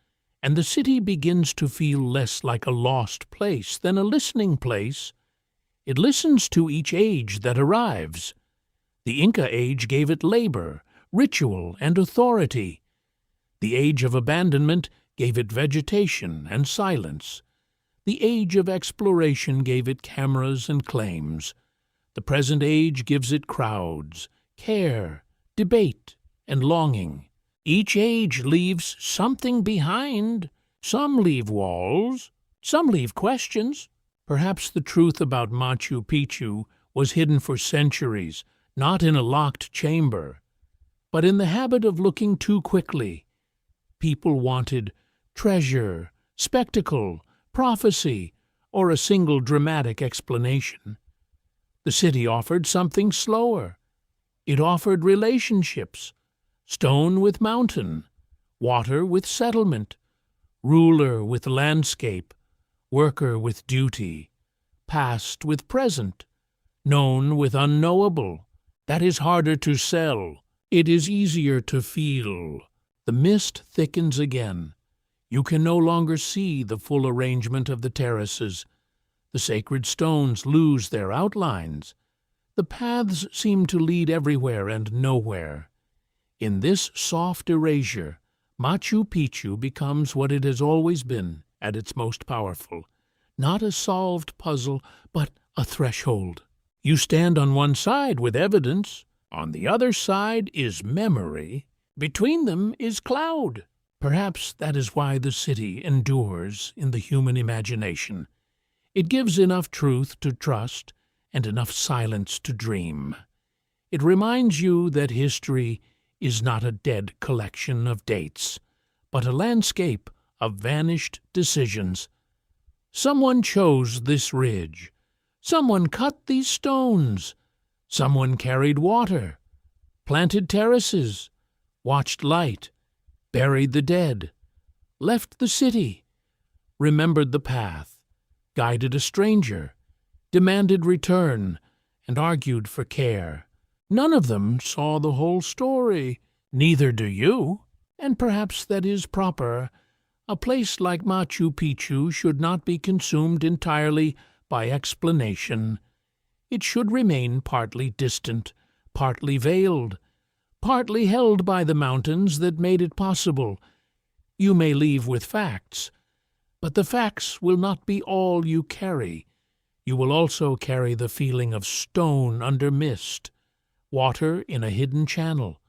and the city begins to feel less like a lost place than a listening place. It listens to each age that arrives. The Inca age gave it labor, ritual, and authority. The age of abandonment gave it vegetation and silence. The age of exploration gave it cameras and claims. The present age gives it crowds, care, debate, and longing. Each age leaves something behind. Some leave walls, some leave questions. Perhaps the truth about Machu Picchu was hidden for centuries, not in a locked chamber, but in the habit of looking too quickly. People wanted treasure, spectacle, prophecy, or a single dramatic explanation. The city offered something slower. It offered relationships, stone with mountain, water with settlement, ruler with landscape, worker with duty, past with present, known with unknowable. That is harder to sell. It is easier to feel. The mist thickens again. You can no longer see the full arrangement of the terraces. The sacred stones lose their outlines. The paths seem to lead everywhere and nowhere. In this soft erasure, Machu Picchu becomes what it has always been at its most powerful. Not a solved puzzle, but a threshold. You stand on one side with evidence. On the other side is memory. Between them is cloud. Perhaps that is why the city endures in the human imagination. It gives enough truth to trust and enough silence to dream. It reminds you that history is not a dead collection of dates, but a landscape of vanished decisions. Someone chose this ridge. Someone cut these stones. Someone carried water, planted terraces, watched light, buried the dead, left the city, remembered the path, guided a stranger, demanded return, and argued for care. None of them saw the whole story. Neither do you, and perhaps that is proper. A place like Machu Picchu should not be consumed entirely by explanation. It should remain partly distant, partly veiled, partly held by the mountains that made it possible. You may leave with facts, but the facts will not be all you carry. You will also carry the feeling of stone under mist, water in a hidden channel,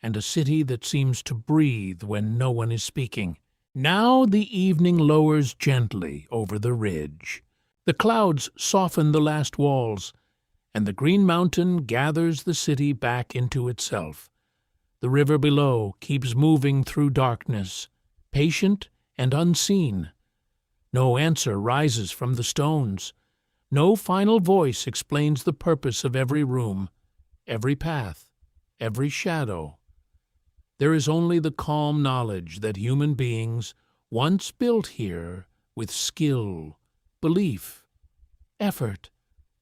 and a city that seems to breathe when no one is speaking. Now the evening lowers gently over the ridge. The clouds soften the last walls, and the green mountain gathers the city back into itself. The river below keeps moving through darkness, patient and unseen. No answer rises from the stones. No final voice explains the purpose of every room, every path, every shadow. There is only the calm knowledge that human beings once built here with skill, belief, effort,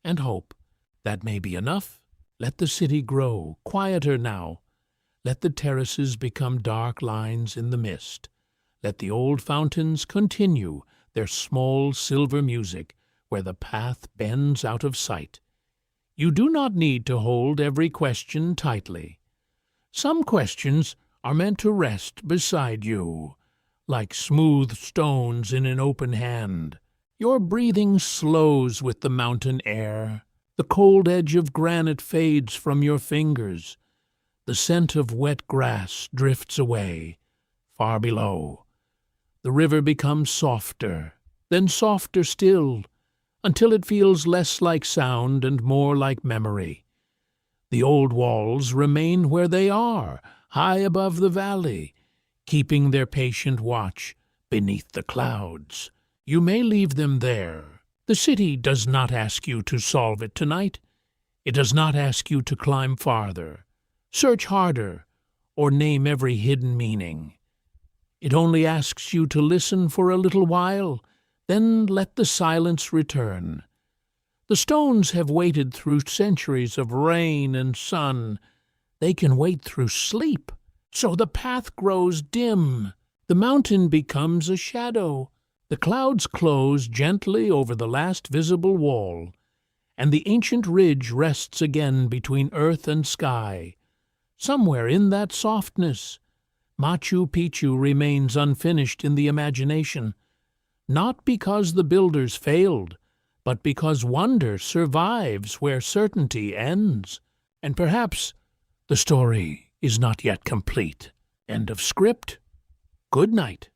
and hope. That may be enough. Let the city grow, quieter now. Let the terraces become dark lines in the mist. Let the old fountains continue their small silver music where the path bends out of sight. You do not need to hold every question tightly. Some questions are meant to rest beside you, like smooth stones in an open hand. Your breathing slows with the mountain air. The cold edge of granite fades from your fingers. The scent of wet grass drifts away, far below. The river becomes softer, then softer still, until it feels less like sound and more like memory. The old walls remain where they are, high above the valley, keeping their patient watch beneath the clouds. You may leave them there. The city does not ask you to solve it tonight. It does not ask you to climb farther, search harder, or name every hidden meaning. It only asks you to listen for a little while, then let the silence return. The stones have waited through centuries of rain and sun. they can wait through sleep. So the path grows dim. The mountain becomes a shadow. The clouds close gently over the last visible wall, and the ancient ridge rests again between earth and sky. Somewhere in that softness, Machu Picchu remains unfinished in the imagination, not because the builders failed, but because wonder survives where certainty ends. And perhaps the story is not yet complete. End of script. Good night.